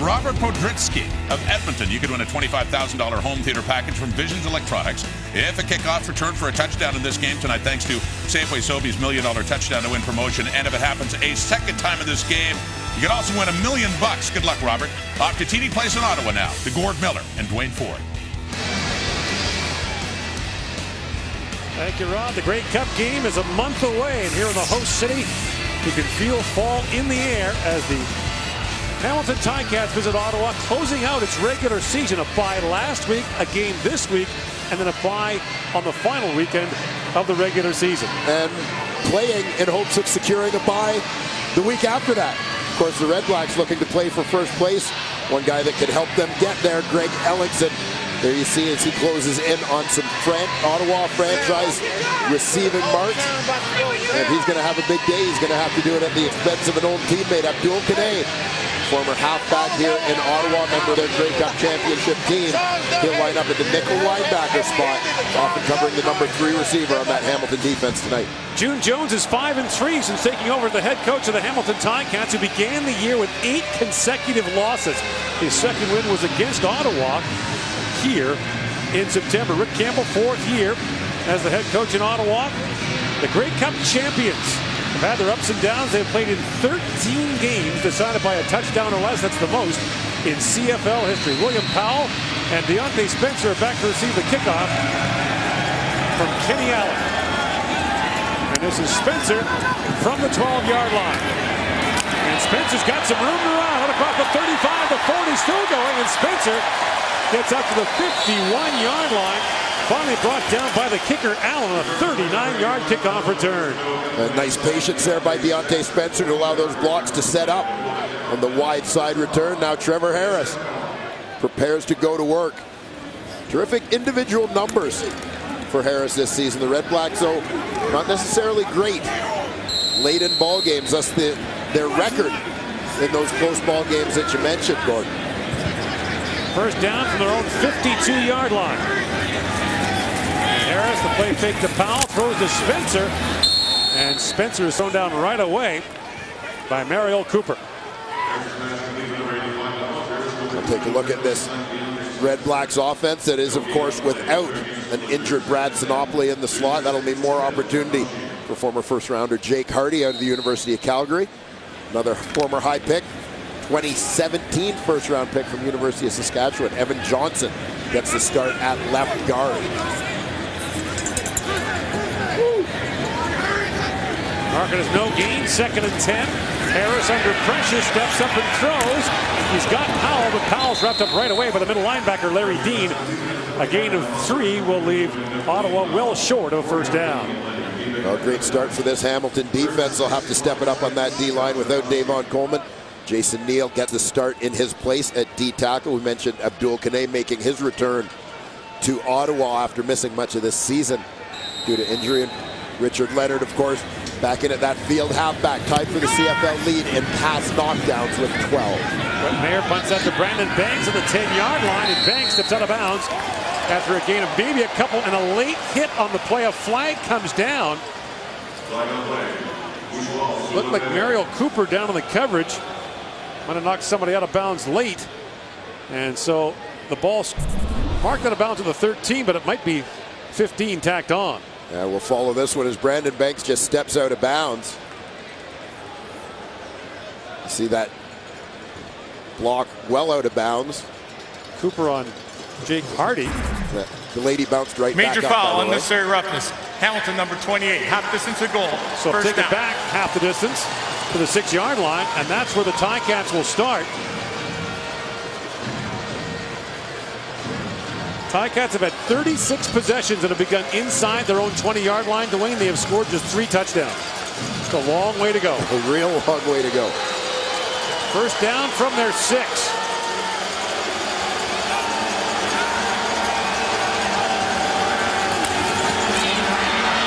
Robert Podritsky of Edmonton. You could win a $25,000 home theater package from Visions Electronics if a kickoff returned for a touchdown in this game tonight, thanks to Safeway Sobeys $1 million touchdown to win promotion. And if it happens a second time in this game, you could also win $1 million. Good luck, Robert. Off to TD Place in Ottawa now, to Gord Miller and Dwayne Ford. Thank you, Rod. The Grey Cup game is a month away, and here in the host city, you can feel fall in the air as the Hamilton Ticats visit Ottawa, closing out its regular season. A bye last week, a game this week, and then a bye on the final weekend of the regular season. And playing in hopes of securing a bye the week after that. Of course, the Red Blacks looking to play for first place. One guy that could help them get there, Greg Ellingson. There you see as he closes in on some Ottawa franchise receiving marks. And he's going to have a big day. He's going to have to do it at the expense of an old teammate, Abdul Kanay, former halfback here in Ottawa, member of their Grey Cup championship team. He'll line up at the nickel linebacker spot, often covering the number 3 receiver on that Hamilton defense tonight. June Jones is 5-3 since taking over the head coach of the Hamilton Ticats, who began the year with 8 consecutive losses. His second win was against Ottawa here in September. Rick Campbell, 4th year as the head coach in Ottawa. The Grey Cup champions have had their ups and downs. They've played in 13 games decided by a touchdown or less. That's the most in CFL history. William Powell and Deontay Spencer are back to receive the kickoff from Kenny Allen. And this is Spencer from the 12-yard line. And Spencer's got some room to run across the 35, the 40, still going, and Spencer gets up to the 51-yard line. Finally brought down by the kicker, Allen, a 39-yard kickoff return. A nice patience there by Deontay Spencer to allow those blocks to set up on the wide side return. Now Trevor Harris prepares to go to work. Terrific individual numbers for Harris this season. The Red Blacks, though, not necessarily great late in ball games. Thus their record in those close ball games that you mentioned, Gordon. First down from their own 52-yard line. Harris, the play fake to Powell, throws to Spencer, and Spencer is thrown down right away by Mariel Cooper. We'll take a look at this Red Blacks offense that is, of course, without an injured Brad Sinopoli in the slot. That'll mean more opportunity for former first-rounder Jake Hardy out of the University of Calgary. Another former high pick, 2017 first-round pick from University of Saskatchewan. Evan Johnson gets the start at left guard. Market is no gain, 2nd and 10. Harris under pressure, steps up and throws. He's got Powell, but Powell's wrapped up right away by the middle linebacker, Larry Dean. A gain of 3 will leave Ottawa well short of a first down. Well, great start for this Hamilton defense. They'll have to step it up on that D-line without Davon Coleman. Jason Neal gets the start in his place at D-tackle. We mentioned Abdul Kanay making his return to Ottawa after missing much of this season due to injury. And Richard Leonard, of course, back in at that field halfback, tied for the CFL lead in pass knockdowns with 12. But Mayer punts out to Brandon Banks at the 10-yard line, and Banks steps out of bounds after a gain of maybe a couple, and a late hit on the play. A flag comes down. Looked like Mariel Cooper down on the coverage. Might have knocked somebody out of bounds late. And so the ball's marked out of bounds to the 13, but it might be 15 tacked on. Yeah, we'll follow this one as Brandon Banks just steps out of bounds. You see that block well out of bounds. Cooper on Jake Hardy. The lady bounced right back up. Major foul, unnecessary roughness. Hamilton, number 28, half distance to goal. So First take down. it back half the distance to the 6-yard line, and that's where the Ticats will start. Ticats have had 36 possessions that have begun inside their own 20-yard line. Dwayne, they have scored just 3 touchdowns. It's a long way to go. A real long way to go. First down from their 6.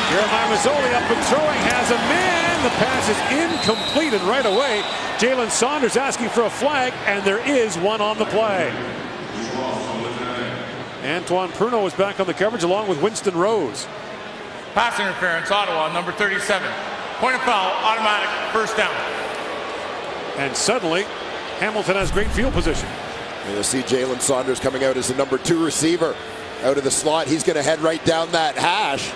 Jeremiah Mazzoli up and throwing, has a man. The pass is incomplete, and right away, Jalen Saunders asking for a flag, and there is one on the play. Antoine Pruneau is back on the coverage along with Winston Rose. Pass interference, Ottawa, number 37. Point of foul, automatic, first down. And suddenly, Hamilton has great field position. And you'll see Jalen Saunders coming out as the number 2 receiver out of the slot. He's going to head right down that hash.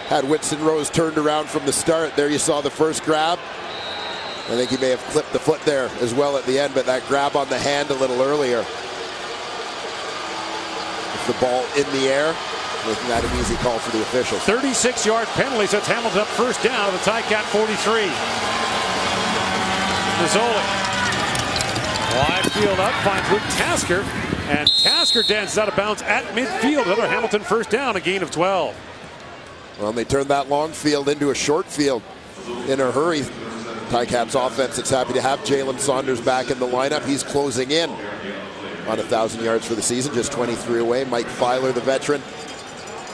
Had Winston Rose turned around from the start. There you saw the first grab. I think he may have clipped the foot there as well at the end, but that grab on the hand a little earlier. With the ball in the air, making that an easy call for the officials. 36-yard penalty sets Hamilton up first down at the Ticat 43. Mazzoli. Wide field up, finds Luke Tasker, and Tasker dances out of bounds at midfield. Another Hamilton first down, a gain of 12. Well, they turned that long field into a short field in a hurry. Ticats offense is happy to have Jalen Saunders back in the lineup. He's closing in on 1,000 yards for the season, just 23 away. Mike Filer, the veteran,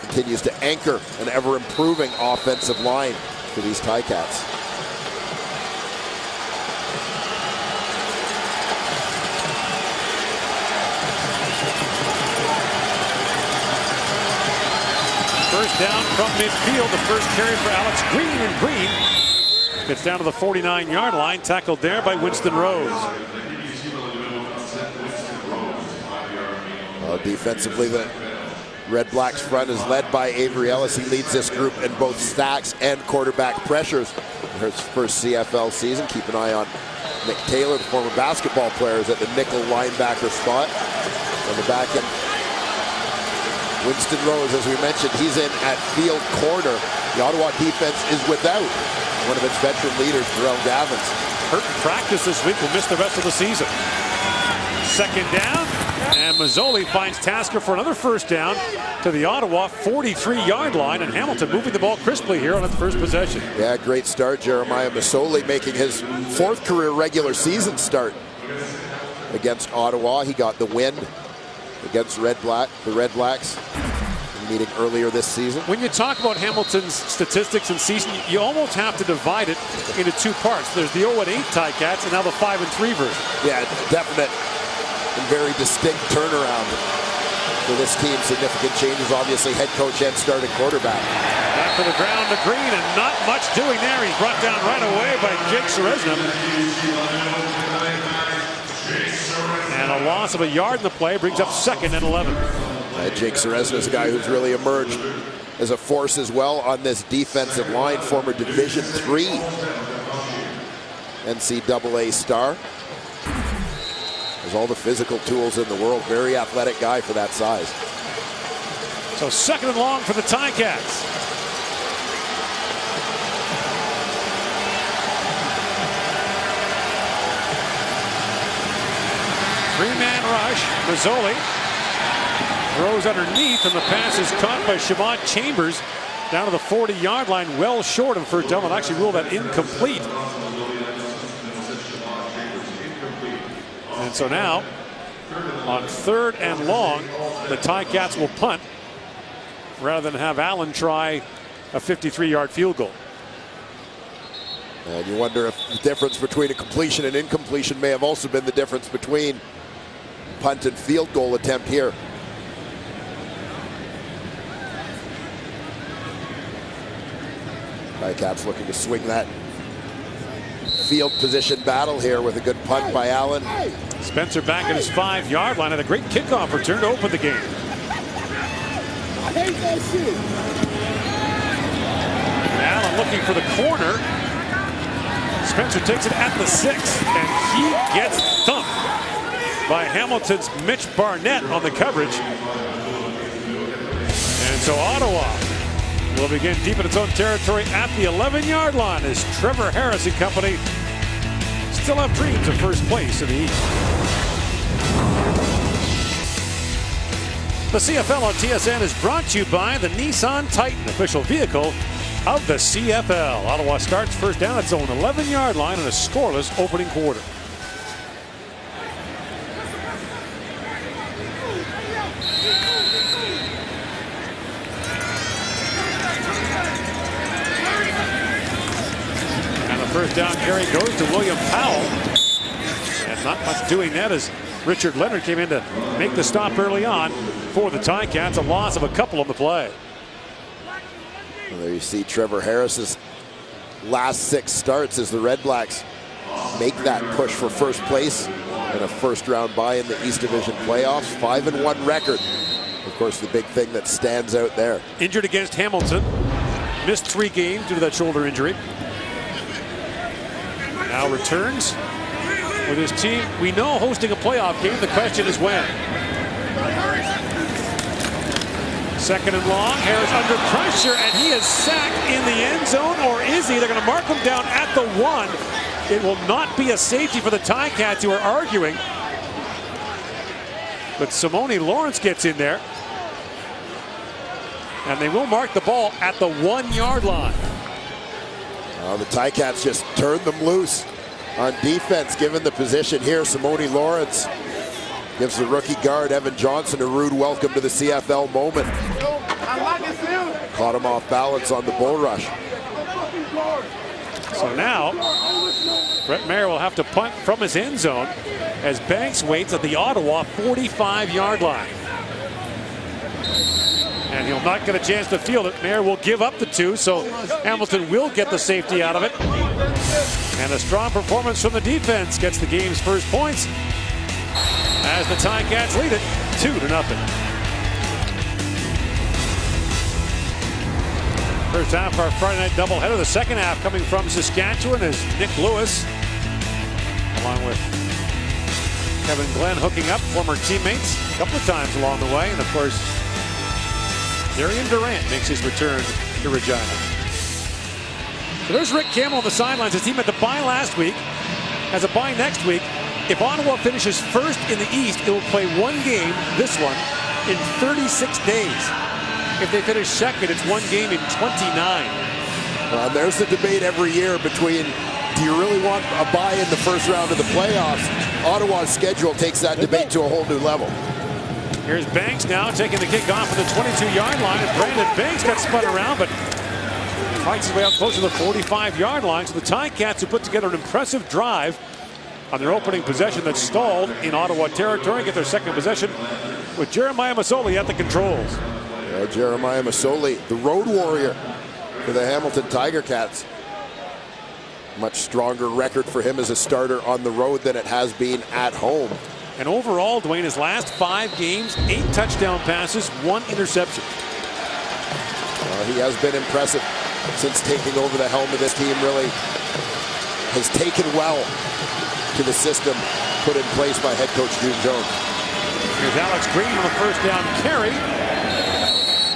continues to anchor an ever-improving offensive line for these Ticats. First down from midfield, the first carry for Alex Green, and Green gets down to the 49-yard line, tackled there by Winston Rose. Defensively, the Red Blacks front is led by Avery Ellis. He leads this group in both sacks and quarterback pressures in his first CFL season. Keep an eye on Nick Taylor, the former basketball player, is at the nickel linebacker spot on the back end. Winston Rose, as we mentioned, he's in at field corner. The Ottawa defense is without one of its veteran leaders, Darrell Gavins. Hurt in practice this week, will miss the rest of the season. Second down, and Mazzoli finds Tasker for another first down to the Ottawa 43-yard line, and Hamilton moving the ball crisply here on its first possession. Yeah, great start. Jeremiah Mazzoli making his 4th career regular season start against Ottawa. He got the win against the Red Blacks meeting earlier this season. When you talk about Hamilton's statistics and season, you almost have to divide it into 2 parts. There's the 0-8 Ticats and now the 5-3 version. Yeah, definite and very distinct turnaround for this team. Significant changes, obviously, head coach and starting quarterback. Back to the ground to Green, and not much doing there. He's brought down right away by Jake Seresna. And a loss of a yard in the play brings up 2nd and 11. Jake Seresna is a guy who's really emerged as a force as well on this defensive line. Former Division III NCAA star. Has all the physical tools in the world. Very athletic guy for that size. So 2nd and long for the Ticats. Three-man rush. Mazzoli throws underneath, and the pass is caught by Siobhan Chambers down to the 40-yard line, well short of first down. I'll actually rule that incomplete. And so now, on 3rd and long, the Ticats will punt rather than have Allen try a 53-yard field goal. And you wonder if the difference between a completion and incompletion may have also been the difference between punt and field goal attempt here. Ticats looking to swing that field position battle here with a good punt by Allen. Spencer back at his 5-yard line, and a great kickoff return to open the game. Allen looking for the corner. Spencer takes it at the 6, and he gets thumped by Hamilton's Mitch Barnett on the coverage. And so Ottawa will begin deep in its own territory at the 11-yard line as Trevor Harris and company still have dreams of first place in the East. The CFL on TSN is brought to you by the Nissan Titan, official vehicle of the CFL. Ottawa starts first down at its own 11-yard line in a scoreless opening quarter. First down carry goes to William Powell. And not much doing that as Richard Leonard came in to make the stop early on for the Ticats. A loss of a couple on the play. Well, there you see Trevor Harris's last 6 starts as the Red Blacks make that push for first place and a first-round bye in the East Division playoffs. 5-1 record. Of course, the big thing that stands out there. Injured against Hamilton. Missed 3 games due to that shoulder injury. Now returns with his team. We know hosting a playoff game. The question is when. Second and long. Harris under pressure, and he is sacked in the end zone, or is he? They're going to mark him down at the 1. It will not be a safety for the Ticats, who are arguing. But Simone Lawrence gets in there. And they will mark the ball at the 1-yard line. The Ticats just turned them loose on defense, given the position here. Simone Lawrence gives the rookie guard, Evan Johnson, a rude welcome to the CFL moment. Caught him off balance on the bull rush. So now, Brett Maher will have to punt from his end zone as Banks waits at the Ottawa 45-yard line. And he'll not get a chance to field it. Maher will give up the 2, so Hamilton will get the safety out of it. And a strong performance from the defense gets the game's first points as the Ticats lead it 2-0. First half of our Friday night doubleheader. The second half coming from Saskatchewan is Nick Lewis, along with Kevin Glenn, hooking up former teammates a couple of times along the way. And of course, Darian Durant makes his return to Regina. So there's Rick Campbell on the sidelines. His team had the bye last week, has a bye next week. If Ottawa finishes first in the East, it will play 1 game, this one, in 36 days. If they finish second, it's 1 game in 29. Well, there's the debate every year between, do you really want a bye in the first round of the playoffs? Ottawa's schedule takes that debate to a whole new level. Here's Banks now taking the kick off at the 22-yard line, and Brandon Banks got spun around, but fights his way out close to the 45-yard line. So the Ticats, who put together an impressive drive on their opening possession that stalled in Ottawa territory, get their second possession with Jeremiah Masoli at the controls. Jeremiah Masoli, the road warrior for the Hamilton Tiger Cats. Much stronger record for him as a starter on the road than it has been at home. And overall, Dwayne, his last 5 games, 8 touchdown passes, 1 interception. He has been impressive since taking over the helm of this team. Really has taken well to the system put in place by head coach June Jones. Here's Alex Green on the first down carry.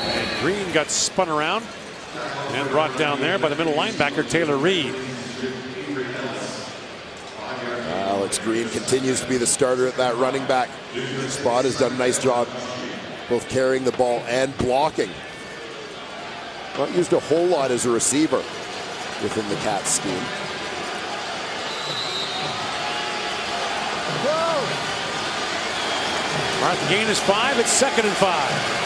And Green got spun around and brought down there by the middle linebacker, Taylor Reed. Alex Green continues to be the starter at that running back spot. Has done a nice job both carrying the ball and blocking. Not used a whole lot as a receiver within the Cats scheme. The gain is 5. It's 2nd and 5.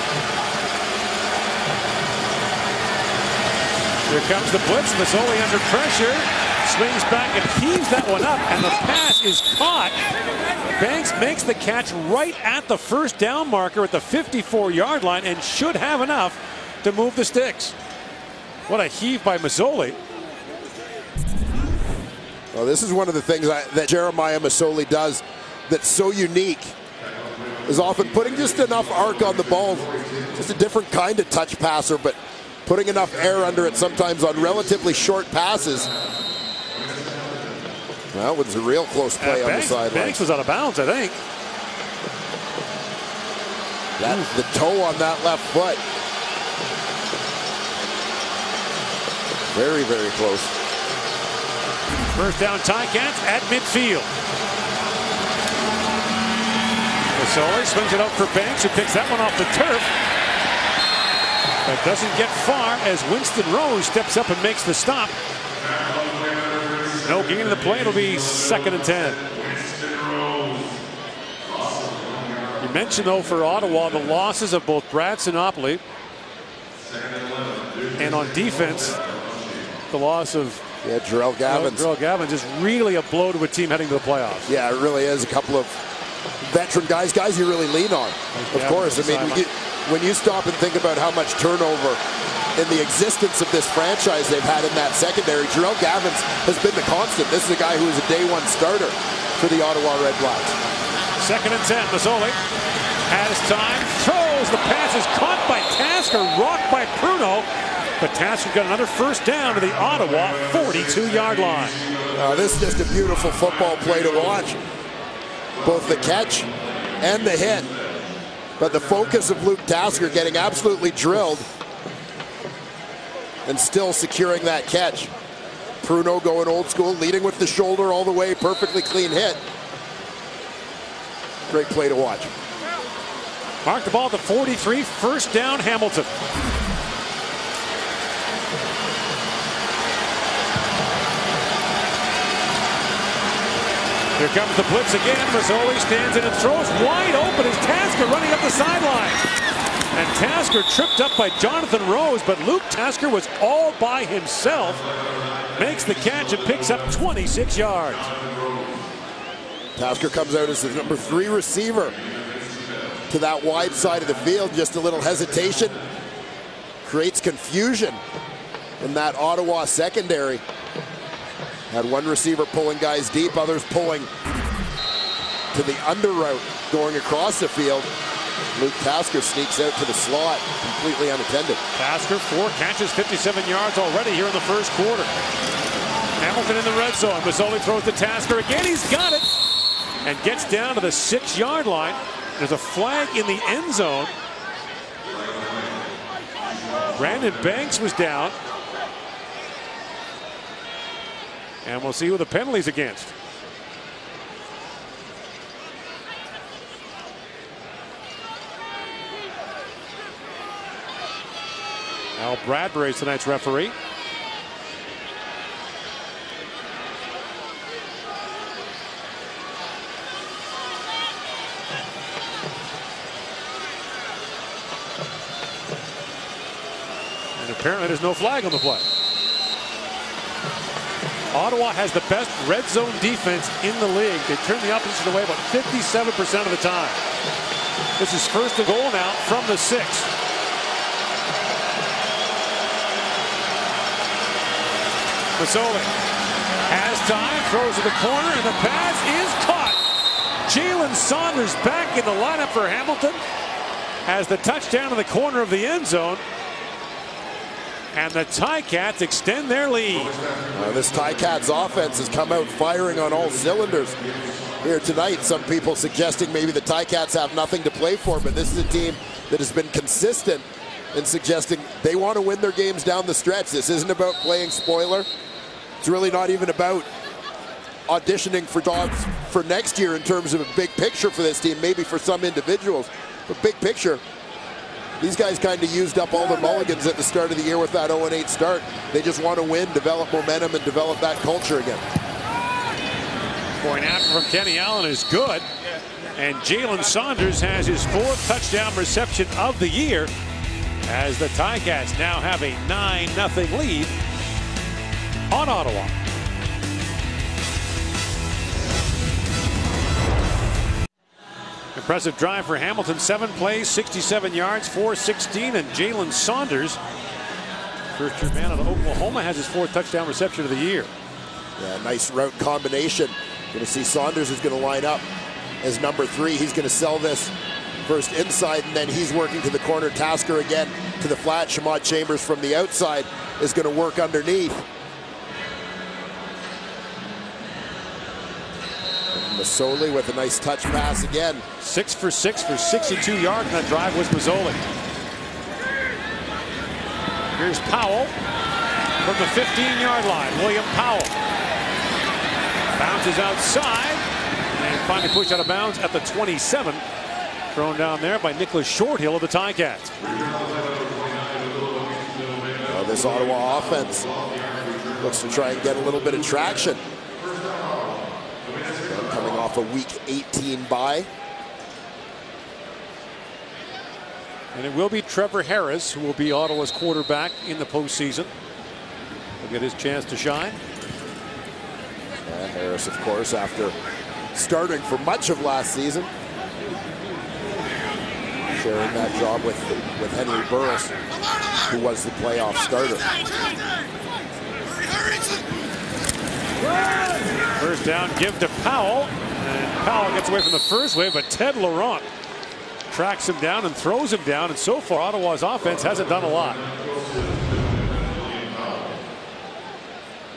Here comes the blitz. Masoli under pressure. Swings back and heaves that one up, and the pass is caught. Banks makes the catch right at the first down marker at the 54-yard line and should have enough to move the sticks. What a heave by Masoli. Well, this is one of the things that Jeremiah Masoli does that's so unique, is often putting just enough arc on the ball. Just a different kind of touch passer, but putting enough air under it sometimes on relatively short passes. That was a real close play on the sideline. Banks was out of bounds, I think. The toe on that left foot. Very, very close. First down, Ticats at midfield. Masoli swings it out for Banks, who picks that one off the turf. But doesn't get far as Winston Rose steps up and makes the stop. No gain in the play. It'll be 2nd and 10. You mentioned, though, for Ottawa, the losses of both Brad Sinopoli and on defense, the loss of Jarrell Gavins. Jarrell Gavins is really a blow to a team heading to the playoffs. Yeah, it really is. A couple of veteran guys you really lean on. Of course, I mean, when you stop and think about how much turnover in the existence of this franchise they've had in that secondary. Jarrell Gavins has been the constant. This is a guy who is a day one starter for the Ottawa Redblacks. 2nd and 10. Mazzoli has time, throws. The pass is caught by Tasker, rocked by Pruno. But Tasker got another first down to the Ottawa 42-yard line. This is just a beautiful football play to watch. Both the catch and the hit. But the focus of Luke Tasker getting absolutely drilled and still securing that catch. Pruno going old school, leading with the shoulder all the way, perfectly clean hit. Great play to watch. Mark the ball at the 43, first down Hamilton. Here comes the blitz again. Mazzoli stands in and throws wide open as Tasker running up the sideline. And Tasker tripped up by Jonathan Rose, but Luke Tasker was all by himself. Makes the catch and picks up 26 yards. Tasker comes out as the number 3 receiver to that wide side of the field. Just a little hesitation creates confusion in that Ottawa secondary. Had one receiver pulling guys deep, others pulling to the under route going across the field. Luke Tasker sneaks out to the slot completely unattended. Tasker 4 catches, 57 yards already here in the first quarter. Hamilton in the red zone. Mazzoli throws to Tasker again. He's got it and gets down to the 6-yard line. There's a flag in the end zone. Brandon Banks was down. And we'll see who the penalty's against. Al Bradbury is tonight's referee. And apparently there's no flag on the play. Ottawa has the best red zone defense in the league. They turn the opposition away about 57% of the time. This is first and goal now from the 6. Mazzoli has time, throws to the corner, and the pass is caught. Jalen Saunders back in the lineup for Hamilton has the touchdown in the corner of the end zone. And the Ticats extend their lead. This Ticats offense has come out firing on all cylinders here tonight. Some people suggesting maybe the Ticats have nothing to play for, but this is a team that has been consistent in suggesting they want to win their games down the stretch. This isn't about playing spoiler. It's really not even about auditioning for jobs for next year in terms of a big picture for this team, maybe for some individuals. But big picture, these guys kind of used up all their mulligans at the start of the year with that 0-8 start. They just want to win, develop momentum, and develop that culture again. Point after from Kenny Allen is good. And Jalen Saunders has his 4th touchdown reception of the year as the Ticats now have a 9-0 lead on Ottawa. Impressive drive for Hamilton. 7 plays, 67 yards, 416. And Jalen Saunders, first-year man out of Oklahoma, has his 4th touchdown reception of the year. Yeah, nice route combination. Going to see Saunders is going to line up as number 3. He's going to sell this first inside, and then he's working to the corner. Tasker again to the flat. Shamad Chambers from the outside is going to work underneath. Mazzoli with a nice touch pass again. 6 for 6 for 62 yards, and that drive was Mazzoli. Here's Powell from the 15-yard line. William Powell bounces outside and finally pushed out of bounds at the 27. Thrown down there by Nicholas Shorthill of the Ticats. Well, this Ottawa offense looks to try and get a little bit of traction. Coming off a Week 18 bye. And it will be Trevor Harris who will be Ottawa's quarterback in the postseason. He'll get his chance to shine. Harris, of course, after starting for much of last season, sharing that job with Henry Burris. who was the playoff starter. First down, give to Powell. And Powell gets away from the first wave, but Ted Laurent tracks him down and throws him down. And so far, Ottawa's offense hasn't done a lot.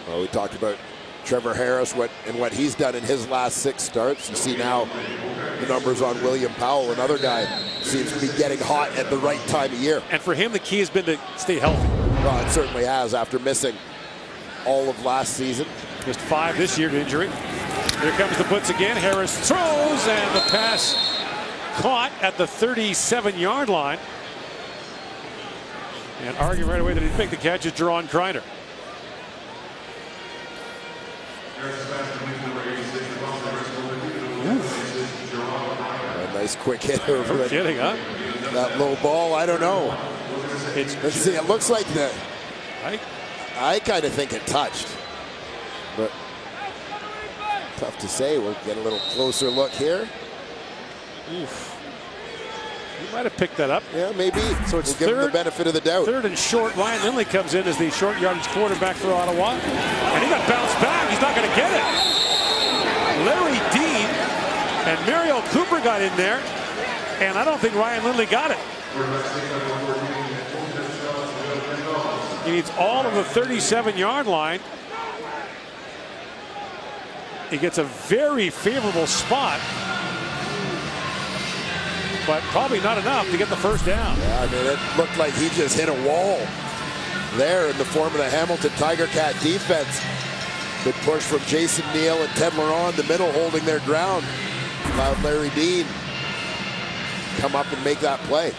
Well, we talked about Trevor Harris, what he's done in his last 6 starts. You see now the numbers on William Powell, another guy seems to be getting hot at the right time of year. And for him, the key has been to stay healthy. Well, it certainly has after missing all of last season. Just 5 this year to injury. Here comes the blitz again. Harris throws, and the pass caught at the 37-yard line. And arguing right away that he'd make the catch is Jerron Kreiner. A nice quick hit over No kidding, huh? that low ball. I don't know. Let's see. It looks like that. I kind of think it touched, but tough to say. We'll get a little closer look here. Oof. He might have picked that up. Yeah, maybe. So it's we'll give him the benefit of the doubt. 3rd and short. Ryan Lindley comes in as the short yardage quarterback for Ottawa. And he got bounced back. He's not going to get it. Larry Dean and Mario Cooper got in there. And I don't think Ryan Lindley got it. He needs all of the 37-yard line. He gets a very favorable spot, but probably not enough to get the first down. Yeah, I mean, it looked like he just hit a wall there in the form of the Hamilton Tiger Cat defense. Good push from Jason Neal and Ted Laurent in the middle, holding their ground. Allowed Larry Dean come up and make that play.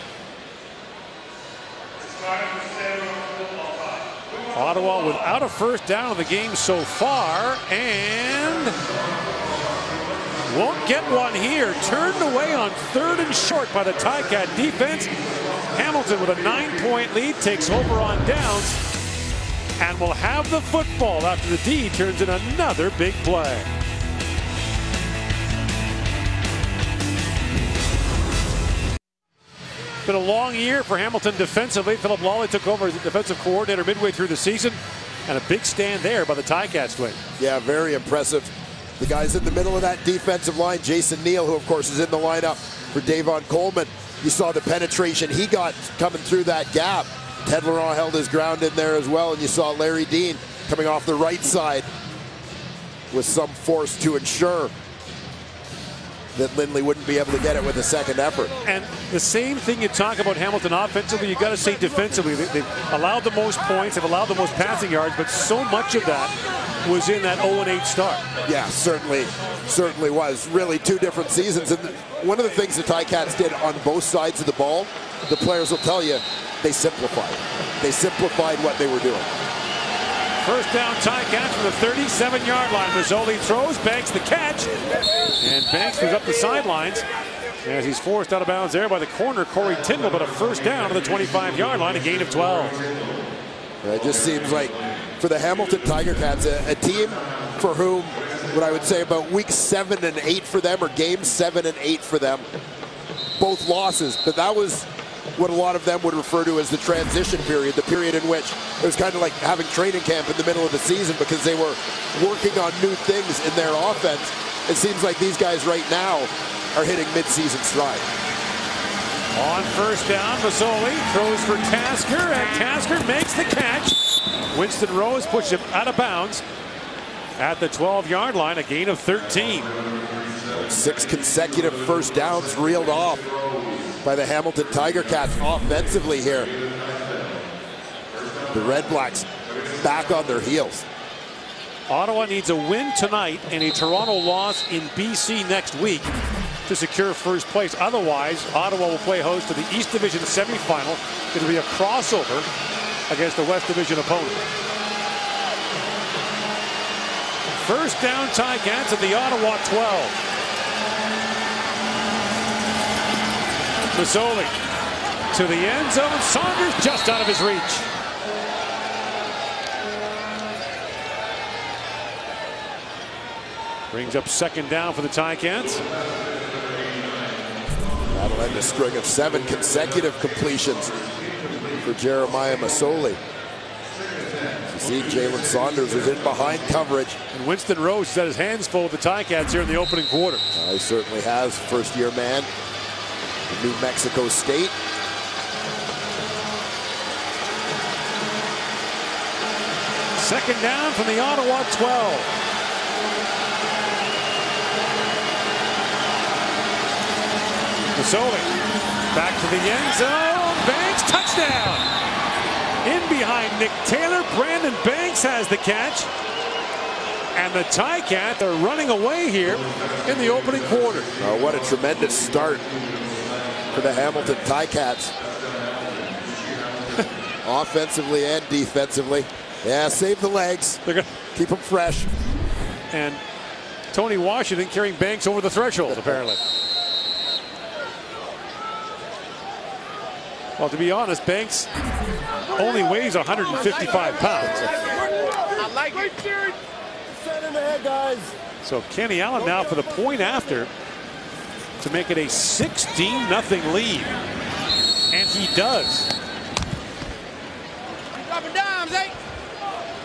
Ottawa without a first down in the game so far, and won't get one here. Turned away on 3rd and short by the Ticat defense. Hamilton with a 9-point lead takes over on downs and will have the football after the D turns in another big play. Been a long year for Hamilton defensively. Philip Lawley took over as the defensive coordinator midway through the season, and a big stand there by the Ticats twin. Yeah, very impressive. The guys in the middle of that defensive line, Jason Neal, who of course is in the lineup for Davon Coleman. You saw the penetration he got coming through that gap. Ted Laurent held his ground in there as well, and you saw Larry Dean coming off the right side with some force to ensure that Lindley wouldn't be able to get it with a second effort. And the same thing you talk about Hamilton offensively, you got to say defensively. They've allowed the most points, they've allowed the most passing yards, but so much of that was in that 0-8 start. Yeah, certainly was. Really 2 different seasons. And one of the things the Ticats did on both sides of the ball, the players will tell you, they simplified. They simplified what they were doing. First down, Ticats from the 37-yard line. Mazzoli throws, Banks the catch, and Banks goes up the sidelines as he's forced out of bounds there by the corner, Corey Tindall, but a first down to the 25-yard line, a gain of 12. It just seems like for the Hamilton Tiger Cats, a team for whom, what I would say about week 7 and 8 for them, or games 7 and 8 for them, both losses, but that was what a lot of them would refer to as the transition period, the period in which it was kind of like having training camp in the middle of the season because they were working on new things in their offense. It seems like these guys right now are hitting mid-season stride. On first down, Mazzoli throws for Tasker, and Tasker makes the catch. Winston Rose pushes him out of bounds at the 12-yard line, a gain of 13. 6 consecutive first downs reeled off by the Hamilton Tiger Cats offensively here. The Red Blacks back on their heels. Ottawa needs a win tonight and a Toronto loss in BC next week to secure first place. Otherwise, Ottawa will play host to the East Division semifinal. It'll be a crossover against the West Division opponent. First down, Ticats at the Ottawa 12. Mazzoli to the end zone. Saunders just out of his reach. Brings up second down for the Ticats. That'll end a string of 7 consecutive completions for Jeremiah Masoli. You see Jalen Saunders is in behind coverage. And Winston Rose has had his hands full with the Ticats here in the opening quarter. He certainly has. First-year man from New Mexico State. Second down from the Ottawa 12. Masoli back to the end zone. Banks, touchdown. In behind Nick Taylor, Brandon Banks has the catch. And the Ticats are running away here in the opening quarter. Oh, what a tremendous start for the Hamilton Ticats. Offensively and defensively. Yeah, save the legs. They're gonna keep them fresh. And Tony Washington carrying Banks over the threshold, apparently. Well, to be honest, Banks only weighs 155 pounds. I like it. Set in the head, guys. So Kenny Allen now for the point after to make it a 16-0 lead. And he does. Dropping dimes, eh?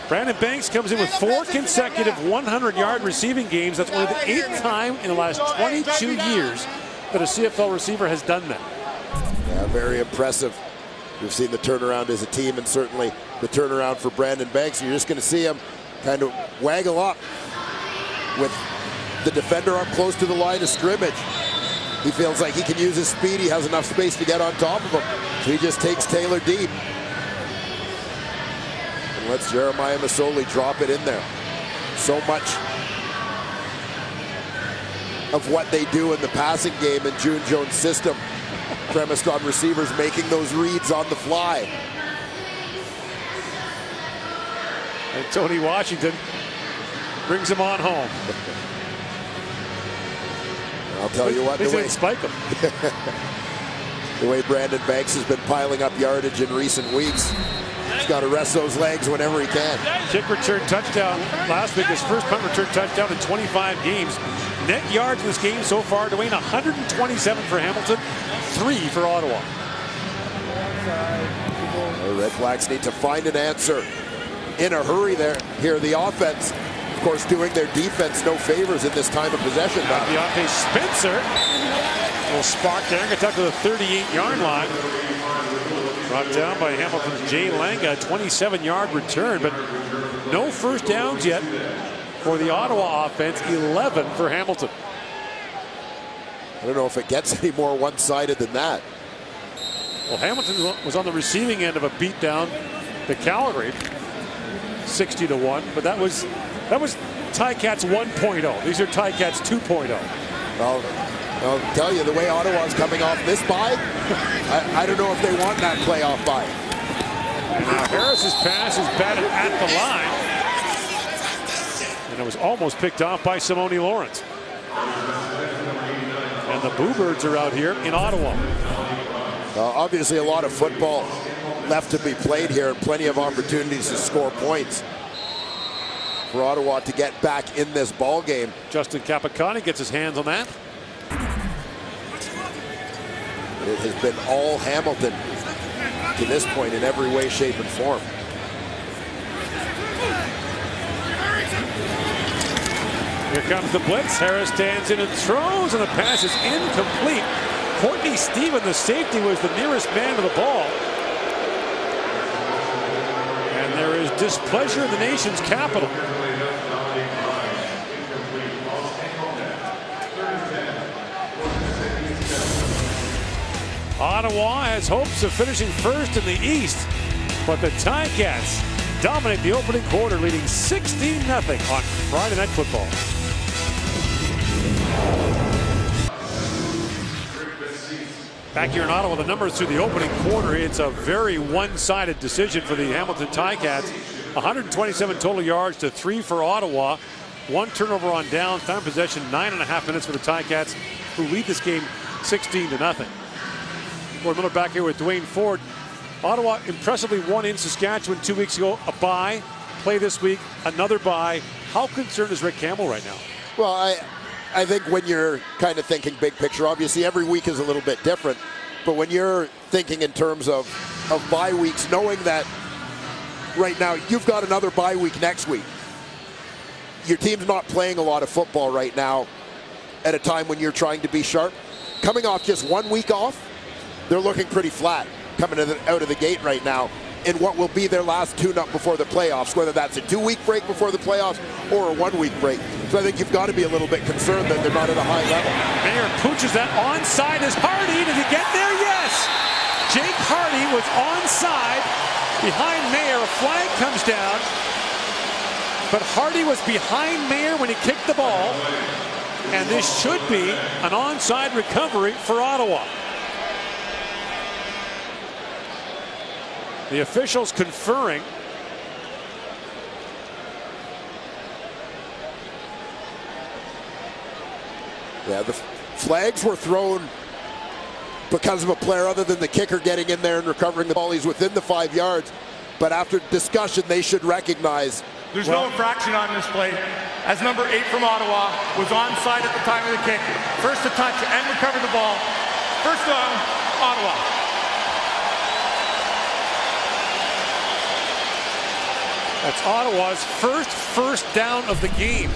Brandon Banks comes in with 4 consecutive 100-yard receiving games. That's only the 8th time in the last 22 years that a CFL receiver has done that. Yeah, very impressive. We've seen the turnaround as a team, and certainly the turnaround for Brandon Banks. You're just going to see him kind of waggle up with the defender up close to the line of scrimmage. He feels like he can use his speed. He has enough space to get on top of him. So he just takes Taylor deep. And lets Jeremiah Masoli drop it in there. So much of what they do in the passing game in June Jones' system premised on receivers making those reads on the fly. And Tony Washington brings him on home. I'll tell you what, the way spike him. The way Brandon Banks has been piling up yardage in recent weeks, he's got to rest those legs whenever he can. Kick return touchdown last week, his first punt return touchdown in 25 games. Net yards in this game so far, Dwayne, 127 for Hamilton, 3 for Ottawa. The Red Blacks need to find an answer in a hurry there. Here, the offense, of course, doing their defense no favors in this time of possession. Deontay Spencer, a little spark there, gonna tuck to the 38-yard line. Brought down by Hamilton's Jay Langa, 27-yard return, but no first downs yet for the Ottawa offense, 11 for Hamilton. I don't know if it gets any more one-sided than that. Well, Hamilton was on the receiving end of a beatdown to Calgary, 60-1, but that was Ticats 1.0. These are Ticats 2.0. Well, I'll tell you, the way Ottawa's coming off this bye, I don't know if they want that playoff bye. And now Harris's pass is batted at the line. And it was almost picked off by Simone Lawrence. And the Bluebirds are out here in Ottawa. Obviously a lot of football left to be played here, and plenty of opportunities to score points for Ottawa to get back in this ball game. Justin Capicani gets his hands on that. It has been all Hamilton to this point in every way, shape, and form. Here comes the blitz. Harris stands in and throws, and the pass is incomplete. Courtney Stephen, the safety, was the nearest man to the ball. And there is displeasure in the nation's capital. Ottawa has hopes of finishing first in the East, but the Ticats dominate the opening quarter, leading 16-0 on Friday Night Football. Back here in Ottawa, the numbers through the opening quarter, it's a very one-sided decision for the Hamilton Ticats. 127 total yards to 3 for Ottawa. 1 turnover on down. Time of possession, 9.5 minutes for the Ticats, who lead this game 16-0. Gord Miller back here with Dwayne Ford. Ottawa impressively won in Saskatchewan 2 weeks ago. A bye. Play this week. Another bye. How concerned is Rick Campbell right now? Well, I think when you're kind of thinking big picture, obviously every week is a little bit different. But when you're thinking in terms of of bye weeks, knowing that right now you've got another bye week next week. Your team's not playing a lot of football right now at a time when you're trying to be sharp. Coming off just 1 week off, they're looking pretty flat coming out of the gate right now in what will be their last tune-up before the playoffs, whether that's a 2-week break before the playoffs or a 1-week break. So I think you've got to be a little bit concerned that they're not at a high level. Mayer pooches that onside is Hardy. Did he get there? Yes! Jake Hardy was onside behind Mayer. A flag comes down, but Hardy was behind Mayer when he kicked the ball, and this should be an onside recovery for Ottawa. The officials conferring. Yeah, the flags were thrown because of a player other than the kicker getting in there and recovering the ball. He's within the 5 yards, but after discussion, they should recognize. There's no infraction on this play, as number 8 from Ottawa was onside at the time of the kick. First to touch and recover the ball. First down, Ottawa. That's Ottawa's first down of the game.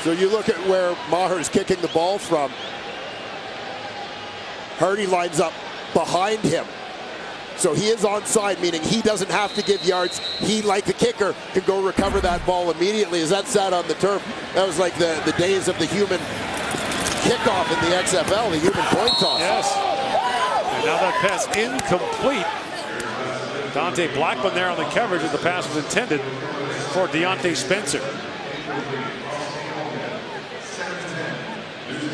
So you look at where Maher's kicking the ball from. Hardy lines up behind him. So he is onside, meaning he doesn't have to give yards. He, like the kicker, can go recover that ball immediately. As that sat on the turf, that was like the days of the human kickoff in the XFL, the human coin toss. Yes. And now that pass incomplete. Dante Blackman there on the coverage, and the pass was intended for Deontay Spencer.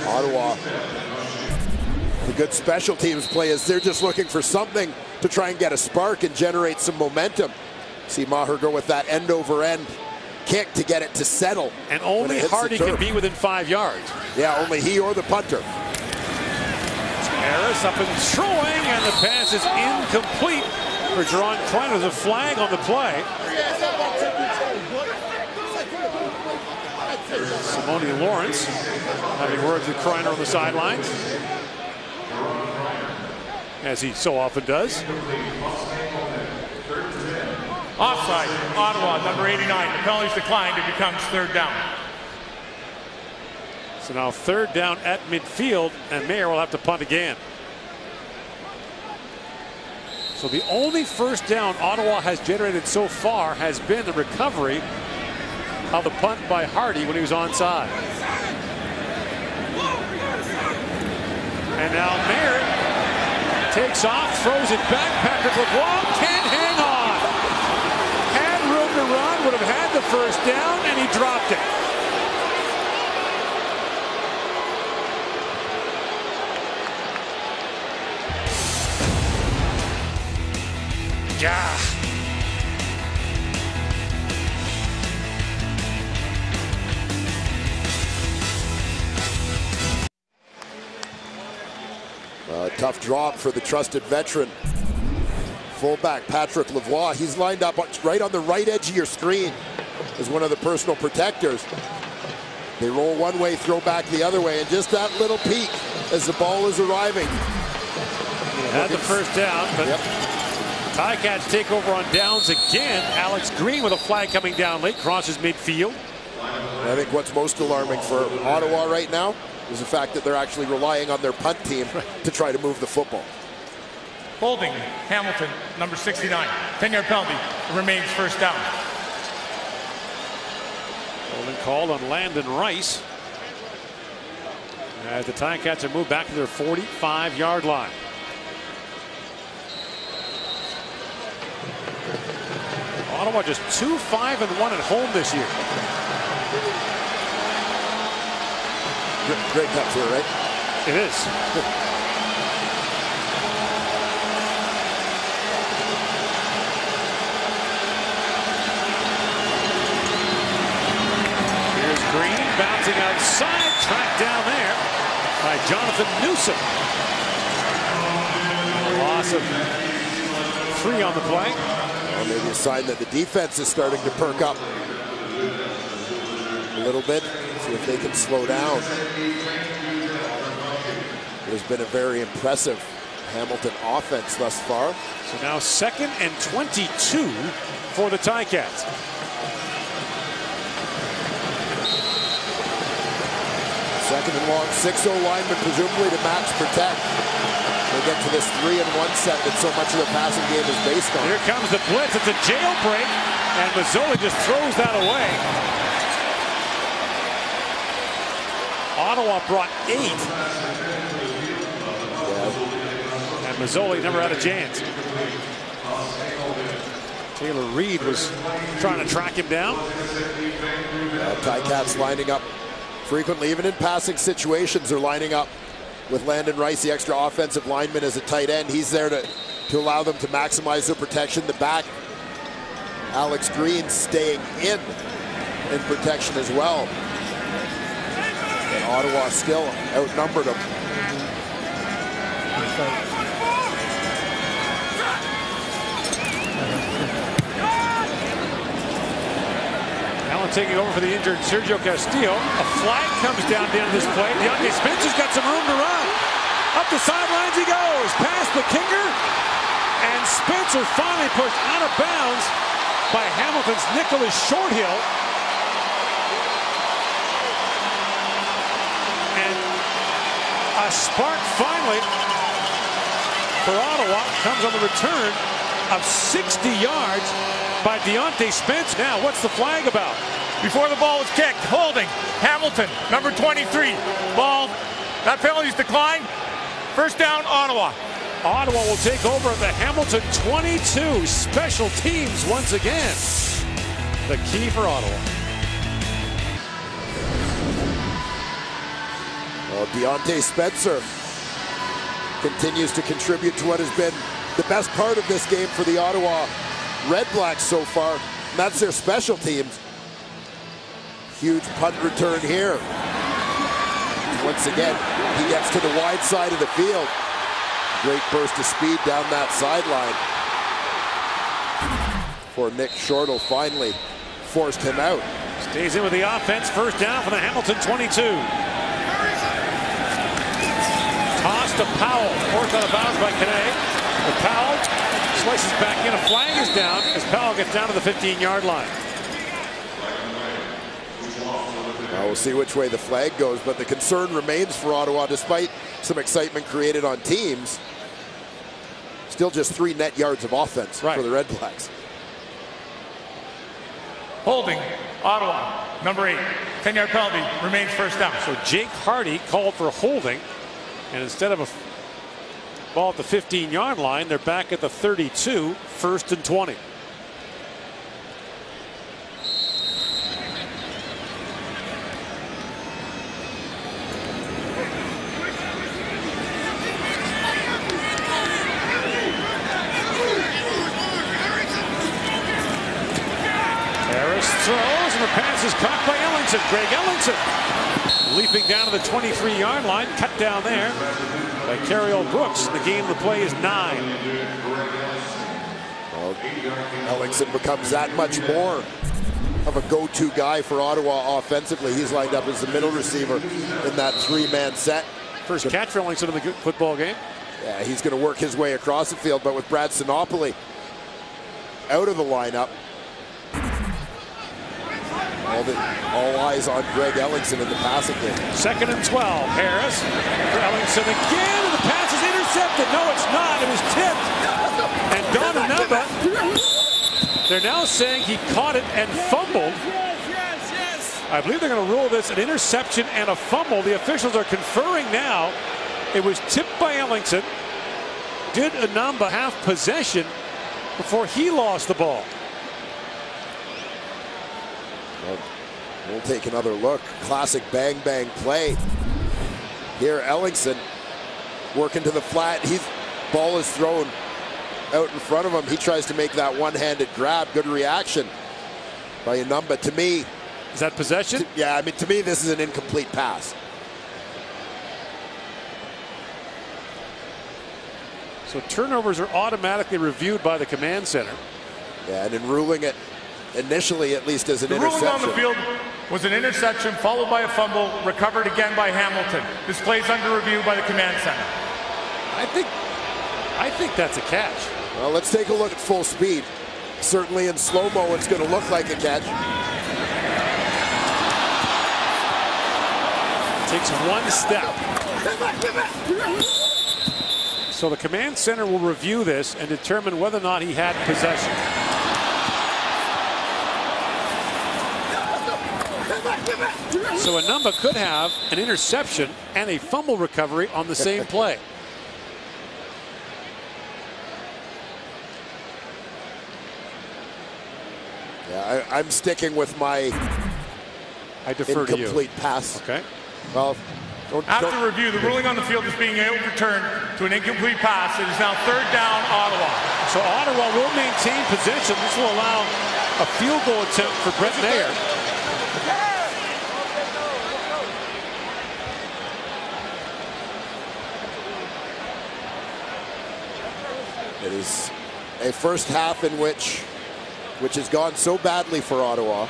Ottawa, the good special teams play is they're just looking for something to try and get a spark and generate some momentum. See Maher go with that end-over-end kick to get it to settle. And only Hardy can be within 5 yards. Yeah, only he or the punter. Harris up and throwing, and the pass is incomplete for Jerron Kreiner. There's a flag on the play. Simone Lawrence having words with Kreiner on the sidelines, as he so often does. Offside, Ottawa, number 89. The penalty's declined. It becomes third down. So now third down at midfield, and Mayer will have to punt again. So the only first down Ottawa has generated so far has been the recovery of the punt by Hardy when he was onside. And now Mayer takes off, throws it back. Patrick LeBlanc can't hang on. Had room to run, would have had the first down, and he dropped it. Yeah. Tough drop for the trusted veteran. Fullback Patrick Lavoie. He's lined up right on the right edge of your screen as one of the personal protectors. They roll one way, throw back the other way, and just that little peek as the ball is arriving. He had the first down, but Ticats take over on downs again. Alex Green with a flag coming down late, crosses midfield. I think what's most alarming for Ottawa right now is the fact that they're actually relying on their punt team to try to move the football. Holding Hamilton, number 69. 10-yard penalty, remains first down. Holding called on Landon Rice as the Ticats are moved back to their 45-yard line. Ottawa just 2-5-1 at home this year. Great cup here, right? It is. Here's Green bouncing outside, tracked down there by Jonathan Newsom. Loss of 3 on the play. Well, maybe a sign that the defense is starting to perk up a little bit. See if they can slow down. There's been a very impressive Hamilton offense thus far. So now 2nd and 22 for the Ticats. Second and long, 6-0 lineman, presumably to match protect. They get to this 3-and-1 set that so much of the passing game is based on. Here comes the blitz. It's a jailbreak, and Mazzoli just throws that away. Ottawa brought 8. Yeah. And Mazzoli never had a chance. Taylor Reed was trying to track him down. Ticats lining up frequently, even in passing situations, they're lining up with Landon Rice, the extra offensive lineman, as a tight end. He's there to allow them to maximize their protection. The back, Alex Green, staying in protection as well. And Ottawa still outnumbered them. Allen taking over for the injured Sergio Castillo. A flag comes down the end of this play. DeAndre Spencer's got some room to run. Up the sidelines he goes, past the kicker, and Spencer finally pushed out of bounds by Hamilton's Nicholas Shorthill. And a spark finally for Ottawa comes on the return of 60 yards by Deontay Spence. Now, what's the flag about? Before the ball was kicked, holding Hamilton, number 23. Ball, that penalty's declined. First down, Ottawa. Ottawa will take over at the Hamilton 22. Special teams once again. The key for Ottawa. Well, Deontay Spencer continues to contribute to what has been the best part of this game for the Ottawa REDBLACKS so far, and that's their special teams. Huge punt return here. Once again, he gets to the wide side of the field. Great burst of speed down that sideline. For Nick Shorthill finally forced him out. Stays in with the offense. First down for the Hamilton 22. Toss to Powell. Forced out of bounds by Kane. Powell slices back in. A flag is down as Powell gets down to the 15-yard line. We'll see which way the flag goes, but the concern remains for Ottawa, despite some excitement created on teams. Still just 3 net yards of offense for the REDBLACKS. Holding, Ottawa, number 8. 10-yard penalty, remains first down. So Jake Hardy called for holding, and instead of a ball at the 15-yard line, they're back at the 32, 1st and 20. Harris throws, and the pass is caught by Ellingson. Greg Ellingson leaping down to the 23-yard line, cut down there by Carriel Brooks. The game, the play is 9. Well, Ellingson becomes that much more of a go-to guy for Ottawa offensively. He's lined up as the middle receiver in that 3-man set. First catch for Ellingson in the football game. Yeah, he's going to work his way across the field, but with Brad Sinopoli out of the lineup, all eyes on Greg Ellingson in the passing game. 2nd and 12. Harris for Ellingson again, and the pass is intercepted. No, it's not. It was tipped. And Don Anumba, they're now saying he caught it and fumbled. I believe they're going to rule this an interception and a fumble. The officials are conferring now. It was tipped by Ellingson. Did Anumba have possession before he lost the ball? Well, we'll take another look. Classic bang-bang play. Here, Ellingson working to the flat. Ball is thrown out in front of him. He tries to make that one-handed grab. Good reaction by Anumba. To me, is that possession? Yeah, I mean, to me, this is an incomplete pass. So turnovers are automatically reviewed by the command center. Yeah, and in ruling it initially, at least, as an interception. The ruling on the field was an interception followed by a fumble, recovered again by Hamilton. This play is under review by the command center. I think I think that's a catch. Well, let's take a look at full speed. Certainly in slow-mo, it's going to look like a catch. Takes one step. So the command center will review this and determine whether or not he had possession. So Enumba could have an interception and a fumble recovery on the same play. Yeah, I'm sticking with my I defer to you. Incomplete pass. Okay. Well, After review, the ruling on the field is being overturned to an incomplete pass. It is now 3rd down, Ottawa. So Ottawa will maintain possession. This will allow a field goal attempt for Brett Mayer. It is a first half in which has gone so badly for Ottawa.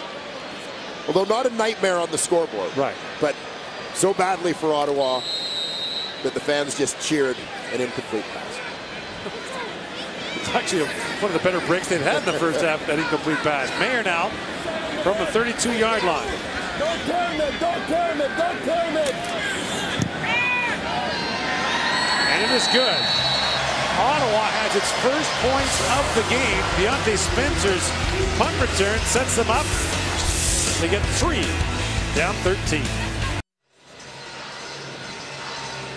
Although not a nightmare on the scoreboard. Right. But so badly for Ottawa that the fans just cheered an incomplete pass. It's actually one of the better breaks they've had in the first half, that incomplete pass. Mayer now from the 32-yard line. Don't turn it, don't turn it, don't turn it. And it is good. Ottawa has its first points of the game. Deontay Spencer's punt return sets them up. They get 3, down 13.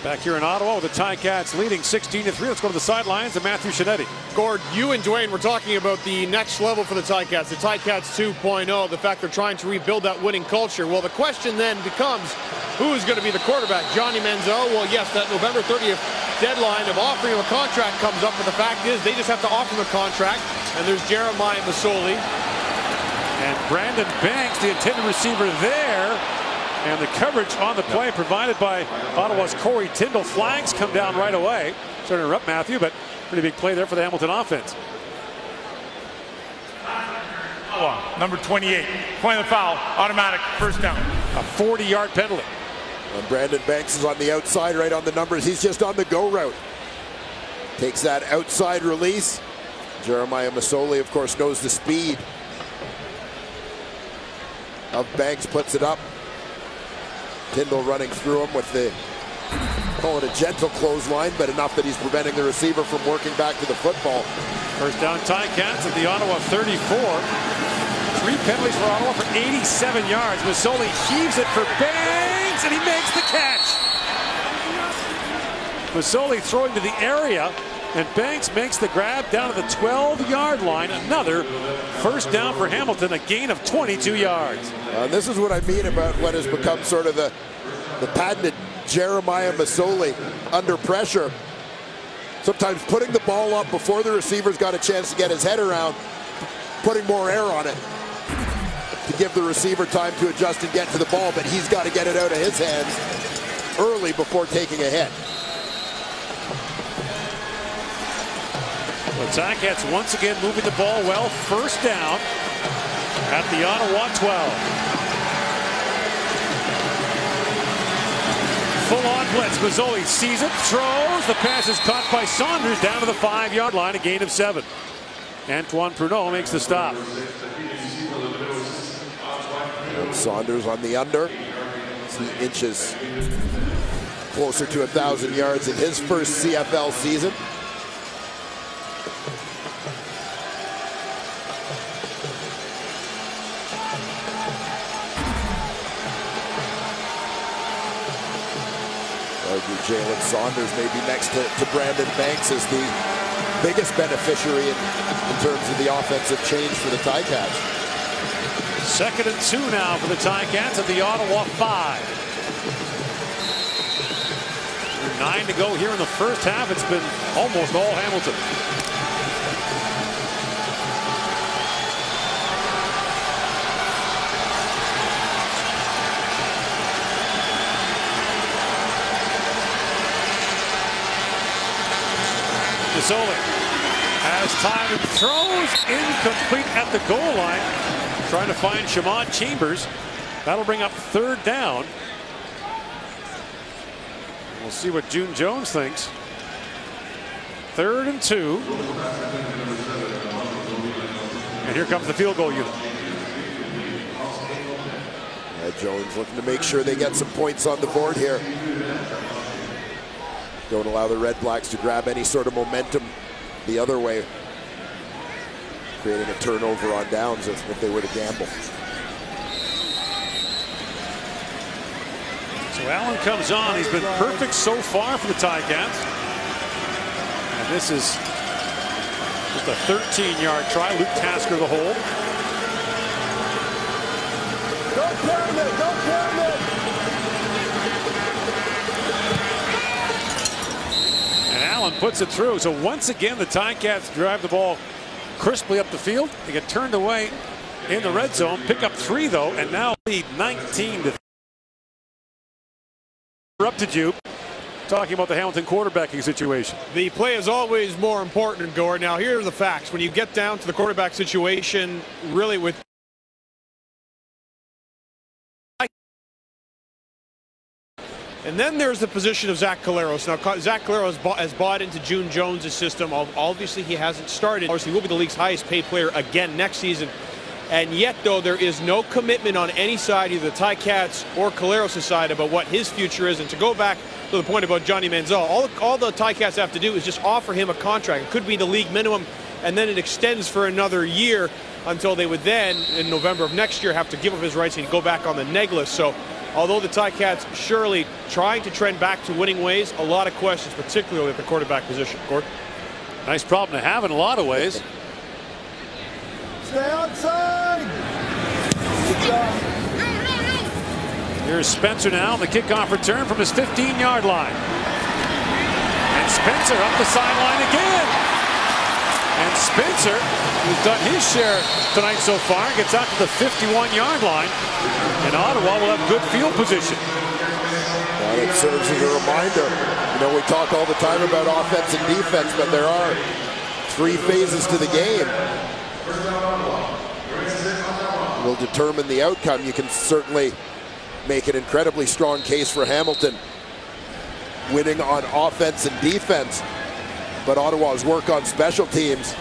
Back here in Ottawa with the Ticats leading 16-3. Let's go to the sidelines and Matthew Shinetti. Gord, you and Dwayne were talking about the next level for the Ticats, the Ticats 2.0, the fact they're trying to rebuild that winning culture. Well, the question then becomes, who is going to be the quarterback? Johnny Manziel? Well, yes, that November 30th deadline of offering him a contract comes up, but the fact is they just have to offer him a contract, and there's Jeremiah Masoli. And Brandon Banks, the intended receiver there. And the coverage on the play provided by Ottawa's Corey Tyndall. Flags come down right away. Sorry to interrupt, Matthew, but pretty big play there for the Hamilton offense. Number 28, point of the foul, automatic, first down. A 40-yard penalty. And Brandon Banks is on the outside, right on the numbers. He's just on the go route. Takes that outside release. Jeremiah Masoli, of course, knows the speed of Banks, puts it up. Tyndall running through him with the, call it a gentle clothesline, but enough that he's preventing the receiver from working back to the football. First down Ticats at the Ottawa 34. 3 penalties for Ottawa for 87 yards. Masoli heaves it for Banks, and he makes the catch. Masoli throwing to the area, and Banks makes the grab down to the 12-yard line. Another first down for Hamilton, a gain of 22 yards. This is what I mean about what has become sort of the patented Jeremiah Masoli under pressure. Sometimes putting the ball up before the receiver's got a chance to get his head around, putting more air on it to give the receiver time to adjust and get to the ball, but he's got to get it out of his hands early before taking a hit. The Ticats once again moving the ball well. First down at the Ottawa 12. Full-on blitz. Masoli sees it, throws. The pass is caught by Saunders down to the 5-yard line, a gain of 7. Antoine Pruneau makes the stop. And Saunders on the under. He inches closer to 1,000 yards in his first CFL season. Jalen Saunders maybe next to Brandon Banks is the biggest beneficiary in terms of the offensive change for the Ticats. 2nd and 2 now for the Ticats at the Ottawa 5. 9 to go here in the first half. It's been almost all Hamilton. Masoli has time and throws incomplete at the goal line. Trying to find Shamon Chambers. That'll bring up 3rd down. We'll see what June Jones thinks. 3rd and 2. And here comes the field goal unit. Jones looking to make sure they get some points on the board here. Don't allow the Red Blacks to grab any sort of momentum the other way, creating a turnover on downs if they were to gamble. So Allen comes on. He's been perfect so far for the Ticats. And this is just a 13-yard try. Luke Tasker the hold. Don't pound it, don't pound it. And Allen puts it through. So once again, the Ticats drive the ball crisply up the field. They get turned away in the red zone. Pick up 3, though, and now lead 19-3. Interrupted you talking about the Hamilton quarterbacking situation. The play is always more important, Gore. Now, here are the facts. When you get down to the quarterback situation, really with and then there's the position of Zach Collaros. Now, Zach Collaros has bought into June Jones' system. Obviously, he hasn't started. He will be the league's highest paid player again next season. And yet, though, there is no commitment on any side, either the Ticats or Collaros' side, about what his future is. And to go back to the point about Johnny Manziel, all the Ticats have to do is just offer him a contract. It could be the league minimum, and then it extends for another year until they would then, in November of next year, have to give up his rights and go back on the neg list. So, although the Ticats surely trying to trend back to winning ways, a lot of questions, particularly at the quarterback position. Gord? Nice problem to have in a lot of ways. Stay outside. Good job. Here's Spencer now on the kickoff return from his 15-yard line. And Spencer up the sideline again. And Spencer, who's done his share tonight so far, gets out to the 51-yard line. And Ottawa will have good field position. Well, it serves as a reminder. You know, we talk all the time about offense and defense, but there are 3 phases to the game. Will determine the outcome. You can certainly make an incredibly strong case for Hamilton winning on offense and defense, but Ottawa's work on special teams,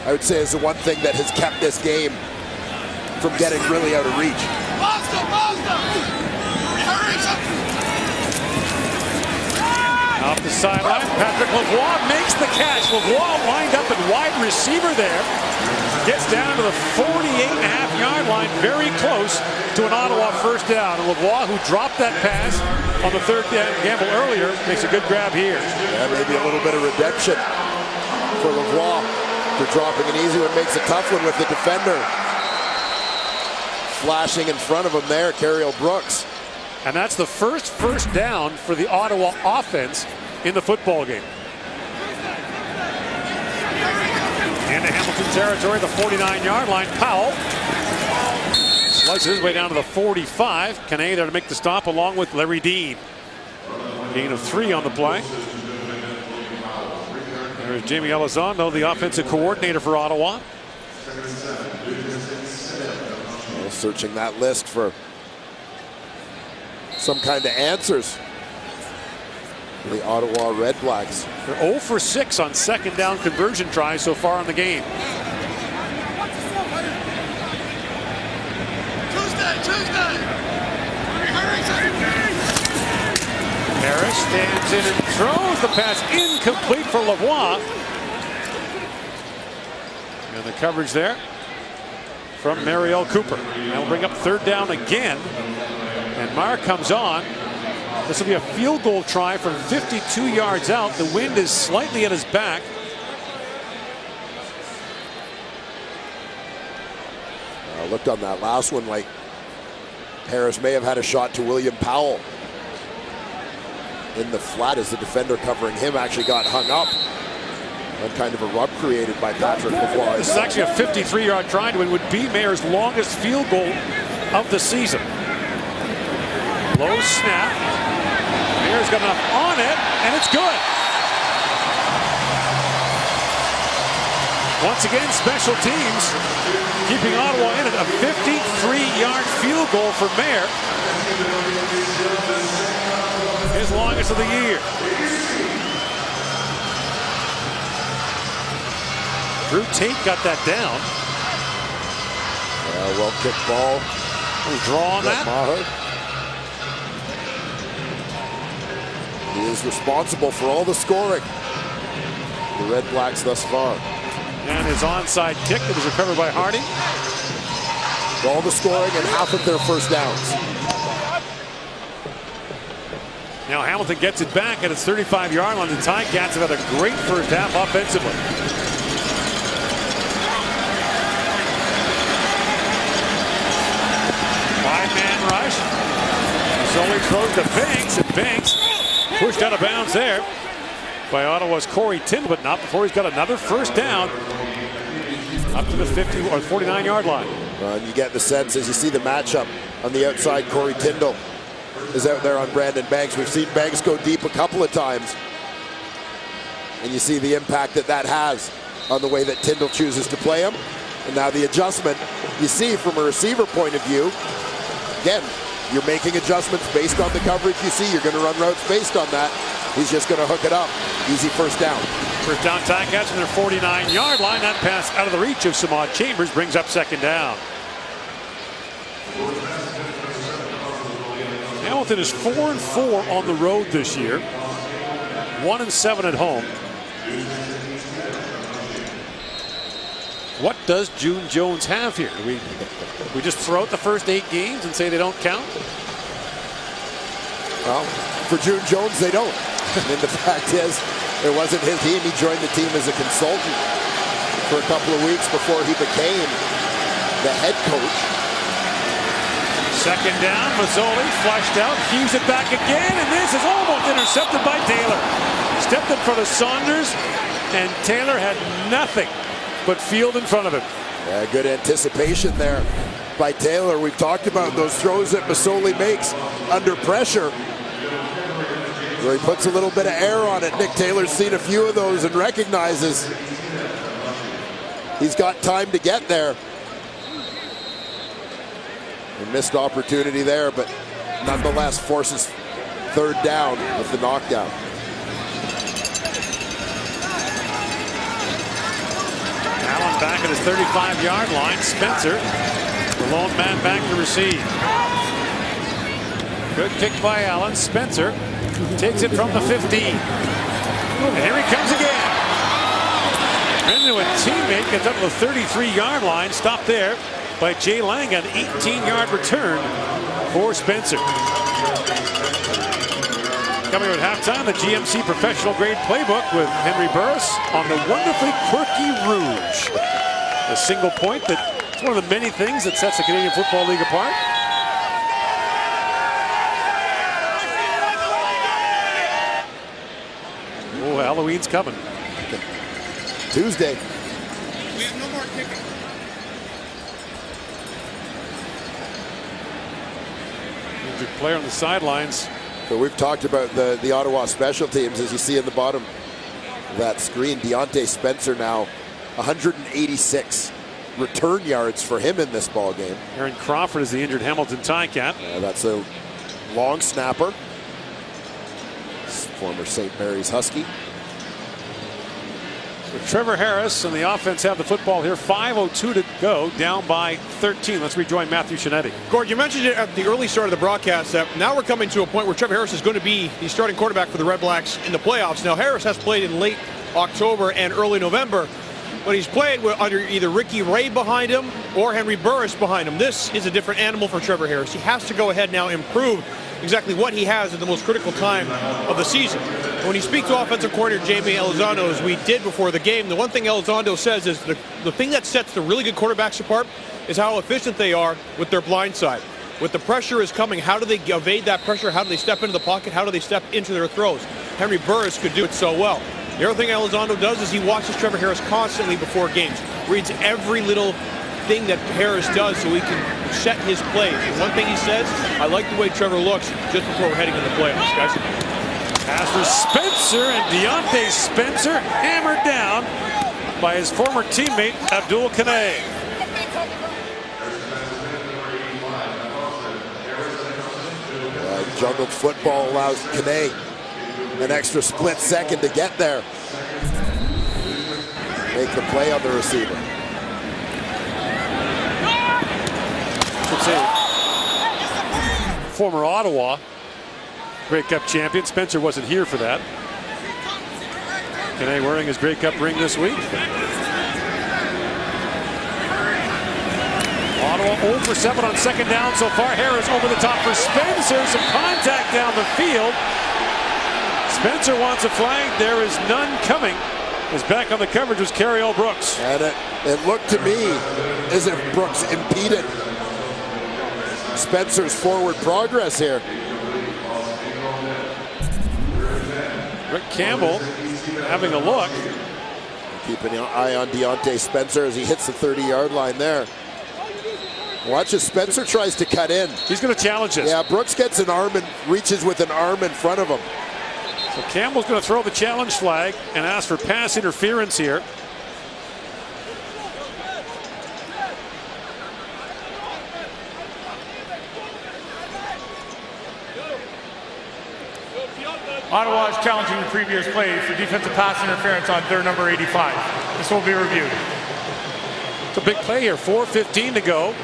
I would say, is the one thing that has kept this game from getting really out of reach. Off the sideline, Patrick Lavoie makes the catch. Lavoie lined up at wide receiver there. Gets down to the 48.5-yard line, very close to an Ottawa first down. And Lavoie, who dropped that pass on the 3rd down gamble earlier, makes a good grab here. Yeah, maybe a little bit of redemption for Lavoie for dropping an easy one. Makes a tough one with the defender flashing in front of him there, Carriel Brooks. And that's the first down for the Ottawa offense in the football game. Into Hamilton territory, the 49-yard line. Powell slices his way down to the 45. Kane there to make the stop along with Larry Dean. Gain of 3 on the play. There's Jamie Elizondo, the offensive coordinator for Ottawa. Well, searching that list for some kind of answers for the Ottawa Red Blacks. They're 0 for 6 on 2nd down conversion tries so far in the game. Harris stands in and throws the pass incomplete for Lavoie. And the coverage there from Mariel Cooper. That'll bring up 3rd down again. And Marr comes on. This will be a field goal try from 52 yards out. The wind is slightly at his back. Looked on that last one like Harris may have had a shot to William Powell in the flat as the defender covering him actually got hung up. And kind of a rub created by Patrick Lavoie. This is actually a 53-yard try to win, would be Mayer's longest field goal of the season. Low snap. Mayer's got enough on it, and it's good. Once again, special teams keeping Ottawa in it. A 53-yard field goal for Mayer. His longest of the year. Drew Tate got that down. Well kicked ball. Draw on that. Maher. He is responsible for all the scoring. The Red Blacks thus far. And his onside kick that was recovered by Harding. All the scoring and half of their first downs. Now Hamilton gets it back at its 35-yard line. The Ticats have had a great first half offensively. Five-man rush. Zoli throws to Banks, and Banks pushed out of bounds there by Ottawa's Corey Tyndall, but not before he's got another first down up to the 50 or 49-yard line. You get the sense as you see the matchup on the outside. Corey Tyndall is out there on Brandon Banks. We've seen Banks go deep a couple of times, and you see the impact that that has on the way that Tyndall chooses to play him. And now the adjustment you see from a receiver point of view. Again, you're making adjustments based on the coverage you see. You're going to run routes based on that. He's just going to hook it up. Easy first down. First down Ticats from their 49-yard line. That pass out of the reach of Samad Chambers brings up second down. Hamilton is 4-4 on the road this year. 1-7 at home. What does June Jones have here? Do we just throw out the first 8 games and say they don't count? Well, for June Jones, they don't. I mean, the fact is, it wasn't his team. He joined the team as a consultant for a couple of weeks before he became the head coach. Second down, Mazzoli flushed out, heaves it back again, and this is almost intercepted by Taylor. Stepped in front of Saunders, and Taylor had nothing but field in front of him. Yeah, good anticipation there by Taylor. We've talked about those throws that Mazzoli makes under pressure, where he puts a little bit of air on it. Nick Taylor's seen a few of those and recognizes he's got time to get there. A missed opportunity there, but nonetheless forces third down with the knockdown. Allen back at his 35-yard line. Spencer, the lone man back to receive. Good kick by Allen. Spencer takes it from the 15. And here he comes again. Into a teammate, gets up to the 33-yard line. Stopped there by Jay Lang. An 18-yard return for Spencer. Coming at halftime, the GMC Professional Grade Playbook with Henry Burris on the wonderfully quirky Rouge. A single point that's one of the many things that sets the Canadian Football League apart. Oh, Halloween's coming. Tuesday. We have no more kicking. Injured player on the sidelines. So we've talked about the Ottawa special teams, as you see in the bottom of that screen. Deontay Spencer now 186 return yards for him in this ball game. Aaron Crawford is the injured Hamilton Ticat. That's a long snapper. Former St. Mary's Husky. So Trevor Harris and the offense have the football here. 5:02 to go, down by 13. Let's rejoin Matthew Shinetti. Gord, you mentioned it at the early start of the broadcast that now we're coming to a point where Trevor Harris is going to be the starting quarterback for the Red Blacks in the playoffs. Now, Harris has played in late October and early November, but he's played under either Ricky Ray behind him or Henry Burris behind him. This is a different animal for Trevor Harris. He has to go ahead now and prove exactly what he has at the most critical time of the season. When you speak to offensive coordinator Jamie Elizondo, as we did before the game, the one thing Elizondo says is the thing that sets the really good quarterbacks apart is how efficient they are with their blind side. When the pressure is coming, how do they evade that pressure? How do they step into the pocket? How do they step into their throws? Henry Burris could do it so well. The other thing Elizondo does is he watches Trevor Harris constantly before games, reads every little thing that Harris does so he can set his plays. And one thing he says, I like the way Trevor looks just before we're heading into the playoffs, guys. Pass for Spencer, and Deontay Spencer hammered down by his former teammate Abdul Kanay. Juggled football allows Kanay an extra split second to get there. make the play on the receiver. Should say former Ottawa Grey Cup champion. Spencer wasn't here for that. Kane wearing his Grey Cup ring this week. Ottawa 0 for 7 on second down so far. Harris over the top for Spencer. Some contact down the field. Spencer wants a flag. There is none coming. His back on the coverage was Carriel Brooks. And it looked to me as if Brooks impeded Spencer's forward progress here. Rick Campbell having a look. Keeping an eye on Deontay Spencer as he hits the 30-yard line there. Watch as Spencer tries to cut in. He's going to challenge this. Yeah, Brooks gets an arm and reaches with an arm in front of him. So Campbell's going to throw the challenge flag and ask for pass interference here. Ottawa is challenging the previous play for defensive pass interference on their number 85. This will be reviewed. It's a big play here. 4:15 to go.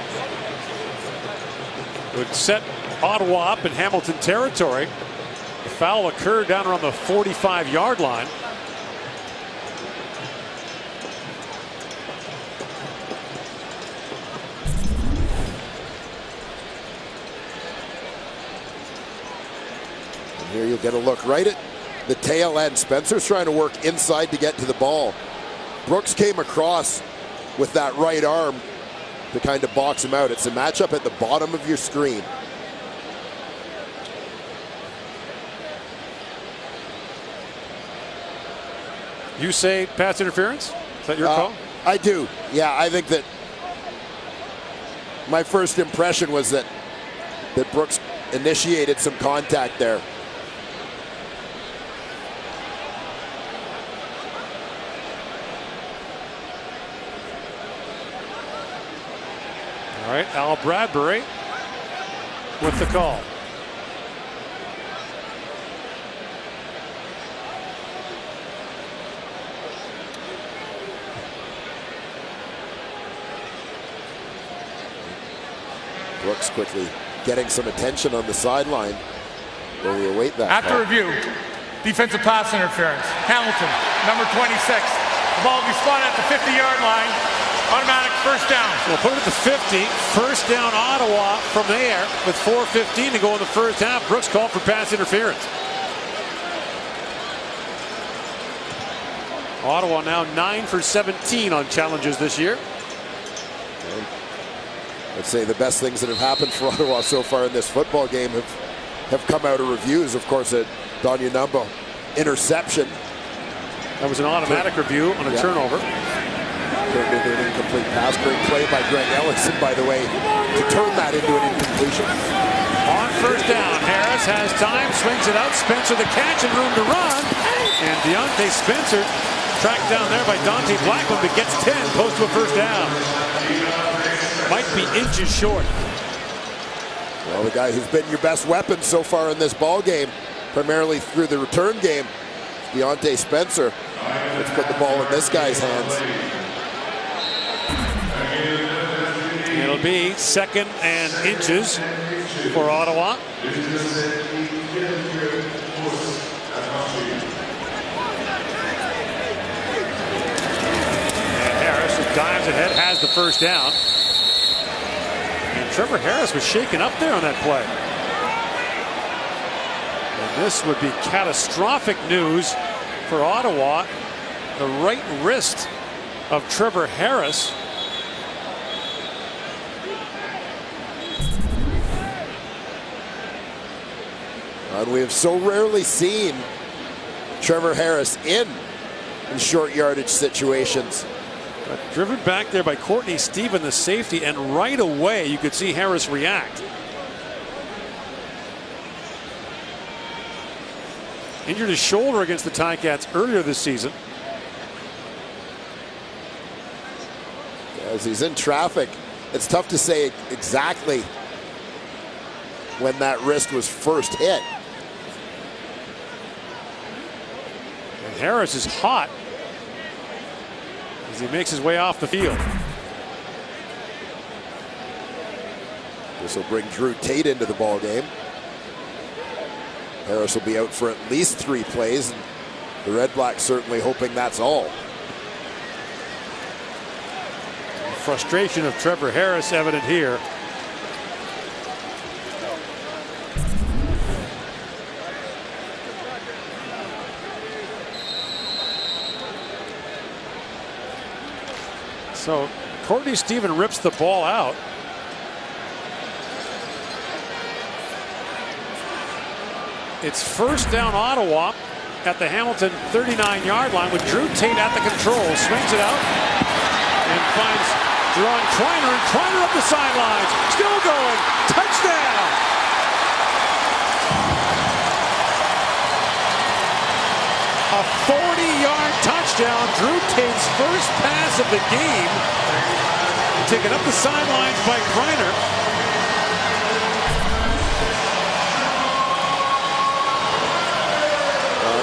It would set Ottawa up in Hamilton territory. The foul occurred down around the 45-yard line. And here you'll get a look right at the tail end. Spencer's trying to work inside to get to the ball. Brooks came across with that right arm to kind of box him out. It's a matchup at the bottom of your screen. You say pass interference? Is that your call? I do. Yeah, I think that my first impression was that Brooks initiated some contact there. All right, Al Bradbury with the call. Brooks quickly getting some attention on the sideline while we await that. After review, defensive pass interference. Hamilton, number 26. The ball will be spun at the 50-yard line. Automatic first down. We'll put it at the 50. First down Ottawa from there with 4:15 to go in the first half. Brooks called for pass interference. Ottawa now 9 for 17 on challenges this year. I'd say the best things that have happened for Ottawa so far in this football game have come out of reviews. Of course, a Donya Numbo interception. That was an automatic review on a turnover. Turned into an incomplete pass. Great play by Greg Ellison, by the way, to turn that into an incompletion. On first down, Harris has time, swings it out. Spencer the catch and room to run. And Deontay Spencer tracked down there by Dante Blackman, but gets 10, close to a first down. Might be inches short. Well, the guy who's been your best weapon so far in this ball game, primarily through the return game, Deontay Spencer. Let's put the ball in this guy's hands. It'll be second and inches for Ottawa. And Harris dives ahead, has the first down. And Trevor Harris was shaken up there on that play. And this would be catastrophic news for Ottawa. The right wrist of Trevor Harris. And we have so rarely seen Trevor Harris in short yardage situations. Driven back there by Courtney Stephen, the safety, and right away you could see Harris react. Injured his shoulder against the Ticats earlier this season. As he's in traffic, it's tough to say exactly when that wrist was first hit. And Harris is hot. as he makes his way off the field. This will bring Drew Tate into the ball game. Harris will be out for at least 3 plays, and the Red Blacks certainly hoping that's all. The frustration of Trevor Harris evident here. So Courtney Stephen rips the ball out. It's first down Ottawa at the Hamilton 39-yard line with Drew Tate at the control. Swings it out and finds Jerron Kreiner, and Kreiner up the sidelines. Still going. Touchdown. A 40-yard touchdown. Drew Tate's first pass of the game. Taken up the sidelines by Kreiner.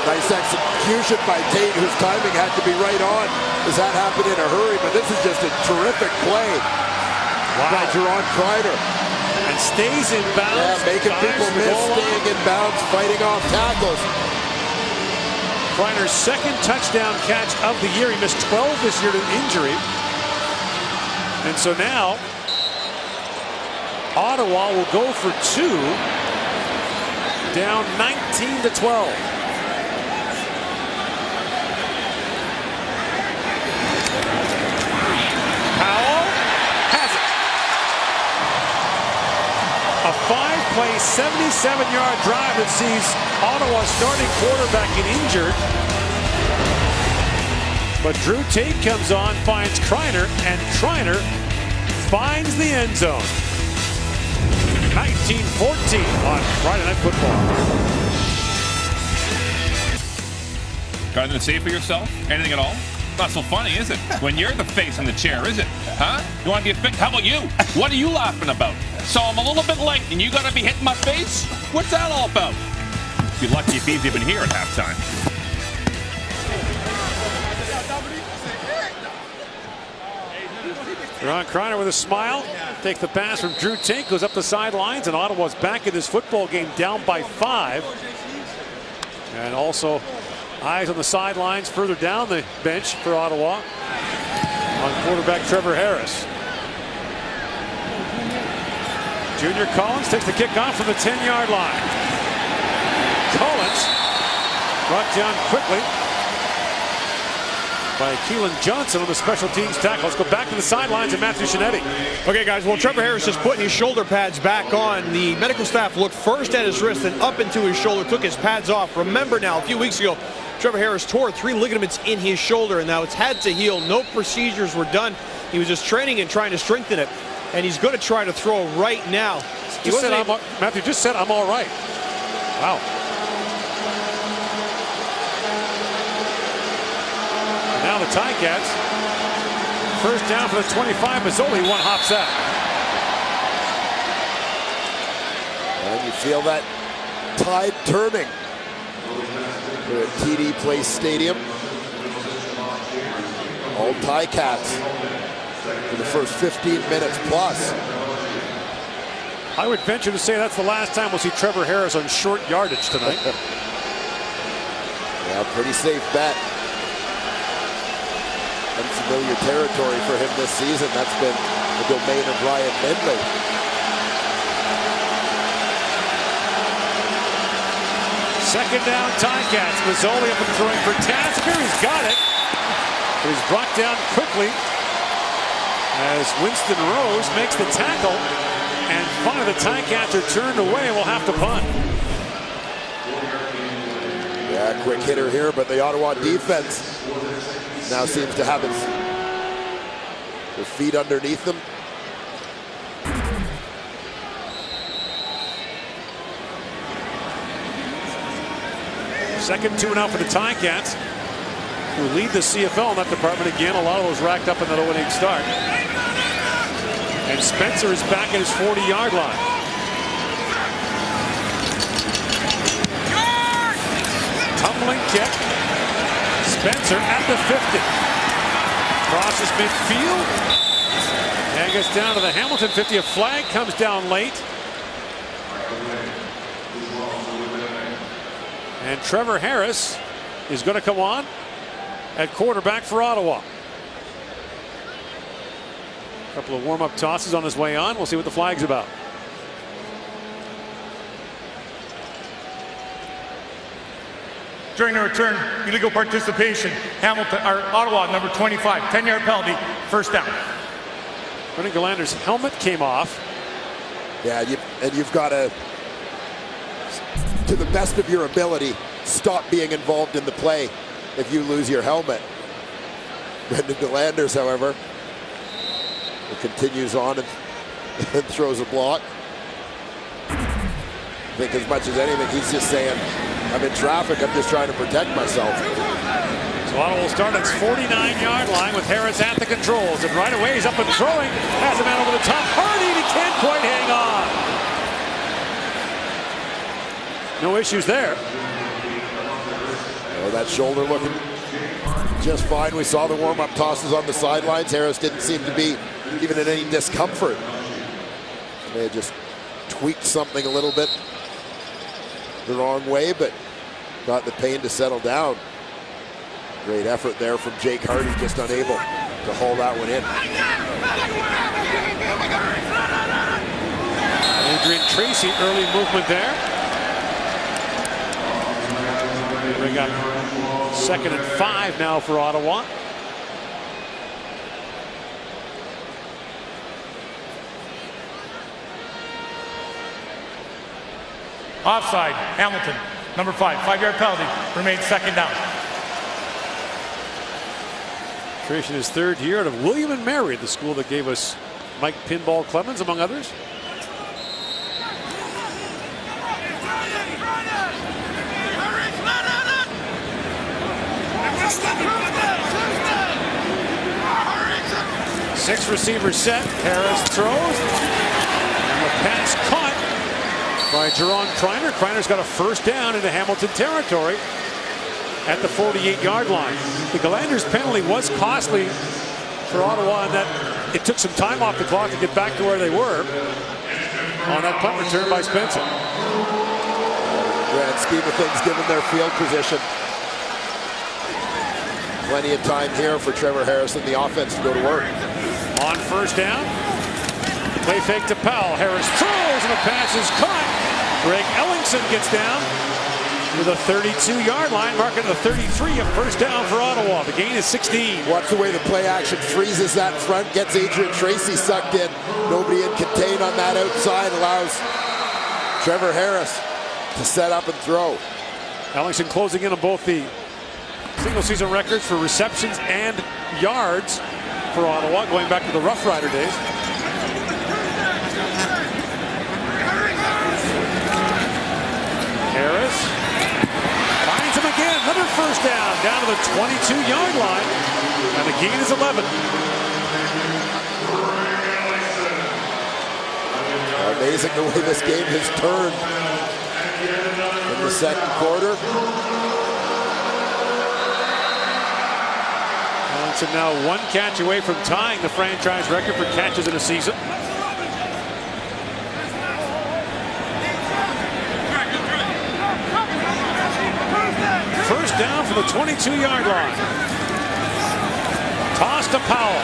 Nice execution by Tate, whose timing had to be right on, as that happened in a hurry. But this is just a terrific play by Jerron Kreiner. And stays in bounds. Yeah, making people miss, staying in bounds, fighting off tackles. Kreiner's second touchdown catch of the year. He missed 12 this year to injury. And so now Ottawa will go for 2, down 19-12. A 5-play, 77-yard drive that sees Ottawa's starting quarterback get injured. But Drew Tate comes on, finds Kreiner, and Kreiner finds the end zone. 19-14 on Friday Night Football. Got anything to say for yourself? Anything at all? Not so funny, is it? When you're the face in the chair, is it? Huh? You want to be a fit? How about you? What are you laughing about? So I'm a little bit late and you gotta be hitting my face? What's that all about? Be lucky if he's even here at halftime. Jerron Kreiner with a smile. Take the pass from Drew Tate, goes up the sidelines, and Ottawa's back in this football game down by 5. And also eyes on the sidelines further down the bench for Ottawa on quarterback Trevor Harris. Junior Collins takes the kickoff from the 10-yard line. Collins brought down quickly by Keelan Johnson on the special teams tackle. Let's go back to the sidelines and Matthew Shinetti. Okay, guys, well, Trevor Harris just putting his shoulder pads back on. The medical staff looked first at his wrist and up into his shoulder, took his pads off. Remember now, a few weeks ago, Trevor Harris tore 3 ligaments in his shoulder, and now it's had to heal. No procedures were done. He was just training and trying to strengthen it. And he's going to try to throw right now. Matthew just said, I'm all right. Wow. And now the Ticats. First down for the 25. Mazzoli, 1 hops out. And you feel that tide turning. We're at TD Place Stadium. All Ticats for the first 15 minutes plus. I would venture to say that's the last time we'll see Trevor Harris on short yardage tonight. Yeah, pretty safe bet. Unfamiliar territory for him this season. That's been the domain of Ryan Lindley. Second down, Ticats. Mazzoli up and throwing for Tasker. He's got it. But he's brought down quickly as Winston Rose makes the tackle. And finally the Ticats are turned away and will have to punt. Yeah, quick hitter here, but the Ottawa defense now seems to have their feet underneath them. Second 2 and out for the Ticats, who lead the CFL in that department again. A lot of those racked up in that opening start. And Spencer is back at his 40-yard line. Tumbling kick. Spencer at the 50. Crosses midfield. And gets down to the Hamilton 50. A flag comes down late. And Trevor Harris is going to come on at quarterback for Ottawa. A couple of warm-up tosses on his way on. We'll see what the flag's about. During the return, illegal participation, Ottawa, number 25, 10-yard penalty, first down. Brendan Galander's helmet came off. Yeah, you've got to the best of your ability, stop being involved in the play if you lose your helmet. Brendan Galanders, however, continues on and throws a block. I think as much as anything, he's just saying, I'm in traffic, I'm just trying to protect myself. So Ottawa will start at its 49-yard line with Harris at the controls. And right away, he's up and throwing. Has a man over the top. Hardy, and he can't quite hang on. No issues there. Oh, that shoulder looking just fine. We saw the warm-up tosses on the sidelines. Harris didn't seem to be even in any discomfort. They had just tweaked something a little bit the wrong way, but got the pain to settle down. Great effort there from Jake Hardy, just unable to haul that one in. Adrian Tracy, early movement there. We got 2nd and 5 now for Ottawa. Offside, Hamilton, number 5, 5-yard penalty, remains second down. Tracy in his 3rd year out of William and Mary, the school that gave us Mike Pinball Clemens, among others. Six receivers set. Harris throws. And the pass caught by Jerron Kreiner. Kreiner's got a first down into Hamilton territory at the 48-yard line. The Galanders penalty was costly for Ottawa in that it took some time off the clock to get back to where they were on that punt return by Spencer. Grand scheme of things, given their field position. Plenty of time here for Trevor Harris and the offense to go to work. On first down, play fake to Powell. Harris throws and the pass is caught. Greg Ellingson gets down to the 32-yard line, marking the 33, a first down for Ottawa. The gain is 16. Watch the way the play action freezes that front, gets Adrian Tracy sucked in. Nobody in contain on that outside, allows Trevor Harris to set up and throw. Ellingson closing in on both the single season records for receptions and yards for Ottawa, going back to the Rough Rider days. Harris finds him again, another first down to the 22-yard line, and the gain is 11. Amazing the way this game has turned in the second quarter. Ellingson now one catch away from tying the franchise record for catches in a season. First down from the 22-yard line. Toss to Powell.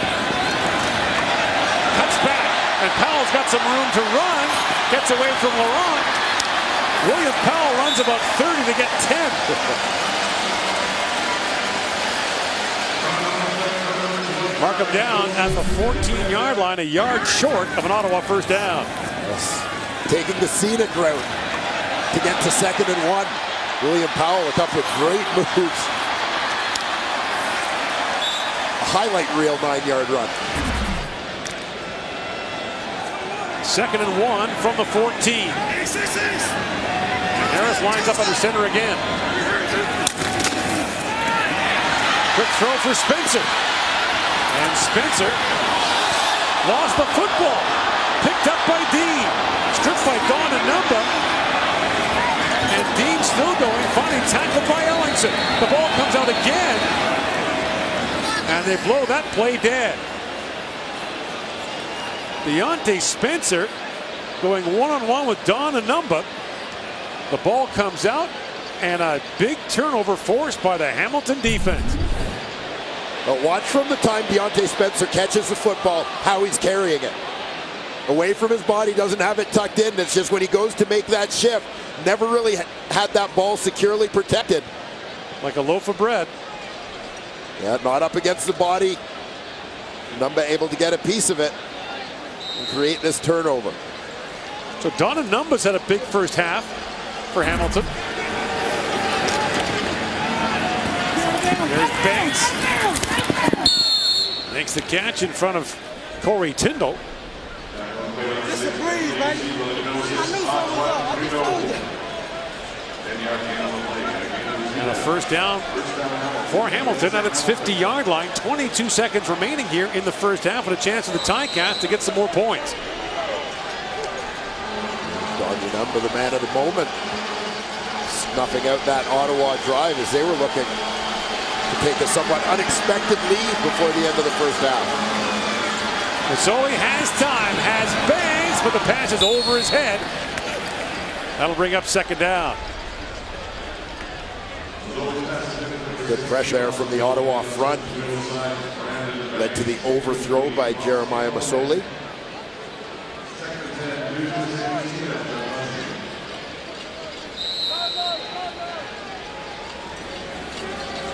Cuts back, and Powell's got some room to run. Gets away from Laurent. William Powell runs about 30 to get 10. Mark him down at the 14-yard line, a yard short of an Ottawa first down. Yes. Taking the scenic route to get to 2nd and 1. William Powell, a couple of great moves. A highlight reel 9-yard run. 2nd and 1 from the 14. Harris lines up under center again. Quick throw for Spencer. And Spencer lost the football. Picked up by Dean. Stripped by Don Anumba. And Dean still going. Finally tackled by Ellingson. The ball comes out again. And they blow that play dead. Deontay Spencer going one-on-one with Don Anumba. The ball comes out, and a big turnover forced by the Hamilton defense. But watch from the time Deontay Spencer catches the football, how he's carrying it. Away from his body, doesn't have it tucked in. It's just when he goes to make that shift, never really had that ball securely protected. Like a loaf of bread. Yeah, not up against the body. Numba able to get a piece of it and create this turnover. So Don Anumba's had a big first half for Hamilton. There's Banks. Makes the catch in front of Corey Tyndall. Just a breeze, man. I knew something was up. And a first down for Hamilton at its 50-yard line. 22 seconds remaining here in the first half, and a chance for the Ticats to get some more points. Don Anumba, the man of the moment, snuffing out that Ottawa drive as they were looking to take a somewhat unexpected lead before the end of the first half. Mazzoli has time, has Banks, but the pass is over his head. That'll bring up second down. Good pressure there from the Ottawa front. Led to the overthrow by Jeremiah Mazzoli.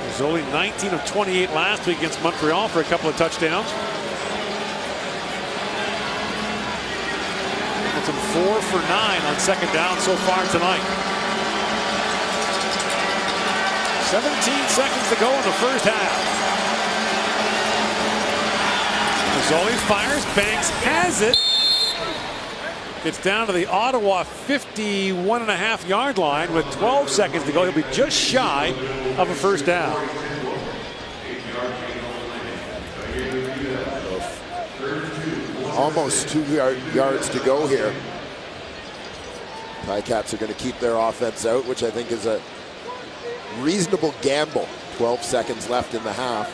Mazzoli 19 of 28 last week against Montreal for a couple of touchdowns. Hamilton 4 for 9 on second down so far tonight. 17 seconds to go in the first half. Mazzoli fires, Banks has it. It's down to the Ottawa 51.5-yard line with 12 seconds to go. He'll be just shy of a first down. Almost 2 yards to go here. Ticats are going to keep their offense out, which I think is a reasonable gamble. 12 seconds left in the half.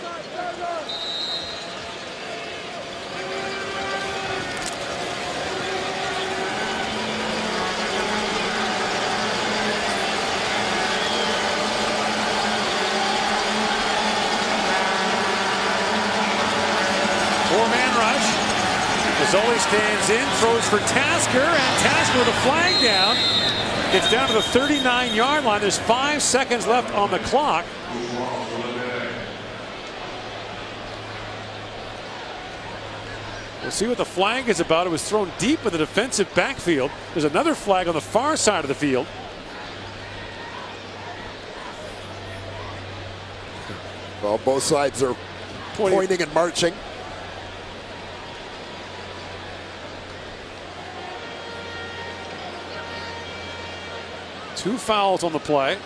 Four-man rush. Mazzoli stands in, throws for Tasker, and Tasker with a flag down. It's down to the 39-yard line. There's 5 seconds left on the clock. We'll see what the flag is about. It was thrown deep in the defensive backfield. There's another flag on the far side of the field. Well, both sides are pointing and marching. Two fouls on the play.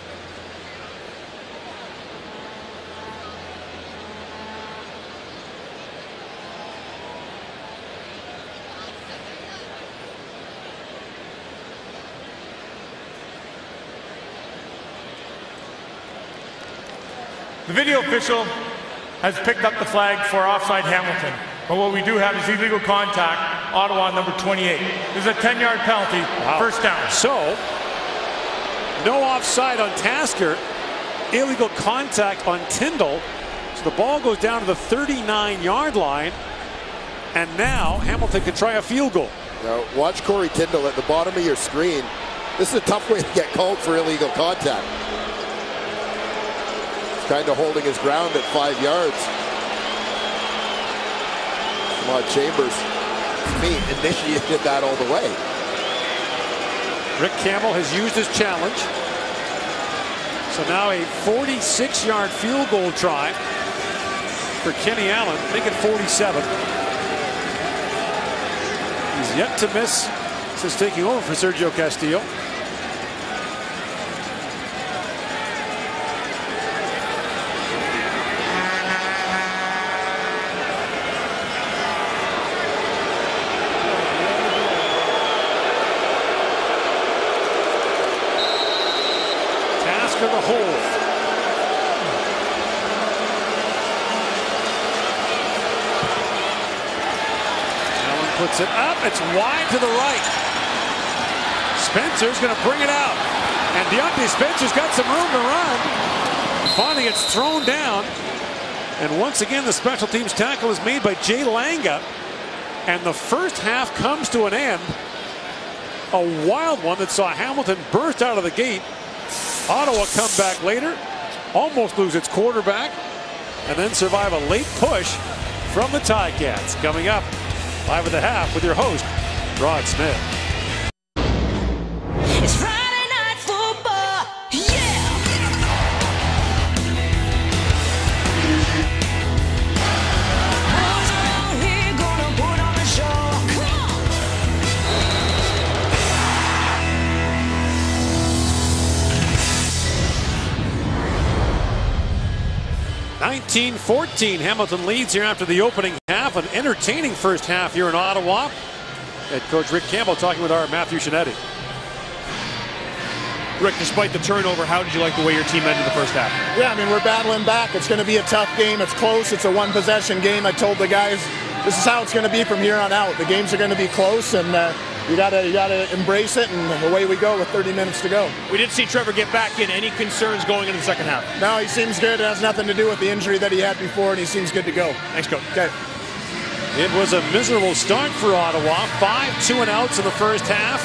The video official has picked up the flag for offside Hamilton. But what we do have is illegal contact, Ottawa number 28. There's a 10-yard penalty, first down. So, no offside on Tasker, illegal contact on Tyndall. So the ball goes down to the 39-yard line, and now Hamilton can try a field goal. Now, watch Corey Tyndall at the bottom of your screen. This is a tough way to get called for illegal contact. He's kind of holding his ground at 5 yards. Ahmad Chambers, to me, initiated that all the way. Rick Campbell has used his challenge. So now a 46-yard field goal try for Kenny Allen, make it 47. He's yet to miss since taking over for Sergio Castillo. The hold. Puts it up. It's wide to the right. Spencer's going to bring it out. And Deontay Spencer's got some room to run. Finally, it's thrown down. And once again, the special teams tackle is made by Jay Langa. And the first half comes to an end. A wild one that saw Hamilton burst out of the gate. Ottawa come back later, almost lose its quarterback, and then survive a late push from the Ticats. Coming up, live at the half with your host, Rod Smith. It's Friday night football, yeah! Who's around here gonna put on a show? Come on! 19-14, Hamilton leads here after the opening half. An entertaining first half here in Ottawa. Head coach Rick Campbell talking with our Matthew Shinetti. Rick, despite the turnover, how did you like the way your team ended the first half? Yeah, I mean, we're battling back. It's going to be a tough game. It's close. It's a one-possession game. I told the guys this is how it's going to be from here on out. The games are going to be close, and you gotta embrace it, and away we go with 30 minutes to go. We did see Trevor get back in. Any concerns going into the second half? No, he seems good. It has nothing to do with the injury that he had before, and he seems good to go. Thanks, Coach. Okay. It was a miserable start for Ottawa. 5 2-and-outs in the first half.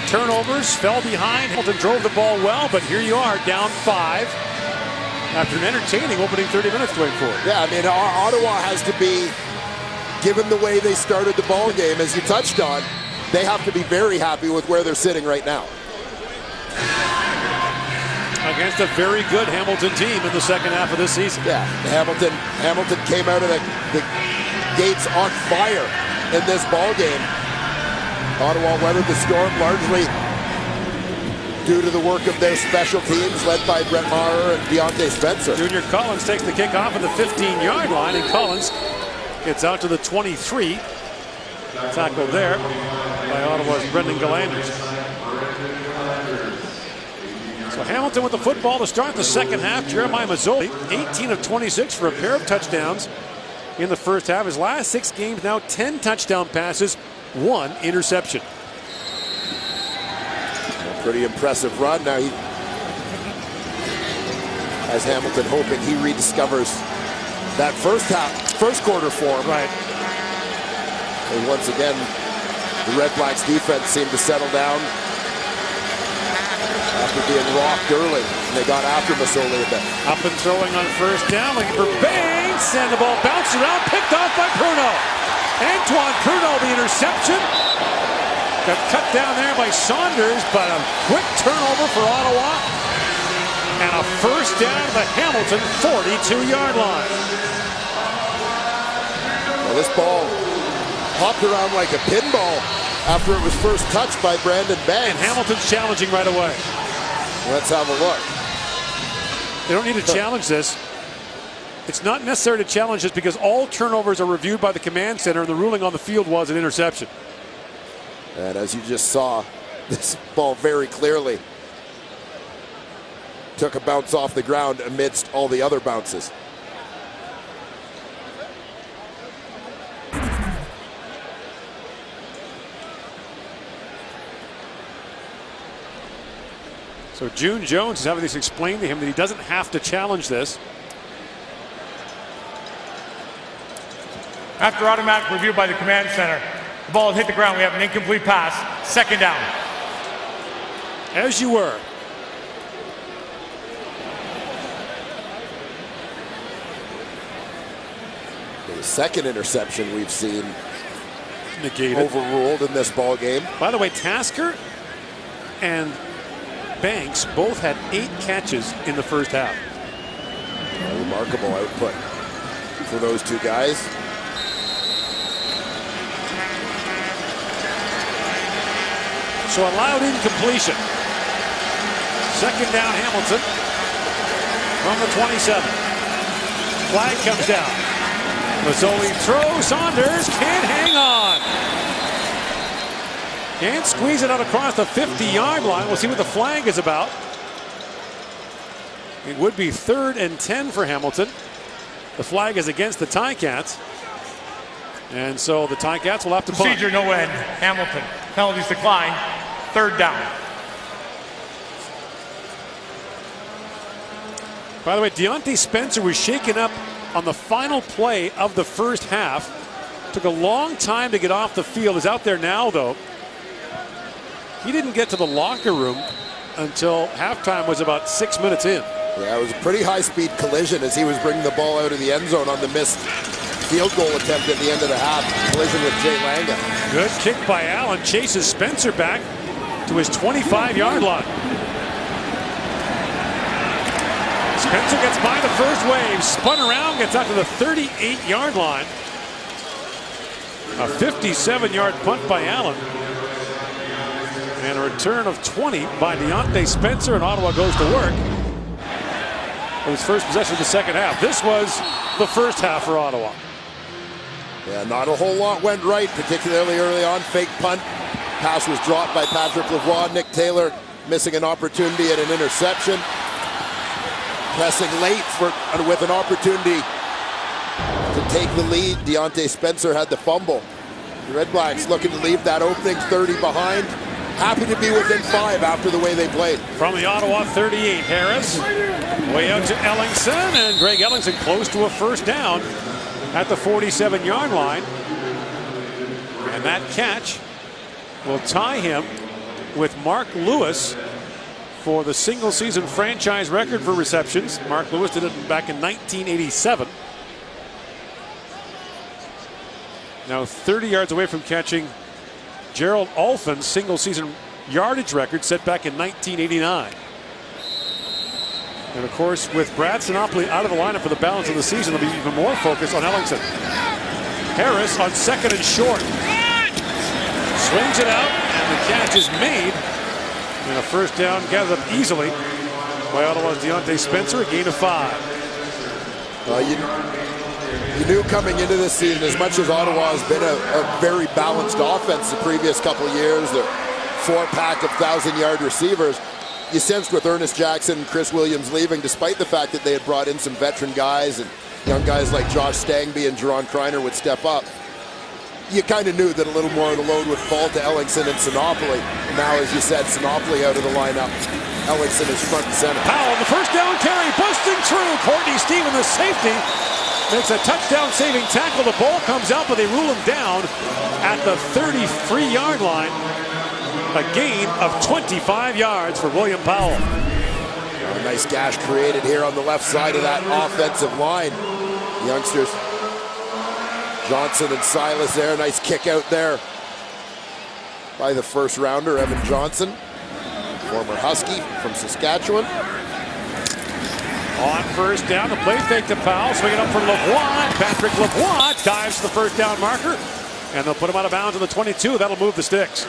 Turnovers, fell behind. Hamilton drove the ball well, but here you are, down 5 after an entertaining opening 30 minutes going forward. Yeah, I mean, Ottawa has to be, given the way they started the ball game, as you touched on, they have to be very happy with where they're sitting right now. Against a very good Hamilton team in the second half of this season. Yeah, Hamilton came out of the gates on fire in this ball game. Ottawa weathered the storm largely due to the work of their special teams led by Brett Maher and Deontay Spencer. Junior Collins takes the kick off at the 15-yard line, and Collins gets out to the 23. Tackled there by Ottawa's Brendan Galanders. So Hamilton with the football to start the second half. Jeremiah Mazzoli, 18 of 26 for a pair of touchdowns in the first half. His last 6 games now 10 touchdown passes, 1 interception. A pretty impressive run. Now he has Hamilton hoping he rediscovers that first quarter form. Right. And once again, the Red Blacks defense seemed to settle down after being rocked early. And they got after Mazzoli a bit. Up and throwing on first down, looking for Banks, and the ball bounced around, picked off by Pruno. Antoine Pruno, the interception. Got cut down there by Saunders, but a quick turnover for Ottawa. And a first down at the Hamilton 42-yard line. Well, this ball hopped around like a pinball after it was first touched by Brandon Banks. And Hamilton's challenging right away. Let's have a look. They don't need to challenge this. It's not necessary to challenge this because all turnovers are reviewed by the command center, and the ruling on the field was an interception. And as you just saw, this ball very clearly took a bounce off the ground amidst all the other bounces. So June Jones is having this explained to him that he doesn't have to challenge this. After automatic review by the command center, the ball hit the ground. We have an incomplete pass. Second down. As you were. The second interception we've seen negated, overruled in this ball game. By the way, Tasker and Banks both had 8 catches in the first half. A remarkable output for those two guys. So allowed incompletion. Second down, Hamilton from the 27. Flag comes down. Mazzoli throws. Saunders can't hang on. Can't squeeze it out across the 50-yard line. We'll see what the flag is about. It would be 3rd and 10 for Hamilton. The flag is against the Ticats. And so the Ticats will have to punt. Procedure no end. Hamilton. Penalties decline. 3rd down. By the way, Deontay Spencer was shaken up on the final play of the first half. Took a long time to get off the field. Is out there now, though. He didn't get to the locker room until halftime was about 6 minutes in. Yeah, it was a pretty high-speed collision as he was bringing the ball out of the end zone on the missed field goal attempt at the end of the half. Collision with Jay Langa. Good kick by Allen. Chases Spencer back to his 25-yard line. Spencer gets by the first wave, spun around, gets out to the 38-yard line. A 57-yard punt by Allen. And a return of 20 by Deontay Spencer, and Ottawa goes to work with his first possession of the second half. This was the first half for Ottawa. Yeah, not a whole lot went right, particularly early on. Fake punt. Pass was dropped by Patrick Lavoie. Nick Taylor missing an opportunity at an interception. Pressing late with an opportunity to take the lead. Deontay Spencer had the fumble. The Red Blacks looking to leave that opening 30 behind. Happy to be within 5 after the way they played. From the Ottawa 38, Harris way out to Ellingson, and Greg Ellingson close to a first down at the 47-yard line. And that catch will tie him with Mark Lewis for the single-season franchise record for receptions. Mark Lewis did it back in 1987. Now 30 yards away from catching Gerald Alphin's single-season yardage record set back in 1989. And of course, with Brad Sinopoli out of the lineup for the balance of the season, there'll be even more focus on Ellingson. Harris on 2nd and short. Swings it out, and the catch is made. And a first down gathered up easily by Ottawa's Deontay Spencer, a gain of 5. You knew coming into this season, as much as Ottawa has been a very balanced offense the previous couple of years, the 4-pack of 1,000-yard receivers, you sensed with Ernest Jackson and Chris Williams leaving, despite the fact that they had brought in some veteran guys and young guys like Josh Stangby and Jerron Kreiner would step up. You kind of knew that a little more of the load would fall to Ellingson and Sinopoli. Now, as you said, Sinopoli out of the lineup. Ellingson is front and center. Powell, the first down carry, busting through. Courtney Stephen, the safety, makes a touchdown-saving tackle. The ball comes out, but they rule him down at the 33-yard line. A gain of 25 yards for William Powell. A nice gash created here on the left side of that offensive line. Youngsters. Johnson and Silas there. Nice kick out there by the first rounder, Evan Johnson, former Husky from Saskatchewan. On first down, the play fake to Powell, swinging up for Lavoie. Patrick Lavoie dives to the first down marker, and they'll put him out of bounds on the 22. That'll move the sticks.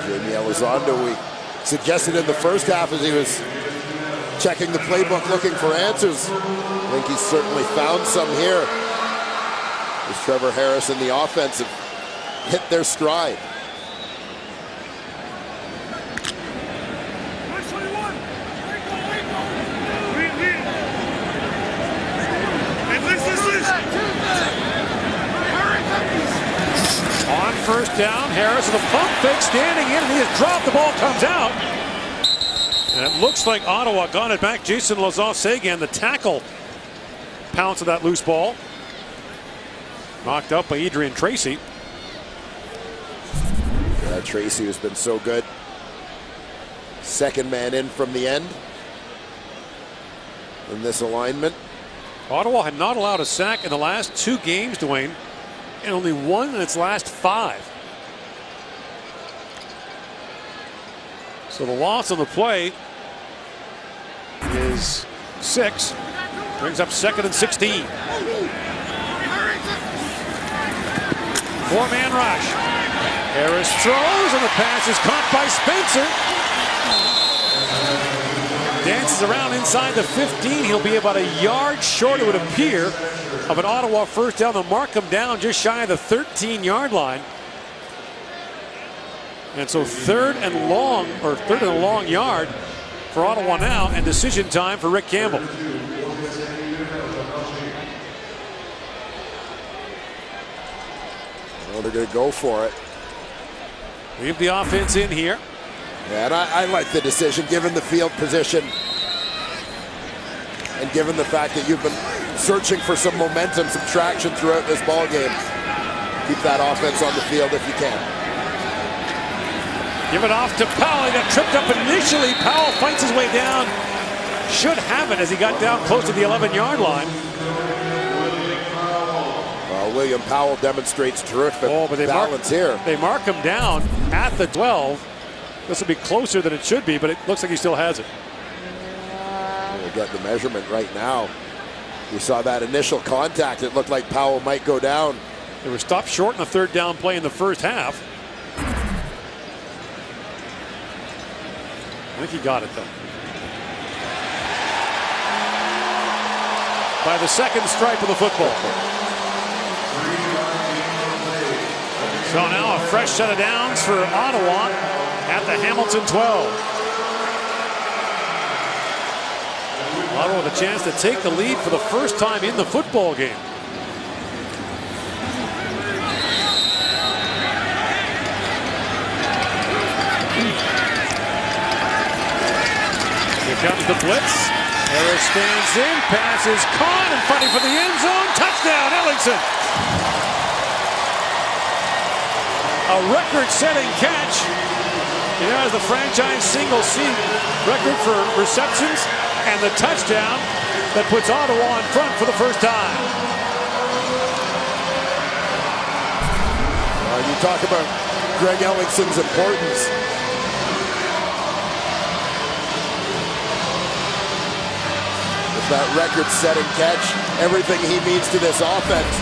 Jamie Elizondo, we suggested in the first half as he was checking the playbook looking for answers. I think he's certainly found some here. As Trevor Harris and the offense have hit their stride. On first down, Harris with a pump fake, standing in, and he has dropped. The ball comes out. And it looks like Ottawa got it back. Jason Lazar-Seguin, the tackle, pounced of that loose ball. Knocked up by Adrian Tracy. Yeah, Tracy has been so good. Second man in from the end in this alignment. Ottawa had not allowed a sack in the last 2 games, Dwayne, and only 1 in its last 5. So the loss on the play is 6. Brings up 2nd and 16. 4-man rush. Harris throws, and the pass is caught by Spencer. Dances around inside the 15. He'll be about a yard short, it would appear, of an Ottawa first down. They'll mark him down just shy of the 13-yard line. And so third and a long yard for Ottawa now, and decision time for Rick Campbell. Well, they're going to go for it. Leave the offense in here. Yeah, and I like the decision, given the field position and given the fact that you've been searching for some momentum, some traction throughout this ball game. Keep that offense on the field if you can. Give it off to Powell. He got tripped up initially. Powell fights his way down. Should have it as he got down close to the 11-yard line. William Powell demonstrates terrific balance here. They mark him down at the 12. This will be closer than it should be, but it looks like he still has it. We'll get the measurement right now. We saw that initial contact. It looked like Powell might go down. They were stopped short in the third down play in the first half. I think he got it, though. By the second stripe of the football. So now a fresh set of downs for Ottawa at the Hamilton 12. Ottawa with a chance to take the lead for the first time in the football game. Here comes the blitz. Harris stands in, passes caught and fighting for the end zone. Touchdown, Ellingson. A record-setting catch. He has the franchise single-seat record for receptions and the touchdown that puts Ottawa in front for the first time. You talk about Greg Ellingson's importance. With that record-setting catch, everything he means to this offense.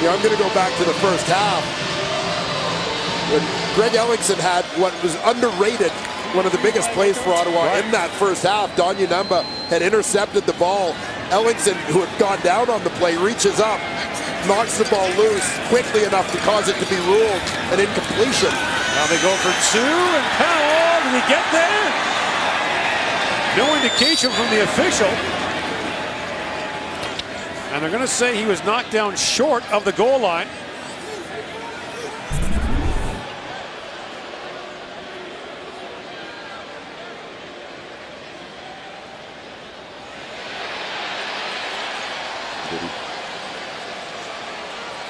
You know, I'm going to go back to the first half. When Greg Ellingson had what was underrated, one of the biggest plays for Ottawa in that first half. Don Unamba had intercepted the ball. Ellingson, who had gone down on the play, reaches up, knocks the ball loose quickly enough to cause it to be ruled an incompletion. Now they go for two, and Powell, did he get there? No indication from the official. And they're going to say he was knocked down short of the goal line.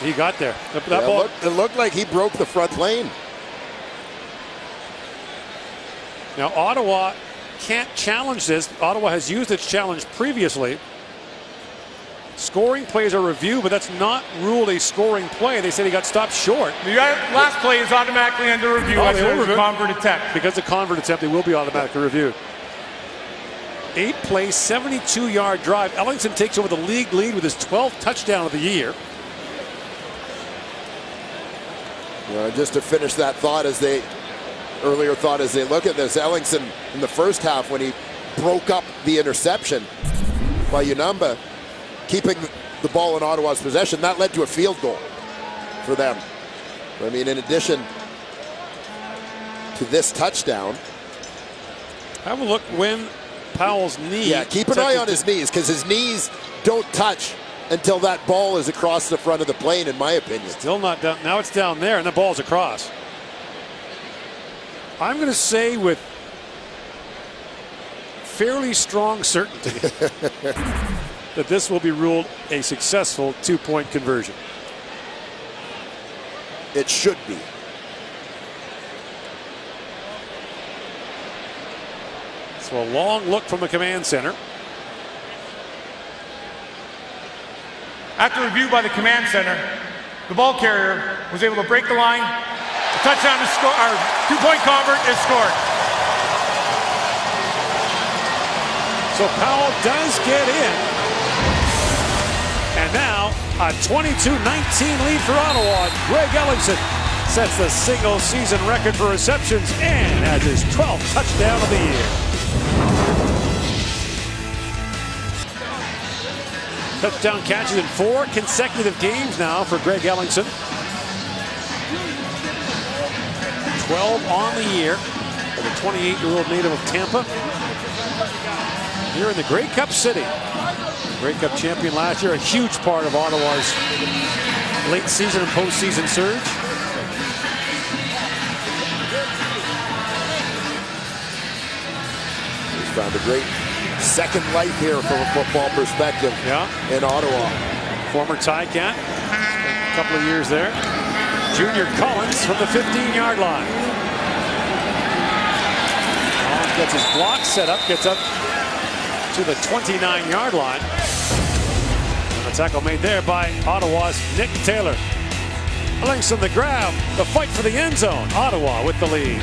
He got there. It looked like he broke the front lane. Now Ottawa can't challenge this. Ottawa has used its challenge previously. Scoring plays are reviewed, but that's not ruled a scoring play. They said he got stopped short. The last play is automatically under review as a convert attempt. Because the convert attempt, they will be automatically reviewed. 8-play, 72-yard drive. Ellingson takes over the league lead with his 12th touchdown of the year. Just to finish that thought, as they look at this, Ellingson in the first half, when he broke up the interception by Unamba, keeping the ball in Ottawa's possession, that led to a field goal for them. I mean, in addition to this touchdown. Have a look when Powell's knee. Yeah, keep an eye on his knees, because his knees don't touch until that ball is across the front of the plane, in my opinion. Still not down. Now it's down there, and the ball's across. I'm going to say with fairly strong certainty that this will be ruled a successful two-point conversion. It should be. So a long look from the command center. After review by the command center, the ball carrier was able to break the line. A touchdown is scored, or two-point convert is scored. So Powell does get in. And now a 22-19 lead for Ottawa. Greg Ellingson sets the single season record for receptions and has his 12th touchdown of the year. Touchdown catches in 4 consecutive games now for Greg Ellingson. 12 on the year for the 28-year-old native of Tampa. Here in the Grey Cup City. Grey Cup champion last year, a huge part of Ottawa's late season and postseason surge. found a great second life here from a football perspective in Ottawa. Former Ticat, a couple of years there. Junior Collins from the 15-yard line. Collins gets his block set up, gets up to the 29-yard line. And the tackle made there by Ottawa's Nick Taylor. Links on the grab, the fight for the end zone. Ottawa with the lead.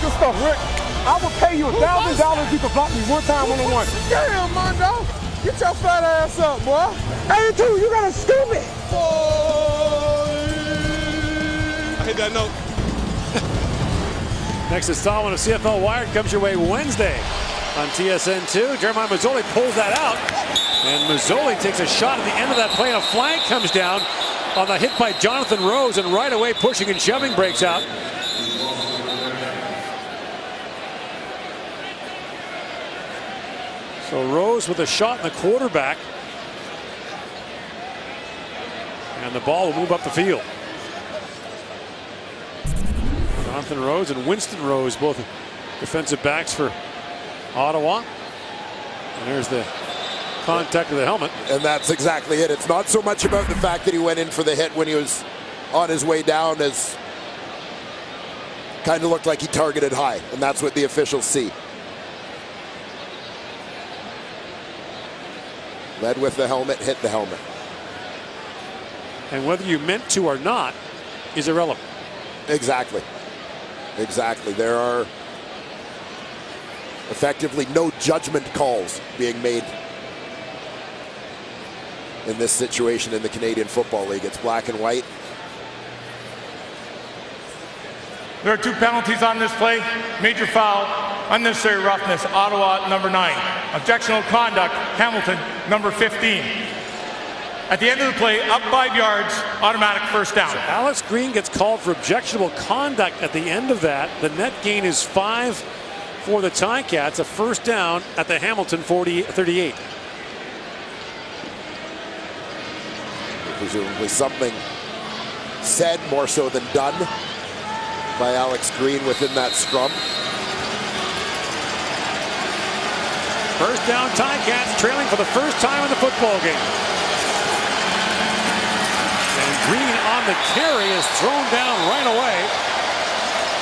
Good stuff, Rick. I will pay you $1,000 if you can block me one time one-on-one. Damn, man, dog. Get your fat ass up, boy. Hey, too, you got to scoop it. I hit that note. Next installment of CFL Wired comes your way Wednesday on TSN2. Jeremiah Mazzoli pulls that out, and Mazzoli takes a shot at the end of that play, and a flag comes down on the hit by Jonathan Rose, and right away pushing and shoving breaks out. So Rose with a shot in the quarterback, and the ball will move up the field. Jonathan Rose and Winston Rose, both defensive backs for Ottawa. And there's the contact of the helmet. And that's exactly it. It's not so much about the fact that he went in for the hit when he was on his way down, as kind of looked like he targeted high, and that's what the officials see. Led with the helmet, hit the helmet. And whether you meant to or not is irrelevant. Exactly. Exactly. There are effectively no judgment calls being made in this situation in the Canadian Football League. It's black and white. There are 2 penalties on this play. Major foul, unnecessary roughness, Ottawa number 9. Objectionable conduct, Hamilton number 15. At the end of the play, up 5 yards, automatic first down. So Alex Green gets called for objectionable conduct at the end of that. The net gain is 5 for the Ticats, a first down at the Hamilton 38. Presumably something said more so than done by Alex Green within that scrum. First down, Ticats trailing for the first time in the football game. And Green on the carry is thrown down right away.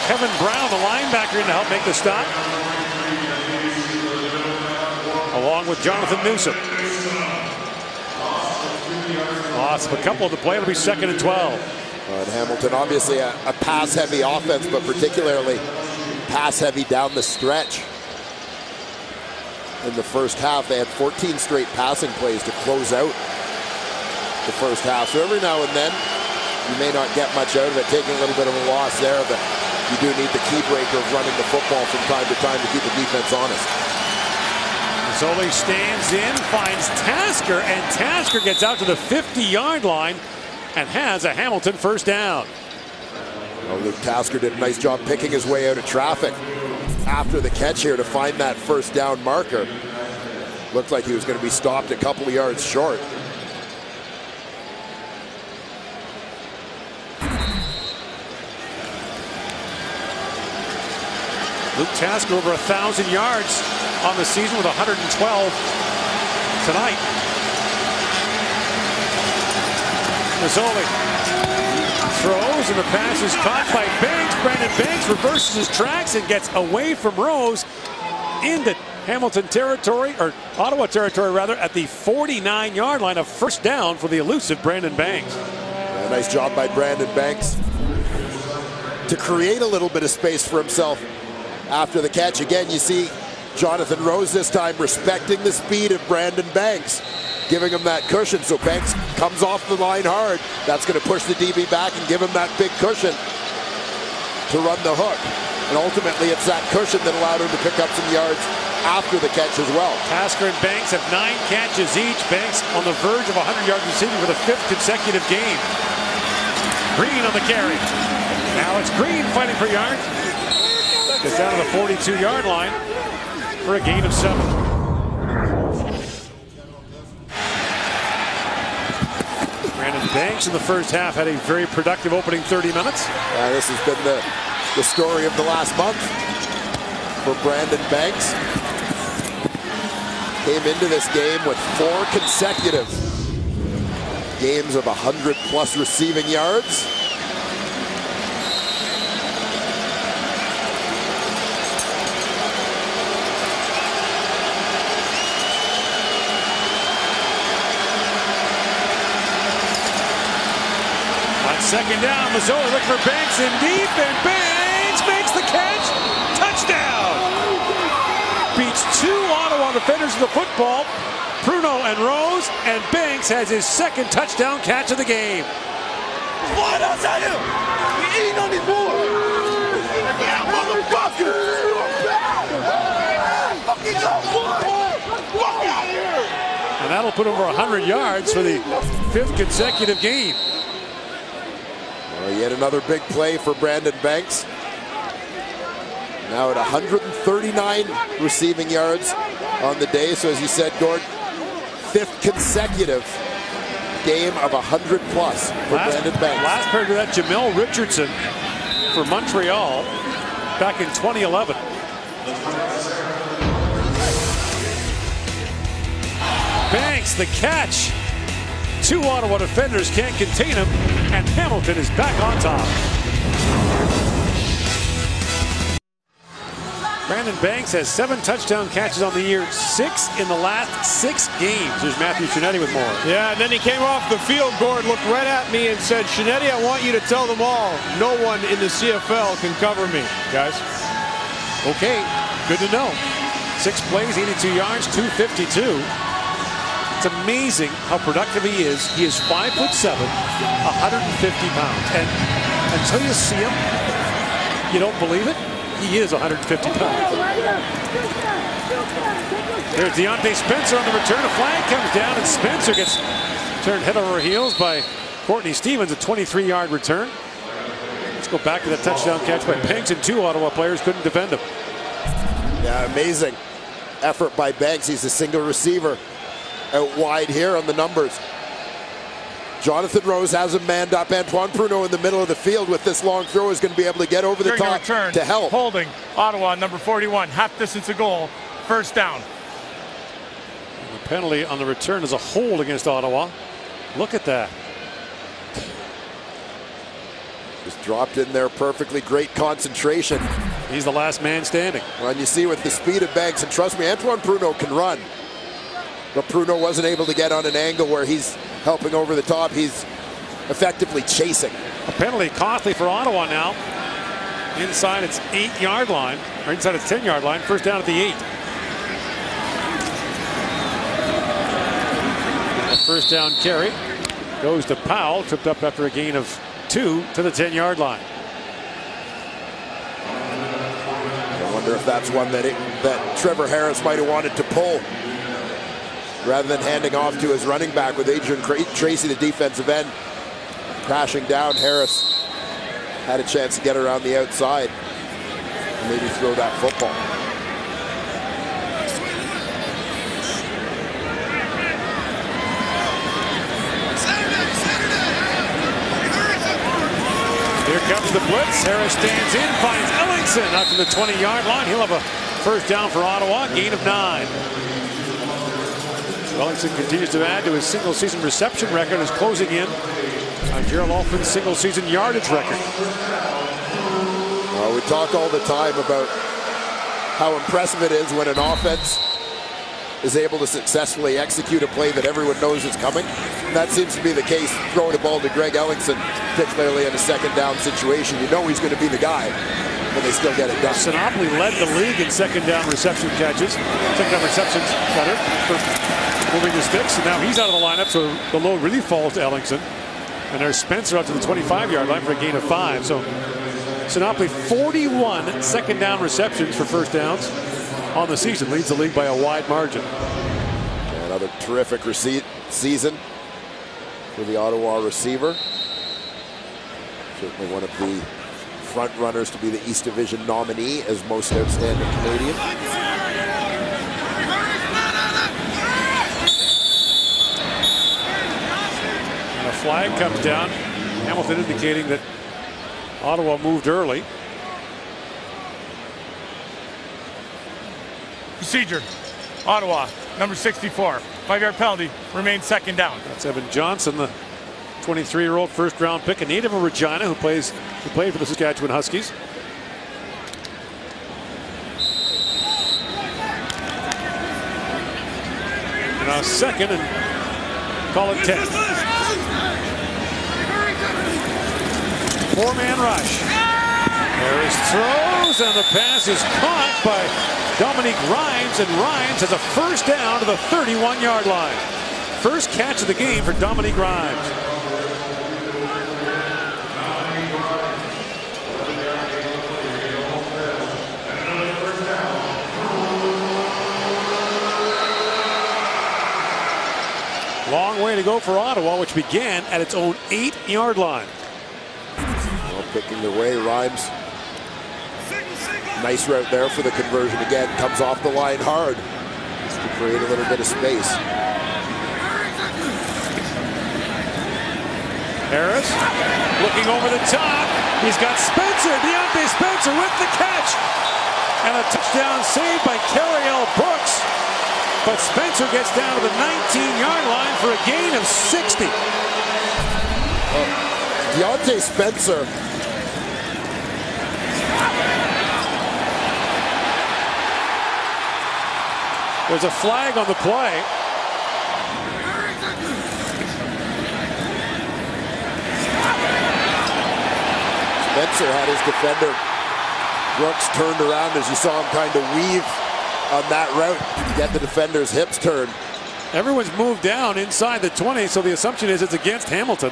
Kevin Brown, the linebacker, in to help make the stop, along with Jonathan Newsom. Loss of a couple of the play. It'll be 2nd and 12. And Hamilton, obviously a pass-heavy offense, but particularly pass-heavy down the stretch. In the first half, they had 14 straight passing plays to close out the first half. So every now and then, you may not get much out of it, taking a little bit of a loss there, but you do need the key breaker of running the football from time to time to keep the defense honest. Zoli stands in, finds Tasker, and Tasker gets out to the 50-yard line and has a Hamilton first down. Well, Luke Tasker did a nice job picking his way out of traffic after the catch here to find that first down marker. Looked like he was going to be stopped a couple of yards short. Luke Tasker over 1,000 yards on the season with 112 tonight. Mazzoli throws, and the pass is caught by Banks. Brandon Banks reverses his tracks and gets away from Rose into Hamilton territory, or Ottawa territory rather, at the 49-yard line. A first down for the elusive Brandon Banks. Yeah, nice job by Brandon Banks to create a little bit of space for himself after the catch. Again, you see Jonathan Rose this time respecting the speed of Brandon Banks, giving him that cushion. So Banks comes off the line hard. That's going to push the DB back and give him that big cushion to run the hook. And ultimately, it's that cushion that allowed him to pick up some yards after the catch as well. Tasker and Banks have 9 catches each. Banks on the verge of 100 yards receiving for the 5th consecutive game. Green on the carry. Alex Green fighting for yards. Gets down to the 42-yard line for a gain of 7. Brandon Banks in the first half had a very productive opening 30 minutes. This has been the story of the last month for Brandon Banks. Came into this game with 4 consecutive games of 100-plus receiving yards. Second down, Missouri looking for Banks in deep, and Banks makes the catch. Touchdown! Beats 2 Ottawa defenders of the football, Pruno and Rose, and Banks has his second touchdown catch of the game. What else are you? We eating on these boards. Yeah, motherfucker! Fucking go, boy! Fuck out of here! And that'll put over 100 yards for the 5th consecutive game. Yet another big play for Brandon Banks. Now at 139 receiving yards on the day. So as you said, Gord, 5th consecutive game of 100-plus for Brandon Banks. Last pair to that, Jamel Richardson for Montreal back in 2011. Banks, the catch. 2 Ottawa defenders can't contain him, and Hamilton is back on top. Brandon Banks has 7 touchdown catches on the year, 6 in the last 6 games. There's Matthew Shinetti with more. Yeah, and then he came off the field, Gord, looked right at me and said, Shinetti, I want you to tell them all, no one in the CFL can cover me, guys. Okay, good to know. 6 plays, 82 yards, 252. It's amazing how productive he is. He is 5'7", 150 pounds. And until you see him, you don't believe it. He is 150 pounds. There's Deontay Spencer on the return. A flag comes down, and Spencer gets turned head over heels by Courtney Stevens, a 23-yard return. Let's go back to that touchdown catch by Banks, and 2 Ottawa players couldn't defend him. Yeah, amazing effort by Banks. He's a single receiver out wide here on the numbers. Jonathan Rose has him manned up. Antoine Pruneau in the middle of the field with this long throw is going to be able to get over the top to help. Holding Ottawa, number 41, half distance of goal, first down. And the penalty on the return is a hold against Ottawa. Look at that. Just dropped in there perfectly. Great concentration. He's the last man standing. Well, and you see with the speed of Banks, and trust me, Antoine Pruneau can run. But Pruneau wasn't able to get on an angle where he's helping over the top. He's effectively chasing. A penalty costly for Ottawa now. Inside its 8-yard line, or inside its 10-yard line. First down at the 8. A first down carry goes to Powell. Tripped up after a gain of 2 to the 10-yard line. I wonder if that's one that Trevor Harris might have wanted to pull, rather than handing off to his running back with Adrian Tracy, the defensive end, crashing down. Harris had a chance to get around the outside and maybe throw that football. Here comes the blitz. Harris stands in, finds Ellingson out to the 20-yard line. He'll have a first down for Ottawa, gain of 9. Ellingson continues to add to his single-season reception record, is closing in on Gerald Alford's single-season yardage record. Well, we talk all the time about how impressive it is when an offense is able to successfully execute a play that everyone knows is coming. And that seems to be the case throwing the ball to Greg Ellingson, particularly in a second down situation. You know he's going to be the guy, but they still get it done. Sinopoli led the league in second down reception catches. Second down receptions better for moving the sticks, and now he's out of the lineup, so the load really falls to Ellingson. And there's Spencer out to the 25-yard line for a gain of 5. So Sinopoli 41 second down receptions for first downs on the season, leads the league by a wide margin. Another terrific season for the Ottawa receiver. Certainly one of the front runners to be the East Division nominee as most outstanding Canadian. flag comes down. Hamilton indicating that Ottawa moved early. Procedure. Ottawa, number 64. 5-yard penalty. Remains second down. That's Evan Johnson, the 23-year-old first-round pick, a native of Regina, who played for the Saskatchewan Huskies. Now second and call it 10. Four-man rush. Harris throws, and the pass is caught by Dominique Rhymes, and Rhymes has a first down to the 31-yard line. First catch of the game for Dominique Rhymes. Long way to go for Ottawa, which began at its own 8-yard line. Well, picking their way, Rhymes. Nice route there for the conversion again. Comes off the line hard, just to create a little bit of space. Harris looking over the top. He's got Spencer, Deontay Spencer with the catch. And a touchdown saved by Carriel Brooks. But Spencer gets down to the 19-yard line for a gain of 60. Deontay Spencer. There's a flag on the play. Spencer had his defender Brooks turned around as you saw him kind of weave on that route, get the defender's hips turned. Everyone's moved down inside the 20, so the assumption is it's against Hamilton.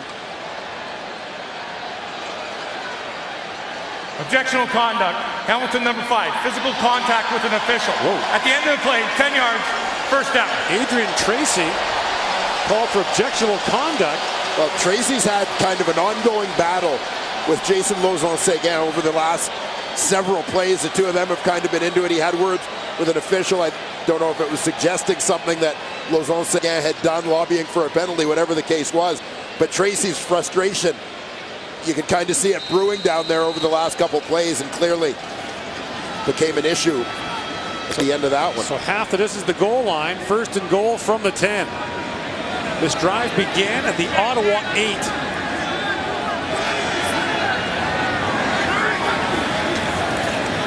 Objectionable conduct. Hamilton number 5. Physical contact with an official. Whoa. At the end of the play, 10 yards, first down. Adrian Tracy called for objectionable conduct. Well, Tracy's had kind of an ongoing battle with Jason Lauzon-Seguin over the last several plays. The two of them have kind of been into it. He had words with an official. I don't know if it was suggesting something that Lauzon-Seguin had done, lobbying for a penalty, whatever the case was. But Tracy's frustration, you could kind of see it brewing down there over the last couple plays, and clearly became an issue at the end of that one. So half of this is the goal line. First and goal from the 10. This drive began at the Ottawa 8.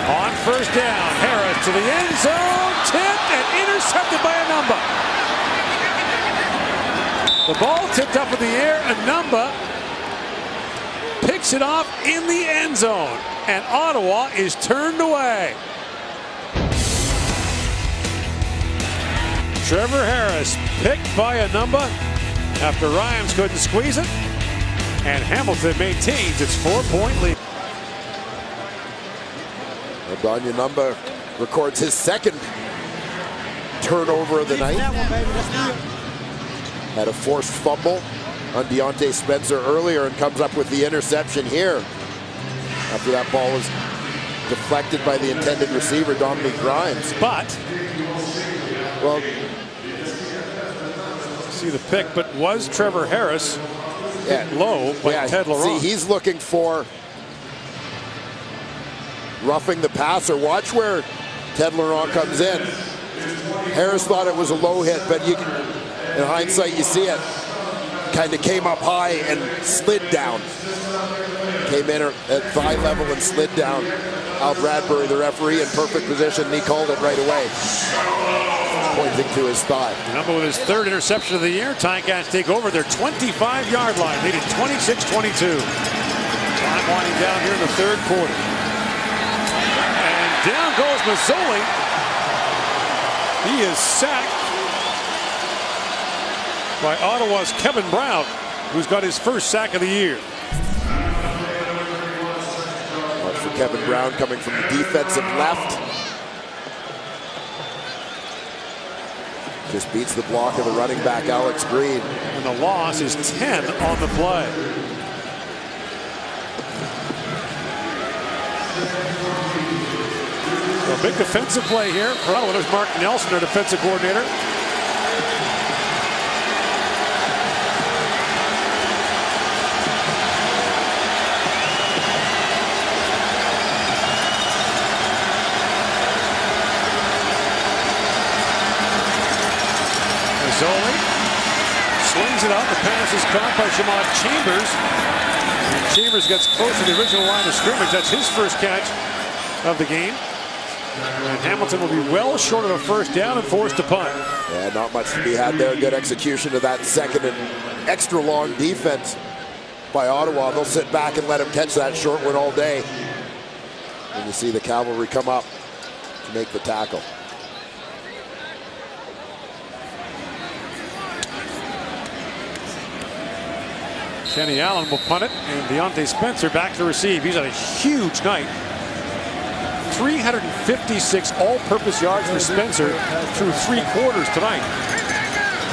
On first down, Harris to the end zone, tipped and intercepted by Anumba. The ball tipped up in the air. Anumba picks it off in the end zone, and Ottawa is turned away. Trevor Harris picked by Anumba after Rhymes couldn't squeeze it, and Hamilton maintains its 4-point lead. Donnie Anumba records his second turnover of the night. Had a forced fumble on Deontay Spencer earlier and comes up with the interception here after that ball was deflected by the intended receiver, Dominique Rhymes. But, well, see the pick, but was Trevor Harris hit low by Ted Laurent? See, he's looking for roughing the passer. Watch where Ted Laurent comes in. Harris thought it was a low hit, but you can, in hindsight, you see it kind of came up high and slid down. Came in at thigh level and slid down. Al Bradbury, the referee, in perfect position, and he called it right away, pointing to his thigh. Anumba with his third interception of the year. Ticats take over their 25-yard line, leading 26-22. Time winding down here in the third quarter. And down goes Mazzoli. He is sacked by Ottawa's Kevin Brown, who's got his first sack of the year. Watch for Kevin Brown coming from the defensive left. Just beats the block of the running back, Alex Green. And the loss is 10 on the play. A big defensive play here for Ottawa. There's Mark Nelson, their defensive coordinator. it out. The pass is caught by Shamad Chambers. And Chambers gets close to the original line of scrimmage. That's his first catch of the game. And Hamilton will be well short of a first down and forced to punt. Yeah, not much to be had there. Good execution of that second and extra long defense by Ottawa. They'll sit back and let him catch that short one all day. And you see the cavalry come up to make the tackle. Kenny Allen will punt it, and Deontay Spencer back to receive. He's had a huge night. 356 all-purpose yards for Spencer through 3 quarters tonight.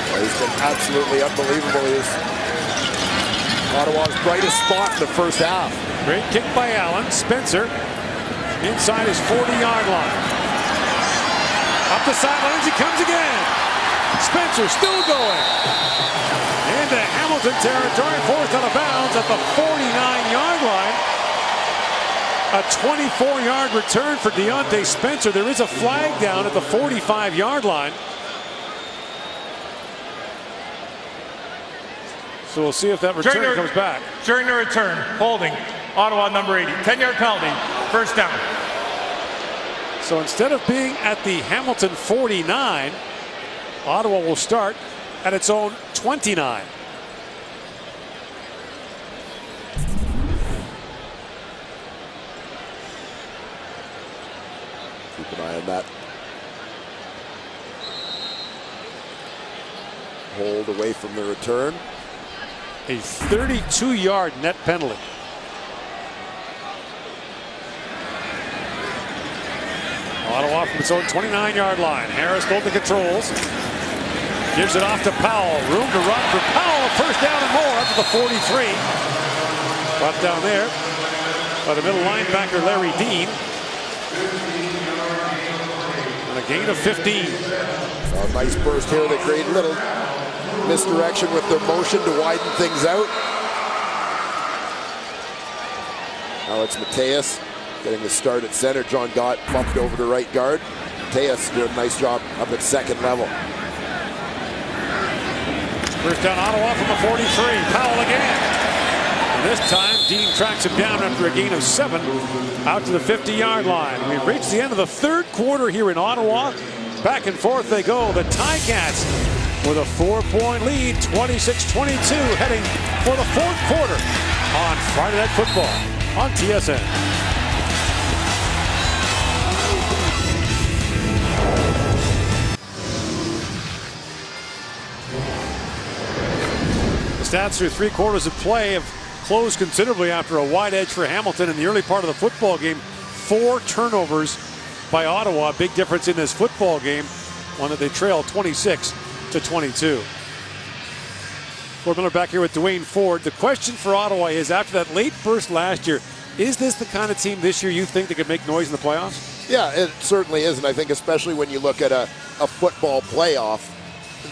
Well, he's been absolutely unbelievable. He's Ottawa's brightest spot in the first half. Great kick by Allen. Spencer inside his 40-yard line. Up the sidelines he comes again. Spencer still going. Into Hamilton territory, forced out of bounds at the 49-yard line. A 24-yard return for Deontay Spencer. There is a flag down at the 45-yard line. So we'll see if that return comes back. During the return, holding, Ottawa number 80. 10-yard penalty, first down. So instead of being at the Hamilton 49, Ottawa will start at its own 29. Keep an eye on that. Hold away from the return. A 32-yard net penalty. Ottawa from its own 29-yard line. Harris holding the controls. Gives it off to Powell. Room to run for Powell. First down and more up to the 43. Brought down there by the middle linebacker Larry Dean. And a gain of 15. A nice burst here. The great little misdirection with their motion to widen things out. Alex Mateus getting the start at center. John Gott bumped over to right guard. Mateus did a nice job up at second level. First down Ottawa from the 43. Powell again. And this time Dean tracks him down after a gain of 7 out to the 50-yard line. We've reached the end of the third quarter here in Ottawa. Back and forth they go. The Ticats with a 4-point lead, 26-22, heading for the fourth quarter on Friday Night Football on TSN. The stats through 3 quarters of play have closed considerably after a wide edge for Hamilton in the early part of the football game. 4 turnovers by Ottawa. Big difference in this football game. One that they trail 26-22. Ford Miller back here with Dwayne Ford. The question for Ottawa is, after that late burst last year, is this the kind of team this year you think that could make noise in the playoffs? Yeah, it certainly is. And I think especially when you look at a football playoff,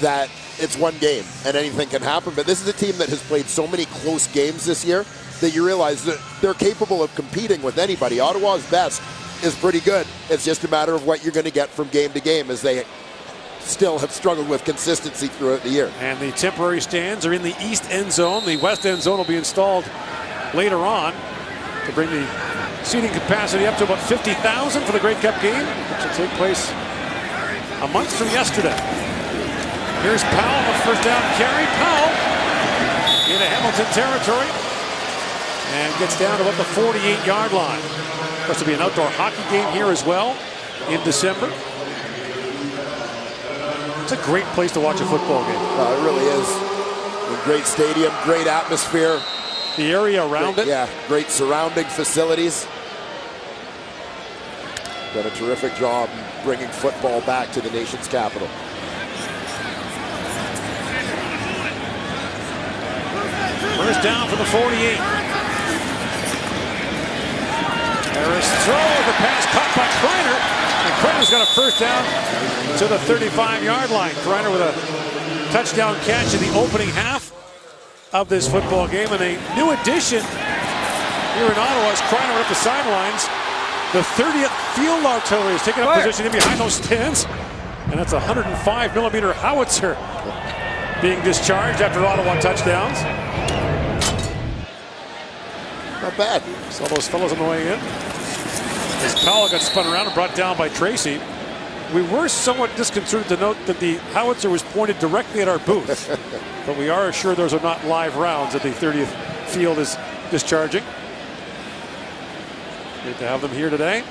that it's one game and anything can happen. But this is a team that has played so many close games this year that you realize that they're capable of competing with anybody. Ottawa's best is pretty good. It's just a matter of what you're going to get from game to game, as they still have struggled with consistency throughout the year. And the temporary stands are in the east end zone. The west end zone will be installed later on to bring the seating capacity up to about 50,000 for the Grey Cup game, which will take place a month from yesterday. Here's Powell, the first down carry. Powell into Hamilton territory and gets down to about the 48-yard line. Of course, there'll be an outdoor hockey game here as well in December. It's a great place to watch a football game. It really is. A great stadium, great atmosphere. The area around it. Yeah, great surrounding facilities. Done a terrific job bringing football back to the nation's capital. First down for the 48. Harris throws the pass caught by Kreiner. And Kreiner's got a first down to the 35-yard line. Kreiner with a touchdown catch in the opening half of this football game. And a new addition here in Ottawa is Kreiner up the sidelines. The 30th Field Artillery is taking up position in behind those stands. And that's a 105 millimeter howitzer being discharged after Ottawa touchdowns. Not bad. Saw those fellows on the way in. As Powell got spun around and brought down by Tracy. We were somewhat disconcerted to note that the howitzer was pointed directly at our booth. But we are assured those are not live rounds that the 30th field is discharging. Great to have them here today.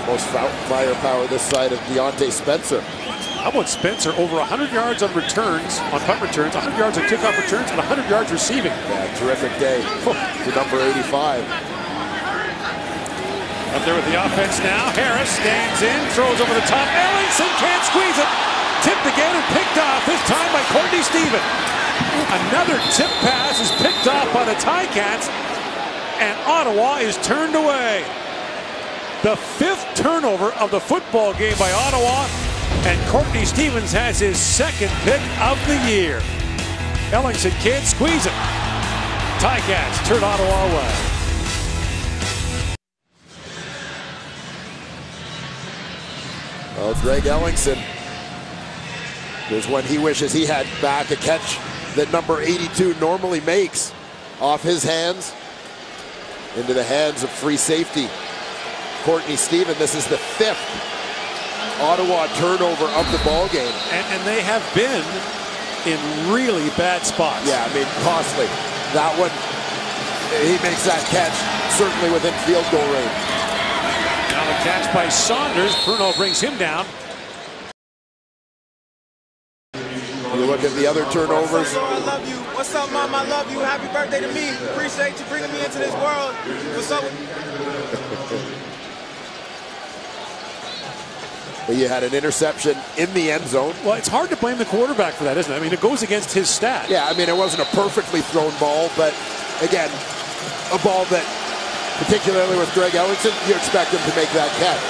Most firepower this side of Deontay Spencer. How about Spencer? Over 100 yards on returns, on punt returns, 100 yards on kickoff returns, and 100 yards receiving. Yeah, terrific day for number 85. Up there with the offense now. Harris stands in, throws over the top. Ellingson can't squeeze it. Tipped again and picked off, this time by Courtney Stephen. Another tip pass is picked off by the Ticats, and Ottawa is turned away. The 5th turnover of the football game by Ottawa, and Courtney Stevens has his 2nd pick of the year. Ellingson can't squeeze it. Ticats turn Ottawa away. Well, Greg Ellingson, there's one he wishes he had back, a catch that number 82 normally makes off his hands into the hands of free safety Courtney Stephen. This is the 5th Ottawa turnover of the ball game. And they have been in really bad spots. Yeah, I mean, costly. That one, he makes that catch certainly within field goal range. Now the catch by Saunders. Bruno brings him down. You look at the other turnovers. I love you. What's up, Mom? I love you. Happy birthday to me. Appreciate you bringing me into this world. What's up? But you had an interception in the end zone. Well, it's hard to blame the quarterback for that, isn't it? I mean, it goes against his stat. Yeah, I mean, it wasn't a perfectly thrown ball, but again, a ball that, particularly with Greg Ellingson, you expect him to make that catch.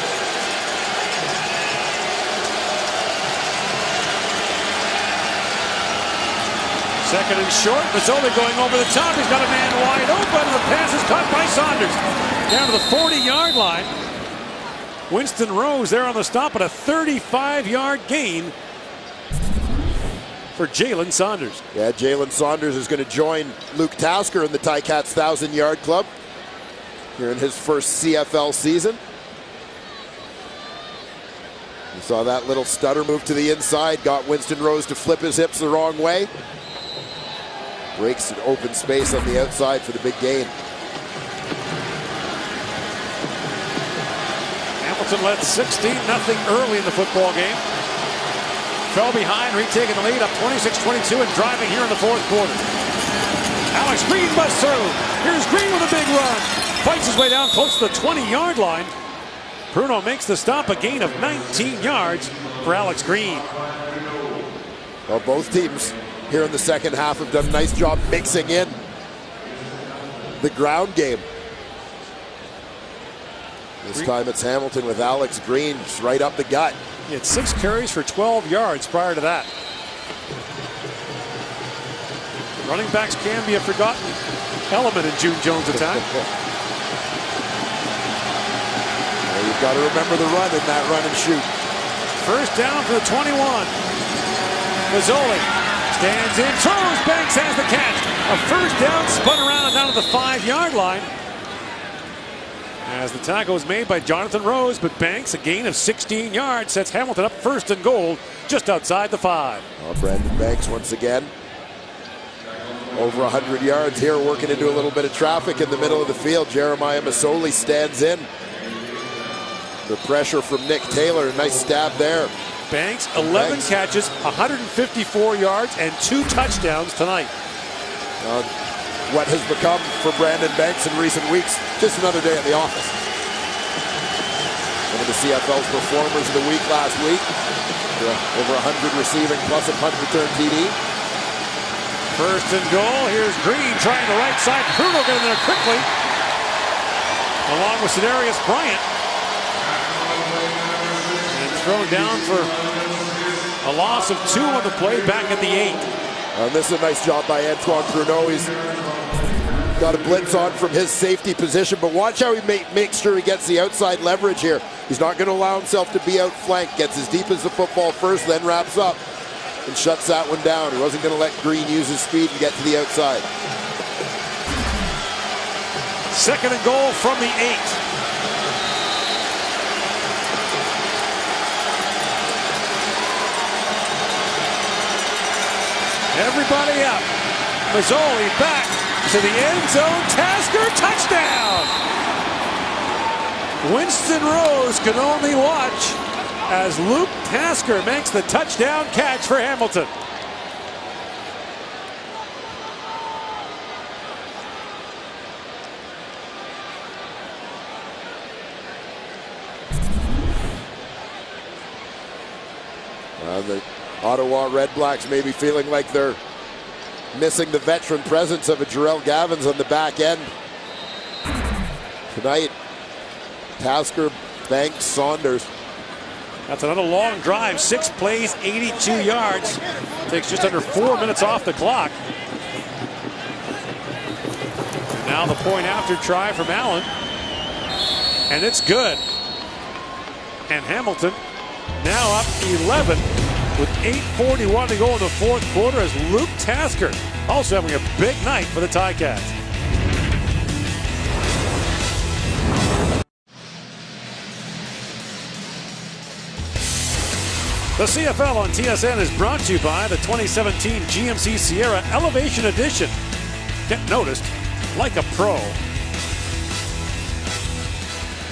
Second and short. Mazzoli going over the top. He's got a man wide open. The pass is caught by Saunders. Down to the 40-yard line. Winston Rose there on the stop, but a 35-yard gain for Jalen Saunders. Yeah, Jalen Saunders is going to join Luke Tasker in the Ticats 1,000-yard club here in his first CFL season. You saw that little stutter move to the inside, got Winston Rose to flip his hips the wrong way. Breaks an open space on the outside for the big gain. Hamilton led 16-0 early in the football game. Fell behind, retaking the lead up 26-22 and driving here in the 4th quarter. Alex Green busts through. Here's Green with a big run. Fights his way down close to the 20-yard line. Bruno makes the stop, a gain of 19 yards for Alex Green. Well, both teams here in the second half have done a nice job mixing in the ground game. This time it's Hamilton with Alex Green just right up the gut. He had 6 carries for 12 yards prior to that. Running backs can be a forgotten element in June Jones' attack. Well, you've got to remember the run in that run and shoot. First down for the 21. Mazzoli stands in, throws, Banks has the catch. A first down, spun around and down to the 5-yard line. As the tackle was made by Jonathan Rose, but Banks, a gain of 16 yards, sets Hamilton up 1st and goal just outside the 5. Oh, Brandon Banks once again. Over 100 yards here, working into a little bit of traffic in the middle of the field. Jeremiah Masoli stands in. The pressure from Nick Taylor, a nice stab there. Banks, 11 catches, 154 yards, and 2 touchdowns tonight. What has become for Brandon Banks in recent weeks, just another day at the office. One of the CFL's performers of the week last week. Over 100 receiving plus a punt return TD. First and goal, here's Green trying the right side. Bruno getting there quickly, along with Sedarius Bryant. And thrown down for a loss of 2 on the play, back at the 8. And this is a nice job by Antoine Bruno. He's Got a blitz on from his safety position, but watch how he makes sure he gets the outside leverage here. He's not going to allow himself to be outflanked. Gets as deep as the football first, then wraps up and shuts that one down. He wasn't going to let Green use his speed and get to the outside. 2nd and goal from the 8. Everybody up. Mazzoli back to the end zone. Tasker, touchdown! Winston Rose can only watch as Luke Tasker makes the touchdown catch for Hamilton. The Ottawa REDBLACKS may be feeling like they're missing the veteran presence of a Jarrell Gavins on the back end. Tonight, Tasker, Banks, Saunders. That's another long drive, 6 plays, 82 yards. Takes just under 4 minutes off the clock. Now the point after try from Allen. And it's good. And Hamilton now up 11 with 8:41 to go in the 4th quarter as Luke Tasker also having a big night for the Ticats. The CFL on TSN is brought to you by the 2017 GMC Sierra Elevation Edition. Get noticed like a pro.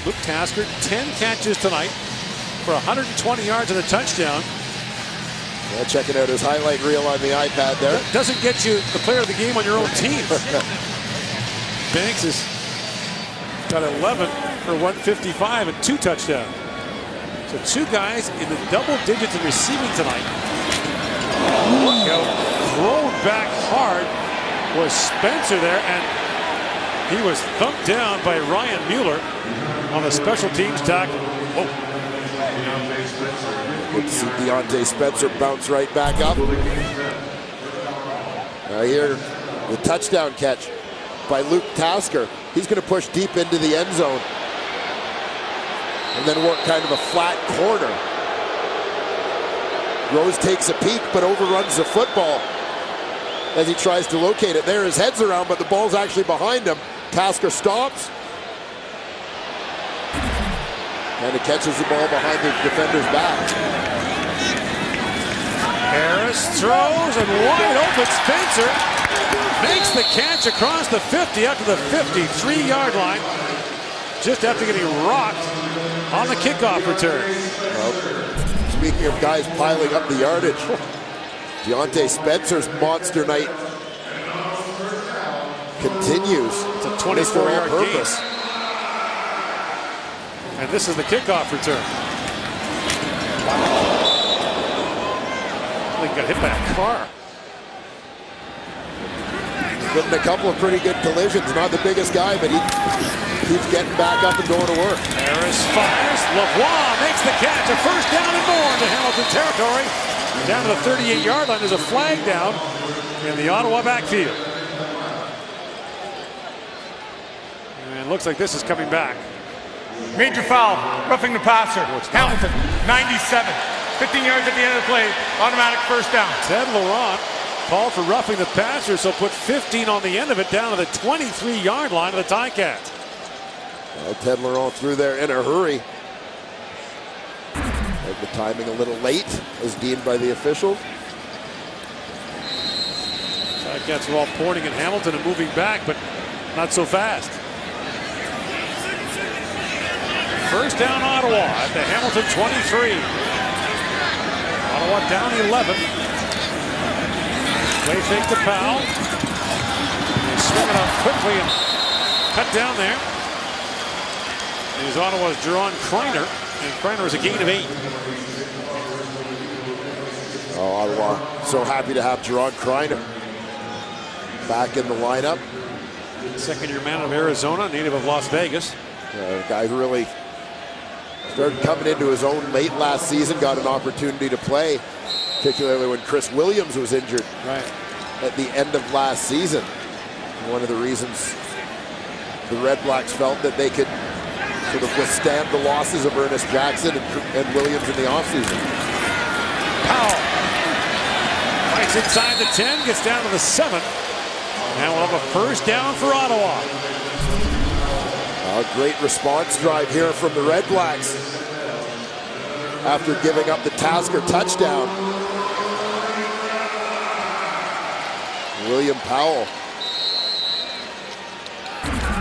Luke Tasker, 10 catches tonight for 120 yards and a touchdown. Yeah, checking out his highlight reel on the iPad there. That doesn't get you the player of the game on your own team. Banks has got 11 for 155 and 2 touchdowns. So 2 guys in the double digits in receiving tonight. Look out, thrown back hard was Spencer there, and he was thumped down by Ryan Mueller on a special teams tackle. Oh. Good to see Deontay Spencer bounce right back up. Now here, the touchdown catch by Luke Tasker. He's going to push deep into the end zone and then work kind of a flat corner. Rose takes a peek but overruns the football as he tries to locate it. There, his head's around, but the ball's actually behind him. Tasker stops. And it catches the ball behind the defender's back. Harris throws, and wide open Spencer makes the catch across the 50 up to the 53-yard line just after getting rocked on the kickoff return. Well, speaking of guys piling up the yardage, Deontay Spencer's monster night continues. It's a 24-yard gain. And this is the kickoff return. He got hit by a car. Getting a couple of pretty good collisions. Not the biggest guy, but he keeps getting back up and going to work. Harris fires. Lavoie makes the catch. A first down and more into Hamilton territory. Down to the 38-yard line. There's a flag down in the Ottawa backfield. And it looks like this is coming back. Major foul, roughing the passer. Hamilton, 97. 15 yards at the end of the play, automatic first down. Ted Laurent called for roughing the passer, so put 15 on the end of it down to the 23-yard line of the Ticats. Well, Ted Laurent threw there in a hurry. And the timing a little late, as deemed by the officials. Ticats are all pointing at Hamilton and moving back, but not so fast. First down Ottawa at the Hamilton 23. Ottawa down 11. Play fake to Powell. They swing it up quickly and cut down there. Is Ottawa's Jerron Kreiner, and Kreiner is a gain of 8. Oh, Ottawa so happy to have Jerron Kreiner back in the lineup. Second-year man of Arizona, native of Las Vegas. A guy who really started coming into his own late last season, got an opportunity to play, particularly when Chris Williams was injured at the end of last season. One of the reasons the Red Blacks felt that they could sort of withstand the losses of Ernest Jackson and Williams in the offseason. Powell fights inside the 10, gets down to the 7. Now we'll have a first down for Ottawa. A great response drive here from the Red Blacks after giving up the Tasker touchdown. William Powell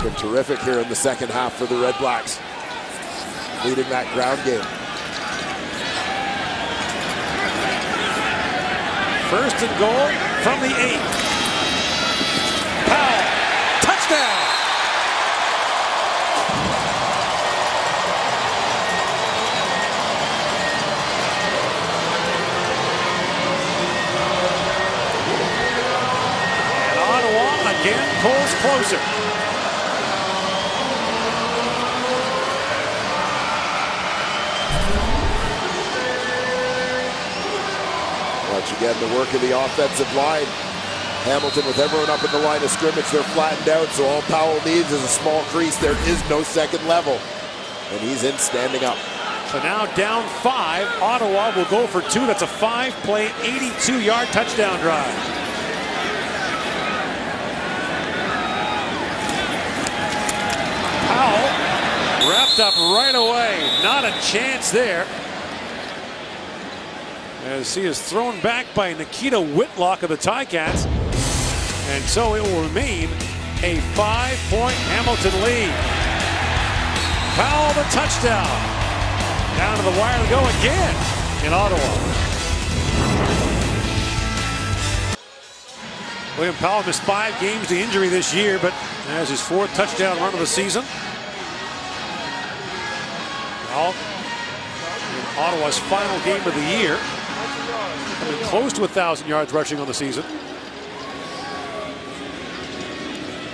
been terrific here in the second half for the Red Blacks, leading that ground game. First and goal from the 8. Powell, touchdown! And Ottawa again pulls closer. Once again, the work of the offensive line. Hamilton with everyone up at the line of scrimmage, they're flattened out, so all Powell needs is a small crease. There is no second level, and he's in standing up. So now down 5, Ottawa will go for 2. That's a 5-play, 82-yard touchdown drive. Powell wrapped up right away. Not a chance there, as he is thrown back by Nikita Whitlock of the Ticats. And so it will remain a 5-point Hamilton lead. Powell the touchdown. Down to the wire to go again in Ottawa. William Powell missed 5 games to injury this year, but has his 4th touchdown run of the season. Now, in Ottawa's final game of the year, coming close to 1,000 yards rushing on the season.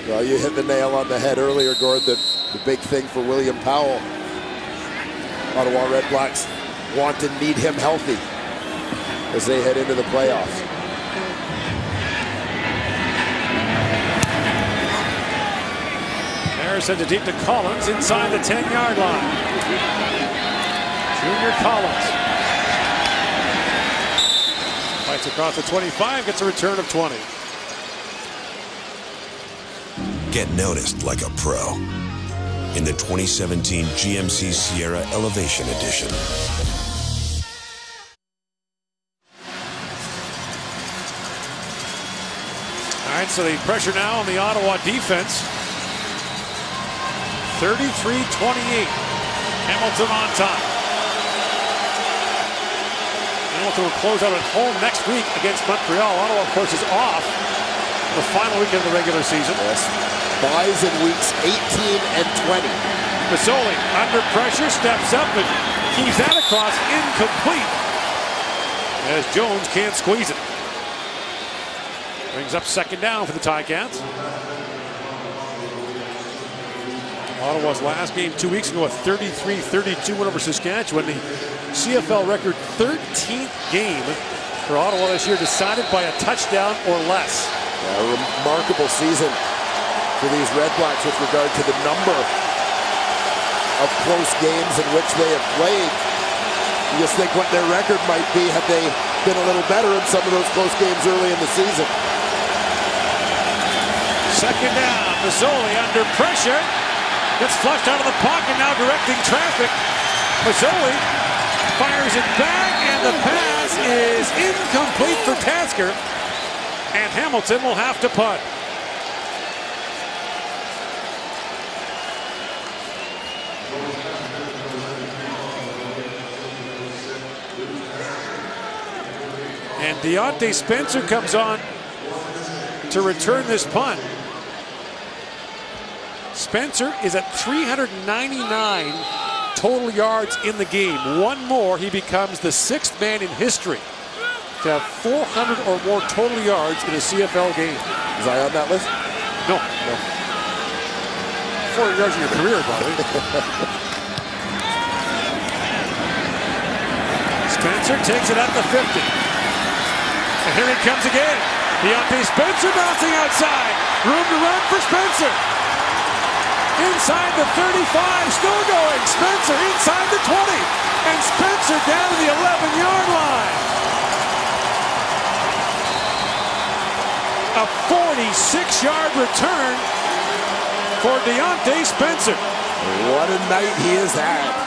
Well, you hit the nail on the head earlier, Gord. The big thing for William Powell, Ottawa Red Blacks want to need him healthy as they head into the playoffs. There sends it deep to Collins inside the 10-yard line. Junior Collins fights across the 25, gets a return of 20. Get noticed like a pro in the 2017 GMC Sierra Elevation Edition. All right, so the pressure now on the Ottawa defense. 33-28. Hamilton on top. Hamilton will close out at home next week against Montreal. Ottawa, of course, is off the final weekend of the regular season. Yes. Buys in weeks 18 and 20. Mazzoli under pressure, steps up and keeps that across, incomplete, as Jones can't squeeze it. Brings up second down for the Ticats. Ottawa's last game 2 weeks ago, a 33-32 win over Saskatchewan. The CFL record 13th game for Ottawa this year, decided by a touchdown or less. A remarkable season for these Red Blacks with regard to the number of close games in which they have played. You just think what their record might be had they been a little better in some of those close games early in the season. Second down, Mazzoli under pressure. Gets flushed out of the pocket, now directing traffic. Mazzoli fires it back, and the pass is incomplete for Tasker. And Hamilton will have to punt. And Deontay Spencer comes on to return this punt. Spencer is at 399 total yards in the game. One more, he becomes the 6th man in history to have 400 or more total yards in a CFL game. Is I on that list? No. 400 yards in your career, probably. Spencer takes it at the 50. And here he comes again. Deontay Spencer bouncing outside. Room to run for Spencer. Inside the 35, still going. Spencer inside the 20. And Spencer down to the 11-yard line. A 46-yard return for Deontay Spencer. What a night he has had.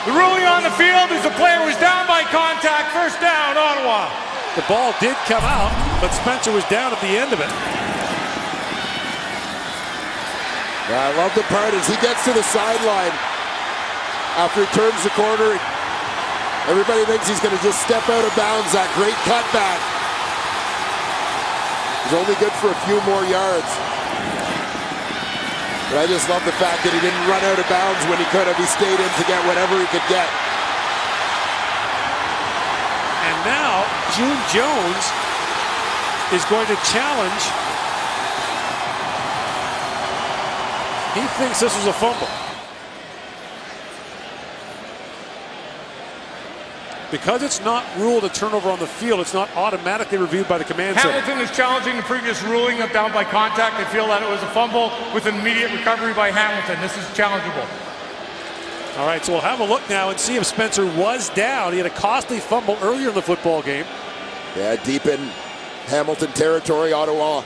The ruling on the field is the player was down by contact. First down, Ottawa. The ball did come out, but Spencer was down at the end of it. I love the part as he gets to the sideline. After he turns the corner, everybody thinks he's going to just step out of bounds. That great cutback. He's only good for a few more yards. But I just love the fact that he didn't run out of bounds when he could have. He stayed in to get whatever he could get. And now June Jones is going to challenge. He thinks this was a fumble. Because it's not ruled a turnover on the field, it's not automatically reviewed by the command center. Hamilton is challenging the previous ruling of down by contact. They feel that it was a fumble with an immediate recovery by Hamilton. This is challengeable. All right, so we'll have a look now and see if Spencer was down. He had a costly fumble earlier in the football game. Yeah, deep in Hamilton territory, Ottawa.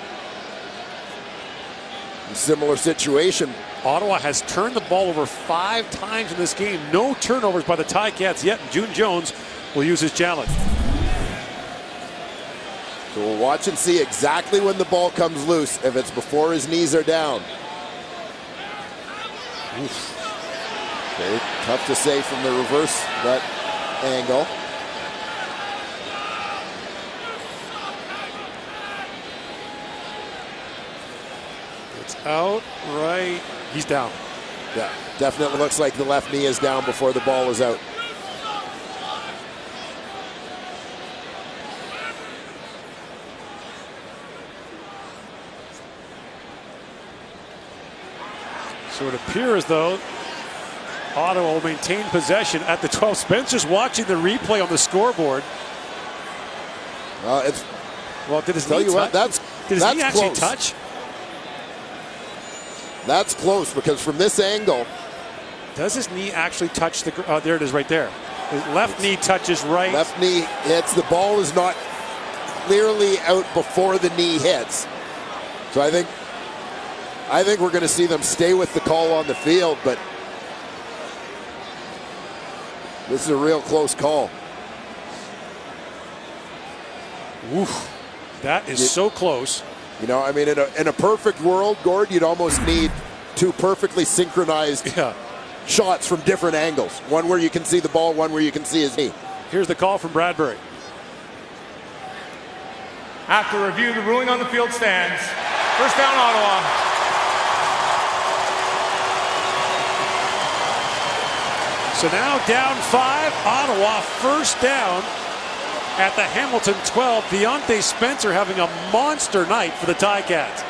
Similar situation. Ottawa has turned the ball over 5 times in this game. No turnovers by the Ticats yet. And June Jones will use his challenge. So we'll watch and see exactly when the ball comes loose, if it's before his knees are down. Oof. Okay, tough to say from the reverse, that angle. It's out, right. He's down. Yeah, definitely looks like the left knee is down before the ball is out. So it appears, though, Ottawa will maintain possession at the 12. Spencer's watching the replay on the scoreboard. Well, did his knee knee touch? did his knee actually touch? That's close, because from this angle. Does his knee actually touch the ground? Oh, there it is right there. His left knee touches right. Left knee hits. The ball is not clearly out before the knee hits. So I think we're going to see them stay with the call on the field, but this is a real close call. Oof. That is so close. You know, I mean, in a perfect world, Gord, you'd almost need 2 perfectly synchronized shots from different angles. One where you can see the ball, one where you can see his knee. Here's the call from Bradbury. After review, the ruling on the field stands. First down, Ottawa. So now down 5, Ottawa first down at the Hamilton 12. Deontay Spencer having a monster night for the Ticats.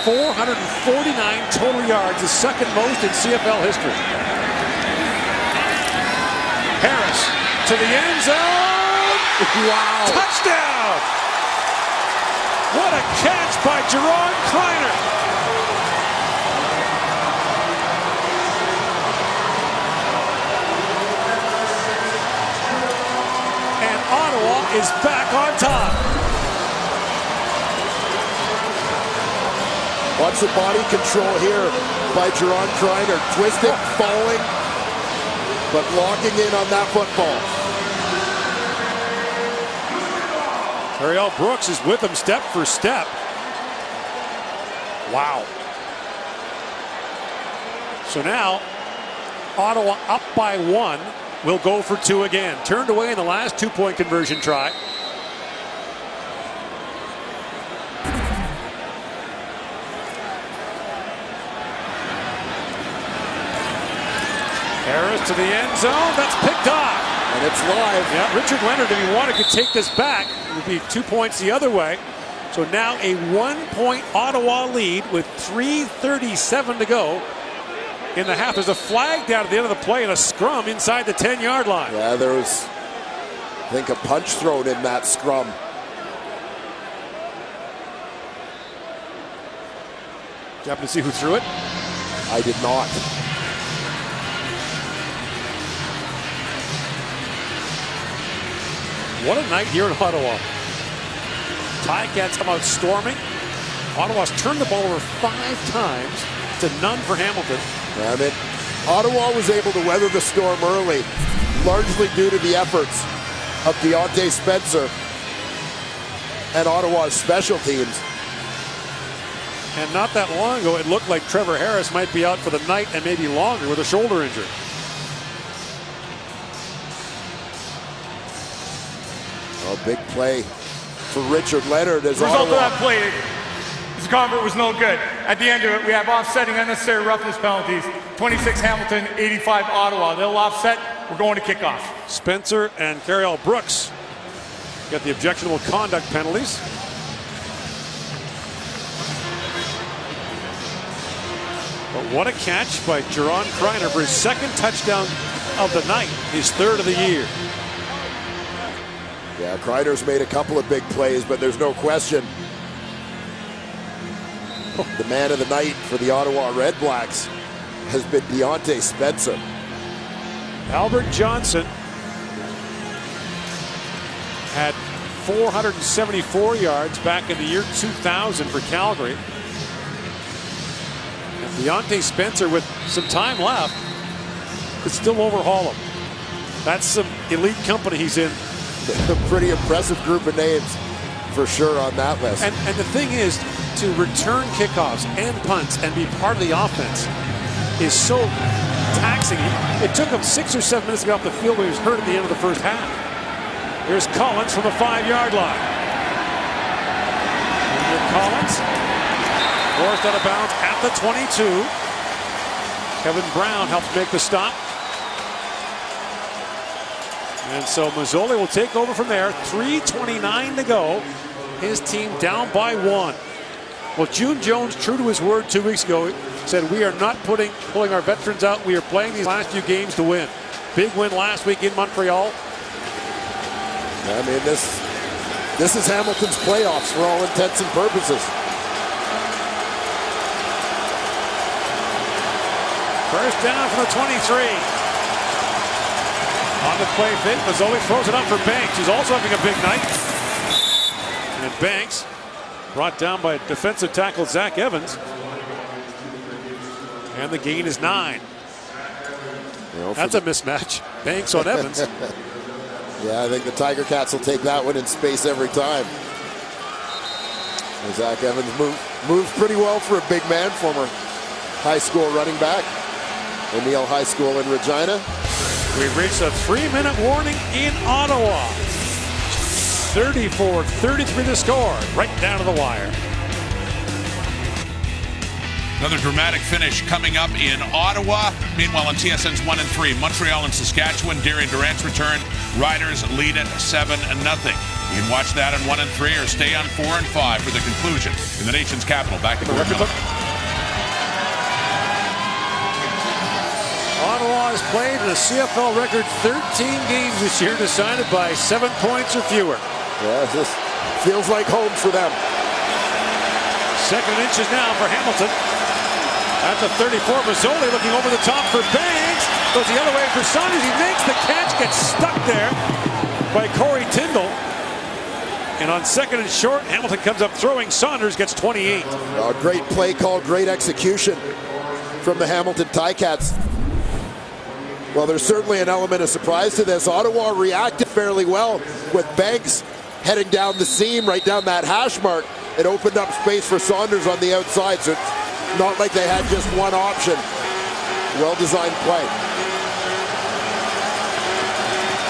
449 total yards, the second most in CFL history. Harris to the end zone. Wow. Touchdown. What a catch by Jerron Kreiner. Ottawa is back on top. Watch the body control here by Jerron Kreiner. Twisted, falling, but locking in on that football. Terrell Brooks is with him step for step. Wow. So now, Ottawa up by 1. Will go for 2 again. Turned away in the last 2-point conversion try. Harris to the end zone. That's picked off. And it's live. Yeah, Richard Leonard, if he wanted, could take this back. It would be 2 points the other way. So now a 1-point Ottawa lead with 3:37 to go in the half. There's a flag down at the end of the play and a scrum inside the 10-yard line. Yeah, there was, I think, a punch thrown in that scrum. Did you happen to see who threw it? I did not. What a night here in Ottawa. Ticats come out storming. Ottawa's turned the ball over 5 times to none for Hamilton. Yeah, I mean, Ottawa was able to weather the storm early, largely due to the efforts of Deontay Spencer and Ottawa's special teams. And not that long ago, it looked like Trevor Harris might be out for the night and maybe longer with a shoulder injury. Oh, big play for Richard Leonard as The result Ottawa. of that play, this convert was no good. At the end of it, we have offsetting unnecessary roughness penalties. 26 Hamilton, 85 Ottawa. They'll offset. We're going to kickoff. Spencer and Carriel Brooks got the objectionable conduct penalties. But what a catch by Jaron Kreiner for his 2nd touchdown of the night, his 3rd of the year. Yeah, Kreider's made a couple of big plays, but there's no question the man of the night for the Ottawa REDBLACKS has been Deontay Spencer. Albert Johnson had 474 yards back in the year 2000 for Calgary. And Deontay Spencer, with some time left, could still overhaul him. That's some elite company he's in. A pretty impressive group of names for sure on that list. And the thing is, to return kickoffs and punts and be part of the offense is so taxing. It took him 6 or 7 minutes to get off the field when he was hurt at the end of the first half. Here's Collins from the 5-yard line. And Collins forced out of bounds at the 22. Kevin Brown helps make the stop. And so Mazzoli will take over from there. 3:29 to go. His team down by 1. Well, June Jones, true to his word 2 weeks ago, said we are not pulling our veterans out. We are playing these last few games to win. Big win last week in Montreal. I mean, this is Hamilton's playoffs for all intents and purposes. First down from the 23. On the play fake, Mazzoli throws it up for Banks. He's also having a big night. And Banks brought down by defensive tackle Zach Evans. And the gain is 9. That's a mismatch. Banks on Evans. Yeah, I think the Tiger Cats will take that one in space every time. And Zach Evans moves pretty well for a big man, former high school running back. O'Neill High School in Regina. We've reached a 3-minute warning in Ottawa. 34-33 the score, right down to the wire. Another dramatic finish coming up in Ottawa. Meanwhile, on TSN's 1 and 3, Montreal and Saskatchewan, Darian Durant's return. Riders lead at 7-0. You can watch that on 1 and 3 or stay on 4 and 5 for the conclusion in the nation's capital. Back to Gordon Miller. Ottawa has played in a CFL record 13 games this year, decided by 7 points or fewer. Yeah, this feels like home for them. 2nd inches now for Hamilton. At the 34, Mazzoli looking over the top for Banks. Goes the other way for Saunders. He makes the catch, gets stuck there by Corey Tyndall. And on 2nd and short, Hamilton comes up throwing. Saunders gets 28. Great play call, great execution from the Hamilton Ticats. Well, there's certainly an element of surprise to this. Ottawa reacted fairly well with Banks heading down the seam, right down that hash mark. It opened up space for Saunders on the outside, so it's not like they had just one option. Well-designed play.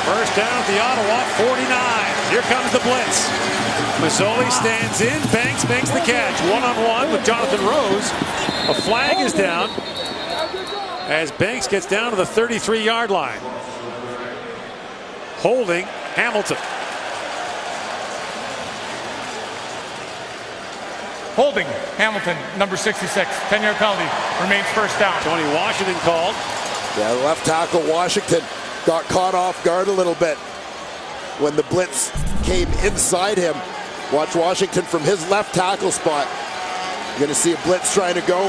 First down at the Ottawa 49. Here comes the blitz. Mazzoli stands in. Banks makes the catch. One-on-one with Jonathan Rose. A flag is down as Banks gets down to the 33-yard line. Holding Hamilton. Holding Hamilton, number 66. 10-yard penalty. Remains first down. Tony Washington called. Yeah, the left tackle Washington got caught off guard a little bit when the blitz came inside him. Watch Washington from his left tackle spot. You're going to see a blitz trying to go.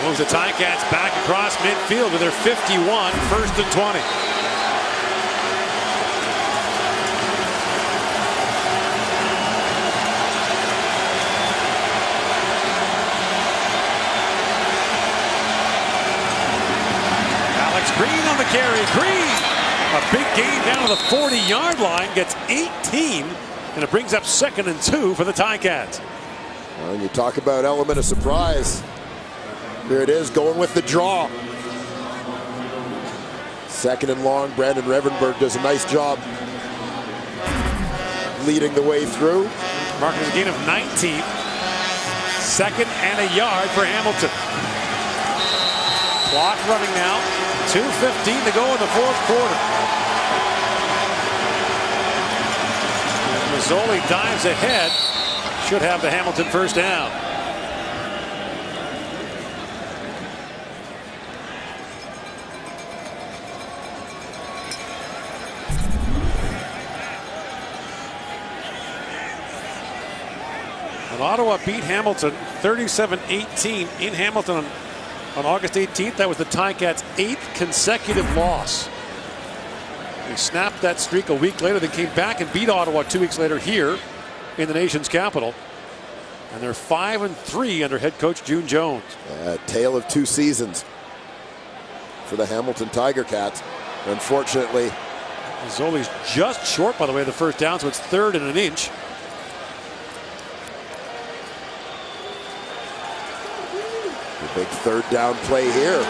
Moves the Ticats back across midfield to their 51, first and 20. Alex Green on the carry. Green, a big gain down to the 40-yard line, gets 18, and it brings up 2nd and 2 for the Ticats. Well, you talk about element of surprise. Here it is, going with the draw. 2nd and long. Brandon Revenberg does a nice job leading the way through. Marking a gain of 19. 2nd and a yard for Hamilton. Clock running now. 2:15 to go in the 4th quarter. Mazzoli dives ahead. Should have the Hamilton first down. Ottawa beat Hamilton 37-18 in Hamilton on August 18th. That was the Ticats' 8th consecutive loss. They snapped that streak a week later, then came back and beat Ottawa 2 weeks later here in the nation's capital. And they're 5-3 under head coach June Jones. A tale of 2 seasons for the Hamilton Tiger Cats. Unfortunately, Mazzoli's just short, by the way, of the first down, so it's 3rd and an inch. Big 3rd down play here.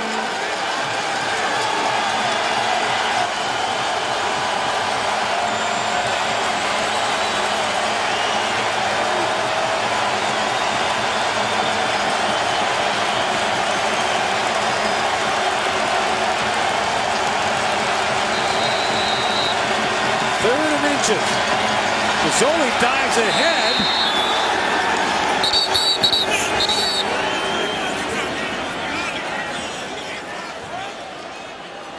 Mazzoli dives ahead.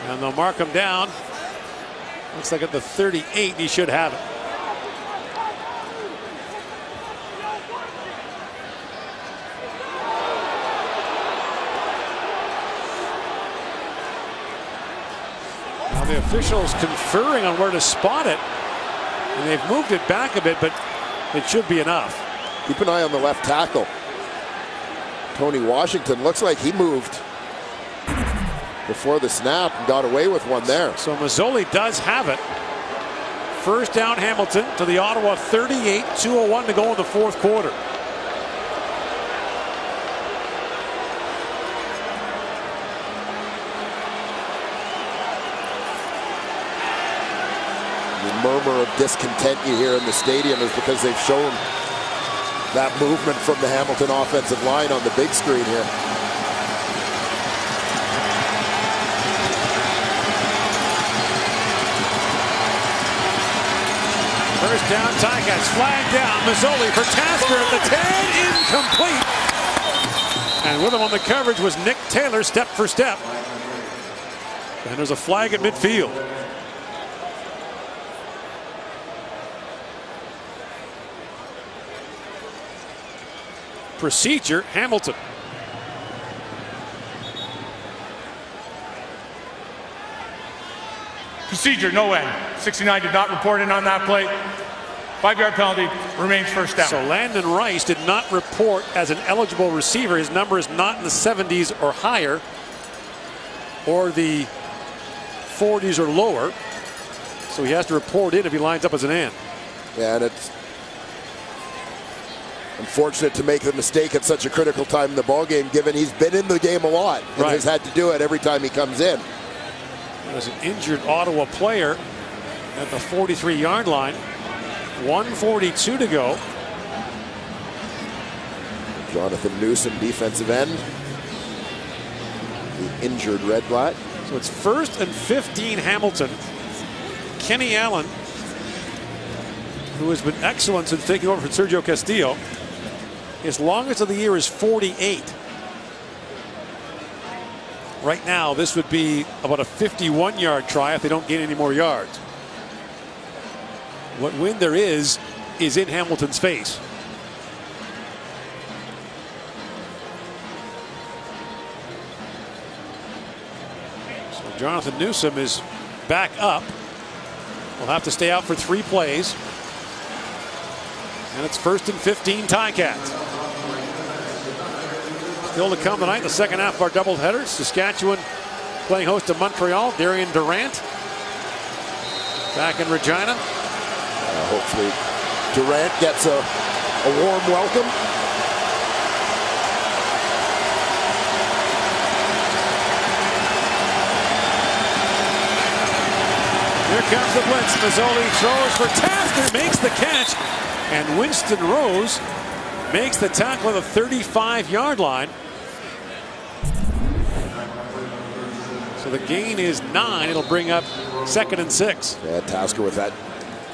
And they'll mark him down. Looks like at the 38 he should have it. Now the officials conferring on where to spot it. And they've moved it back a bit, but it should be enough. Keep an eye on the left tackle. Tony Washington looks like he moved before the snap and got away with one there. So Mazzoli does have it. First down Hamilton to the Ottawa 38, 2:01 to go in the 4th quarter. Murmur of discontent you hear in the stadium is because they've shown that movement from the Hamilton offensive line on the big screen here. First down, Ticats flag down. Mazzoli for Tasker at the 10, incomplete. And with him on the coverage was Nick Taylor, step for step. And there's a flag at midfield. Procedure, Hamilton. Procedure, no end. 69 did not report in on that play. 5-yard penalty, remains first down. So Landon Rice did not report as an eligible receiver. His number is not in the 70s or higher, or the 40s or lower. So he has to report in if he lines up as an end. Yeah, and it's unfortunate to make the mistake at such a critical time in the ballgame, given he's been in the game a lot and has had to do it every time he comes in. There's an injured Ottawa player at the 43-yard line. 1:42 to go. Jonathan Newsom, defensive end. The injured Red Black. So it's 1st and 15 Hamilton. Kenny Allen, who has been excellent since taking over for Sergio Castillo. His longest of the year is 48. Right now, this would be about a 51-yard try if they don't gain any more yards. What wind there is in Hamilton's face. So Jonathan Newsom is back up. Will have to stay out for 3 plays. And it's 1st and 15 Ticats. Still to come tonight in the second half of our doubleheader. Saskatchewan playing host to Montreal. Darian Durant back in Regina. Hopefully Durant gets a warm welcome. Here comes the blitz. Mazzoli throws for Tasker, makes the catch, and Winston Rose makes the tackle at the 35-yard line. So the gain is 9. It'll bring up 2nd and 6. Yeah, Tasker with that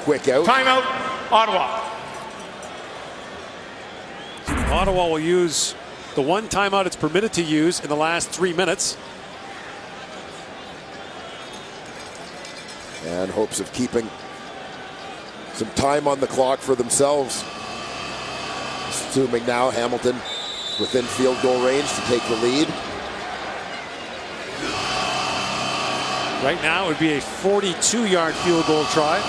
quick out. Timeout, Ottawa. Ottawa will use the one timeout it's permitted to use in the last 3 minutes. And hopes of keeping some time on the clock for themselves. Assuming now Hamilton within field goal range to take the lead. Right now it would be a 42-yard field goal try.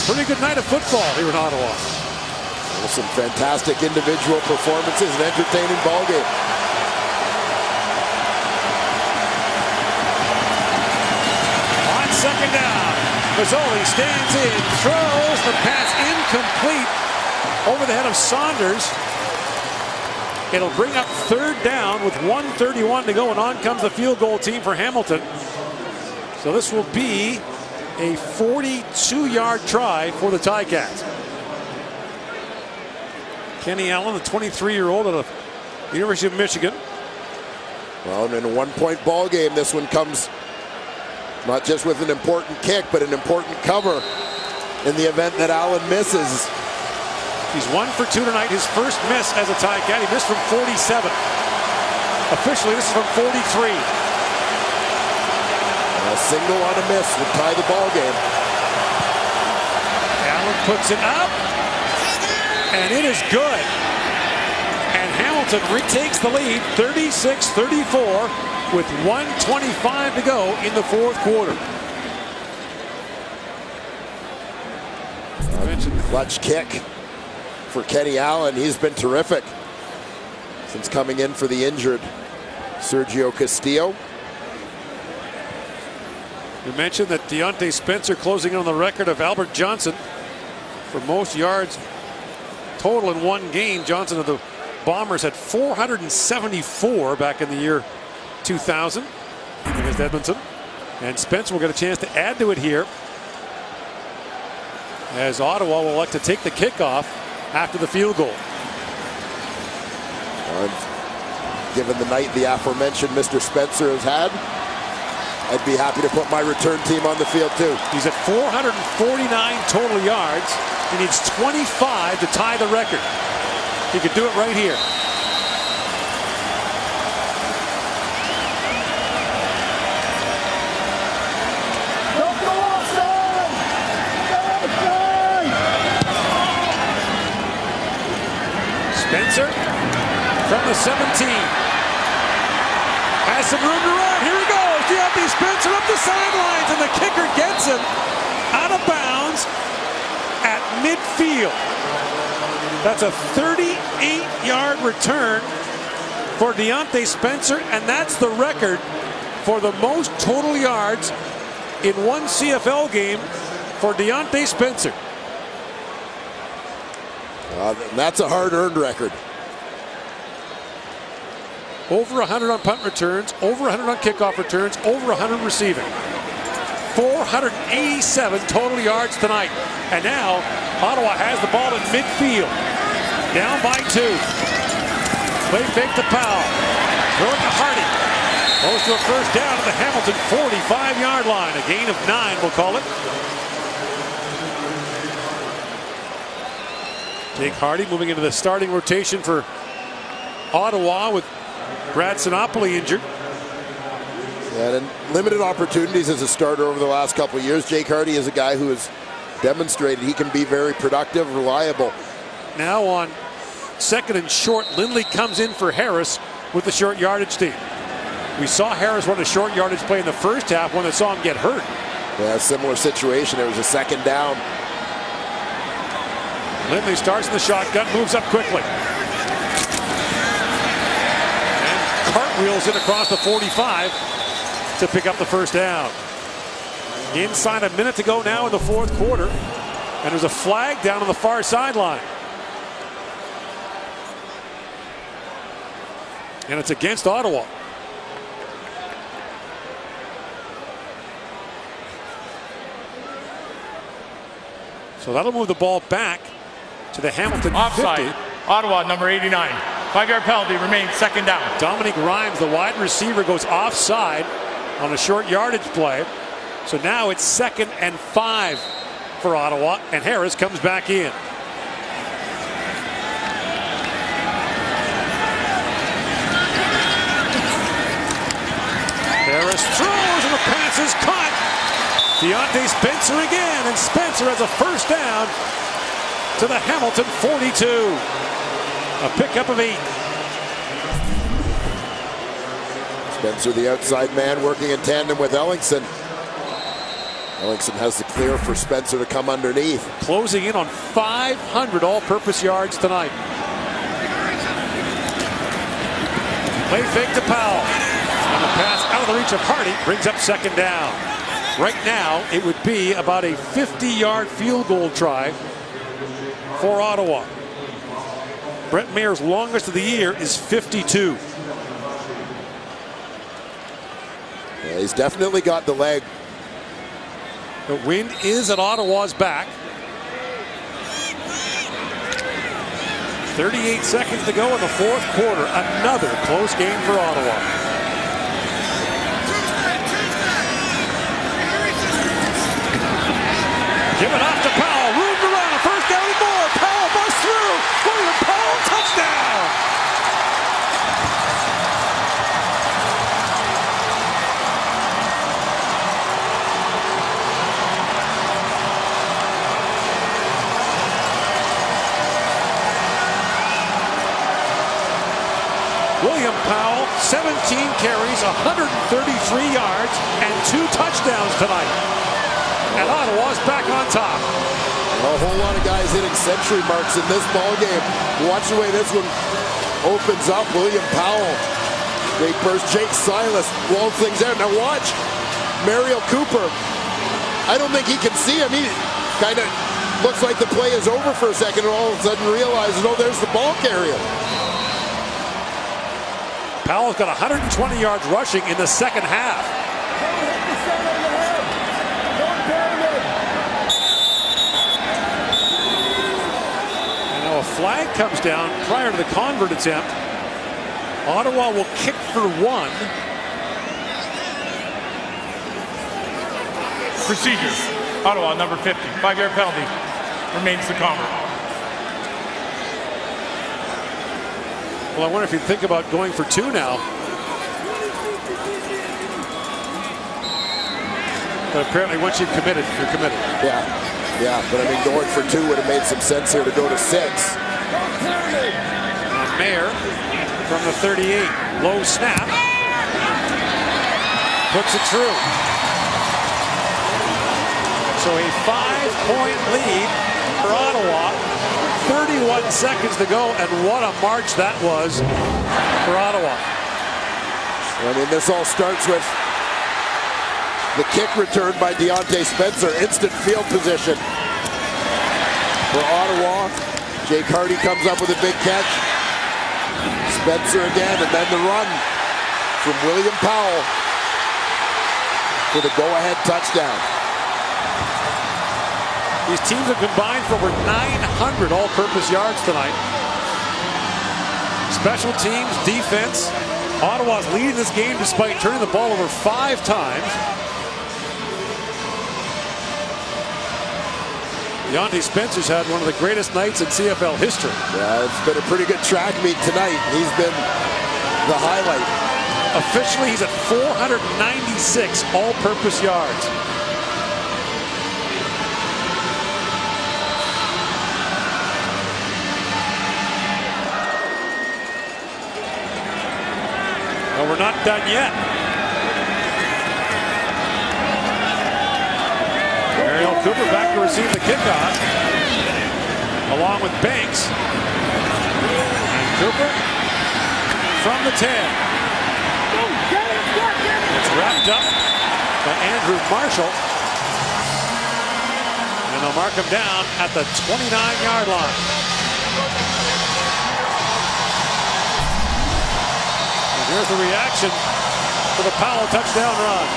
Pretty good night of football here in Ottawa. Well, some fantastic individual performances, an entertaining ball game. On 2nd down, Mazzoli stands in, throws, the pass incomplete over the head of Saunders. It'll bring up 3rd down with 1:31 to go, and on comes the field goal team for Hamilton. So this will be a 42-yard try for the Ticats. Kenny Allen, the 23-year-old out of the University of Michigan. Well, in a 1-point ball game, this one comes not just with an important kick, but an important cover in the event that Allen misses. He's 1 for 2 tonight. His first miss as a Ticat. He missed from 47. Officially, this is from 43. A single on a miss would tie the ball game. Allen puts it up, and it is good. And Hamilton retakes the lead, 36-34, with 1:25 to go in the 4th quarter. I mentioned the clutch kick for Kenny Allen. He's been terrific since coming in for the injured Sergio Castillo. We mentioned that Deontay Spencer closing in on the record of Albert Johnson for most yards total in one game. Johnson of the Bombers had 474 back in the year 2000 against Edmonton. And Spencer will get a chance to add to it here as Ottawa will elect to take the kickoff after the field goal. Given the night the aforementioned Mr. Spencer has had, I'd be happy to put my return team on the field too. He's at 449 total yards. He needs 25 to tie the record. He could do it right here. Spencer from the 17. Has some room to run. Here he goes. Deontay Spencer up the sidelines, and the kicker gets him out of bounds at midfield. That's a 38-yard return for Deontay Spencer, and that's the record for the most total yards in one CFL game for Deontay Spencer. That's a hard-earned record. Over 100 on punt returns, over 100 on kickoff returns, over 100 receiving. 487 total yards tonight. And now Ottawa has the ball in midfield. Down by 2. Play fake to Powell. Throw it to Hardy. Close to a first down at the Hamilton 45-yard line. A gain of 9, we'll call it. Jake Hardy moving into the starting rotation for Ottawa with Brad Sinopoli injured. And limited opportunities as a starter over the last couple of years. Jake Hardy is a guy who has demonstrated he can be very productive, reliable. Now on second and short, Lindley comes in for Harris with the short yardage team. We saw Harris run a short yardage play in the first half when they saw him get hurt. Yeah, similar situation. It was a second down. Lindley starts in the shotgun, moves up quickly. And cartwheels it across the 45 to pick up the first down. Inside a minute to go now in the fourth quarter. And there's a flag down on the far sideline. And it's against Ottawa. So that'll move the ball back to the Hamilton Offside. 50. Ottawa, number 89. 5-yard penalty, remains second down. Dominic Rhymes, the wide receiver, goes offside on a short yardage play. So now it's 2nd and 5 for Ottawa, and Harris comes back in. Harris throws, and the pass is caught. Deontay Spencer again, and Spencer has a first down to the Hamilton 42. A pickup of 8. Spencer, the outside man, working in tandem with Ellingson. Ellingson has the clear for Spencer to come underneath. Closing in on 500 all-purpose yards tonight. Play fake to Powell. And the pass out of the reach of Hardy brings up second down. Right now, it would be about a 50-yard field goal try for Ottawa. Brett Maher's longest of the year is 52. Yeah, he's definitely got the leg. The wind is at Ottawa's back. 38 seconds to go in the fourth quarter. Another close game for Ottawa. Give it off to Powell. Room to run. A first down and more. Powell busts through. William Powell, touchdown. William Powell, 17 carries, 133 yards, and 2 touchdowns tonight. And Ottawa's back on top. A whole lot of guys hitting century marks in this ball game. Watch the way this one opens up. William Powell, great burst. Jake Silas walls things out. Now watch Mario Cooper. I don't think he can see him. He kind of looks like the play is over for a second, and all of a sudden realizes, oh, there's the ball carrier. Powell's got 120 yards rushing in the second half. Flag comes down prior to the convert attempt. Ottawa will kick for 1. Procedure. Ottawa, number 50. 5-yard penalty. Remains the convert. Well, I wonder if you think about going for 2 now. But apparently once you've committed, you're committed. Yeah, but I mean, going for 2 would have made some sense here to go to 6. Maher from the 38. Low snap. Puts it through. So a 5-point lead for Ottawa. 31 seconds to go, and what a march that was for Ottawa. I mean, this all starts with the kick return by Deontay Spencer. Instant field position for Ottawa. Jake Hardy comes up with a big catch. Spencer again, and then the run from William Powell for the go-ahead touchdown. These teams have combined for over 900 all-purpose yards tonight. Special teams, defense, Ottawa's leading this game despite turning the ball over 5 times. Deontay Spencer's had one of the greatest nights in CFL history. Yeah, it's been a pretty good track meet tonight. He's been the highlight. Officially, he's at 496 all-purpose yards. Well, we're not done yet. Ariel Cooper back to receive the kickoff, along with Banks. And Cooper from the 10. It's wrapped up by Andrew Marshall. And they'll mark him down at the 29-yard line. And here's the reaction for the Powell touchdown run.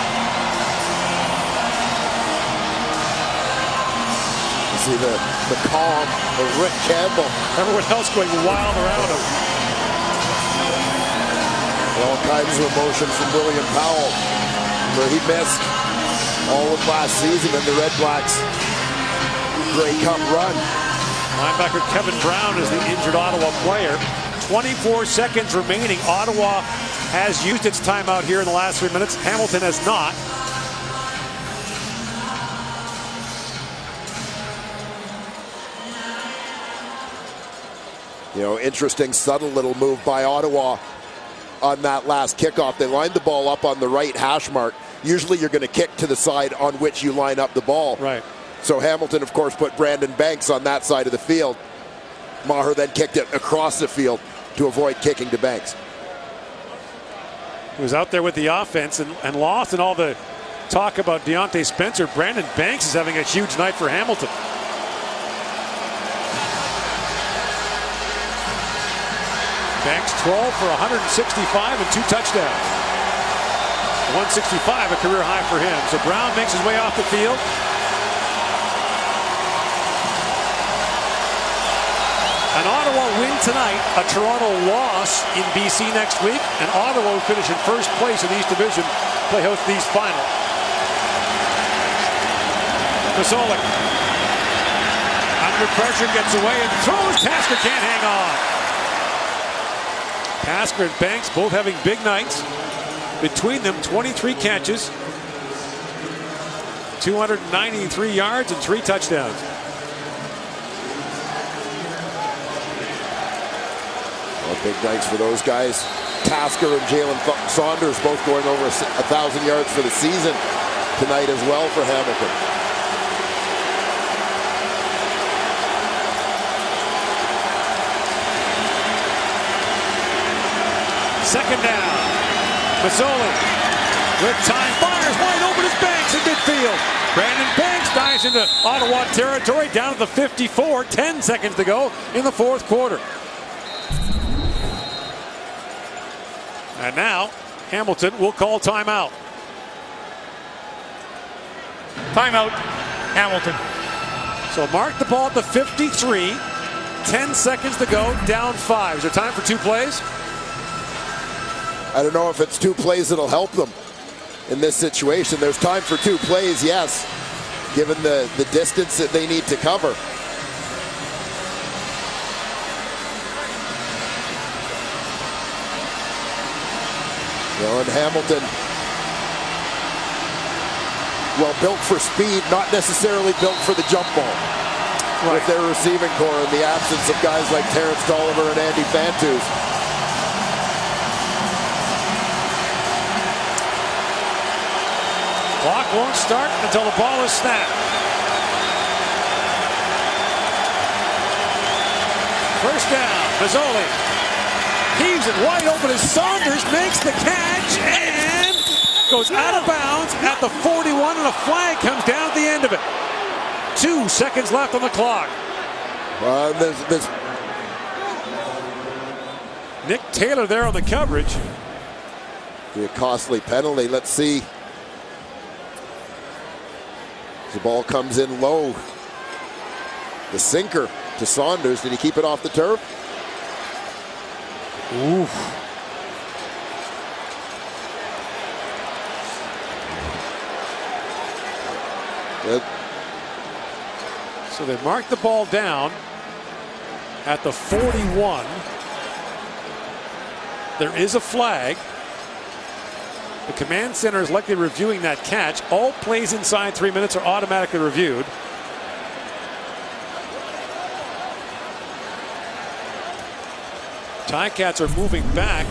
See the calm of Rick Campbell. Everyone else going wild around him. All kinds of emotion from William Powell, where he missed all of last season in the REDBLACKS Grey Cup run. Linebacker Kevin Brown is the injured Ottawa player. 24 seconds remaining. Ottawa has used its timeout here in the last 3 minutes. Hamilton has not. You know, interesting, subtle little move by Ottawa on that last kickoff. They lined the ball up on the right hash mark. Usually you're going to kick to the side on which you line up the ball. Right. So Hamilton, of course, put Brandon Banks on that side of the field. Maher then kicked it across the field to avoid kicking to Banks. He was out there with the offense and lost in all the talk about Deontay Spencer. Brandon Banks is having a huge night for Hamilton. Banks 12 for 165 and 2 touchdowns. 165, a career high for him. So Brown makes his way off the field. An Ottawa win tonight, a Toronto loss in BC next week, and Ottawa will finish in first place in the East Division, play host to the East Final. Masolik under pressure, gets away and throws. Tasker can't hang on. Tasker and Banks both having big nights. Between them, 23 catches, 293 yards, and 3 touchdowns. Well, big nights for those guys. Tasker and Jalen Saunders both going over 1,000 yards for the season tonight as well for Hamilton. Second down. Mazzoli with time, fires wide open as Banks in midfield. Brandon Banks dives into Ottawa territory down to the 54. 10 seconds to go in the fourth quarter. And now Hamilton will call timeout. Timeout, Hamilton. So mark the ball at the 53. 10 seconds to go, down 5. Is there time for 2 plays? I don't know if it's 2 plays that'll help them in this situation. There's time for 2 plays, yes, given the distance that they need to cover. You know, and Hamilton, well, built for speed, not necessarily built for the jump ball. Right. With their receiving core in the absence of guys like Terrence Tolliver and Andy Fantus. Clock won't start until the ball is snapped. First down, Mazzoli heaves it wide open as Saunders makes the catch and goes out of bounds at the 41, and a flag comes down at the end of it. 2 seconds left on the clock. There's Nick Taylor there on the coverage. Be a costly penalty. Let's see. The ball comes in low. The sinker to Saunders. Did he keep it off the turf? Ooh. So they mark the ball down at the 41. There is a flag. The command center is likely reviewing that catch. All plays inside 3 minutes are automatically reviewed. Ticats are moving back,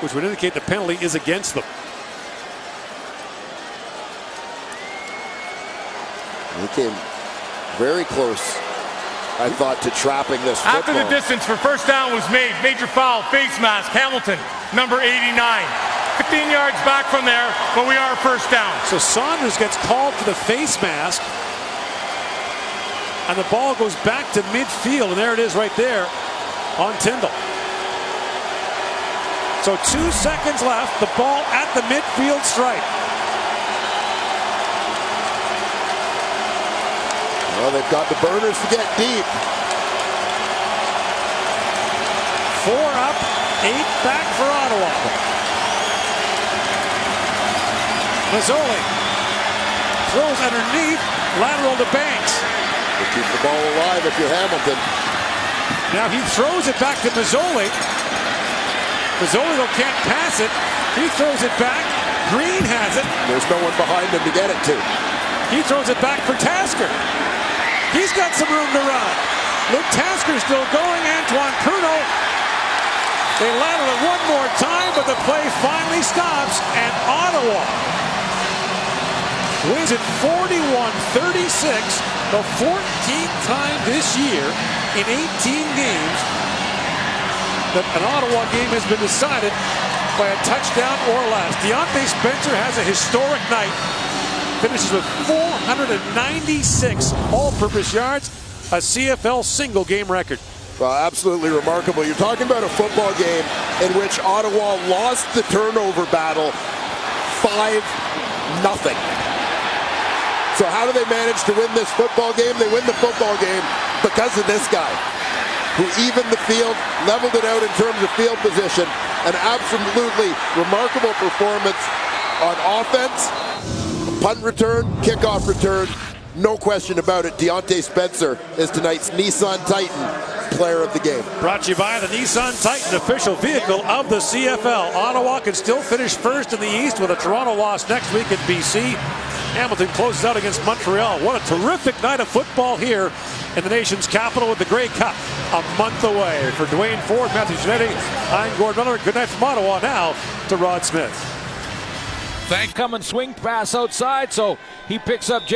which would indicate the penalty is against them. He came very close, I thought, to trapping this football. After the distance for first down was made, major foul, face mask, Hamilton, number 89. 15 yards back from there, but we are first down. So Saunders gets called for the face mask, and the ball goes back to midfield, and there it is right there on Tyndall. So 2 seconds left, the ball at the midfield stripe. Well, they've got the burners to get deep. 4 up, 8 back for Ottawa. Mazzoli throws underneath, lateral to Banks. They keep the ball alive if you're Hamilton. Now he throws it back to Mazzoli. Mazzoli though can't pass it. He throws it back. Green has it. There's no one behind him to get it to. He throws it back for Tasker. He's got some room to run. Luke Tasker still going. Antoine Pruneau. They lateral it one more time, but the play finally stops, and Ottawa wins it 41-36, the 14th time this year in 18 games that an Ottawa game has been decided by a touchdown or less. Deontay Spencer has a historic night. Finishes with 496 all-purpose yards, a CFL single-game record. Well, absolutely remarkable. You're talking about a football game in which Ottawa lost the turnover battle 5-0. So how do they manage to win this football game? They win the football game because of this guy, who evened the field, leveled it out in terms of field position. An absolutely remarkable performance on offense. Punt return, kickoff return, no question about it. Deontay Spencer is tonight's Nissan Titan player of the game. Brought to you by the Nissan Titan, official vehicle of the CFL. Ottawa can still finish first in the East with a Toronto loss next week at BC. Hamilton closes out against Montreal. What a terrific night of football here in the nation's capital with the Grey Cup a month away. For Dwayne Ford, Matthew Giannetti, I'm Gordon Miller. Good night from Ottawa. Now to Rod Smith. Come and swing pass outside, so he picks up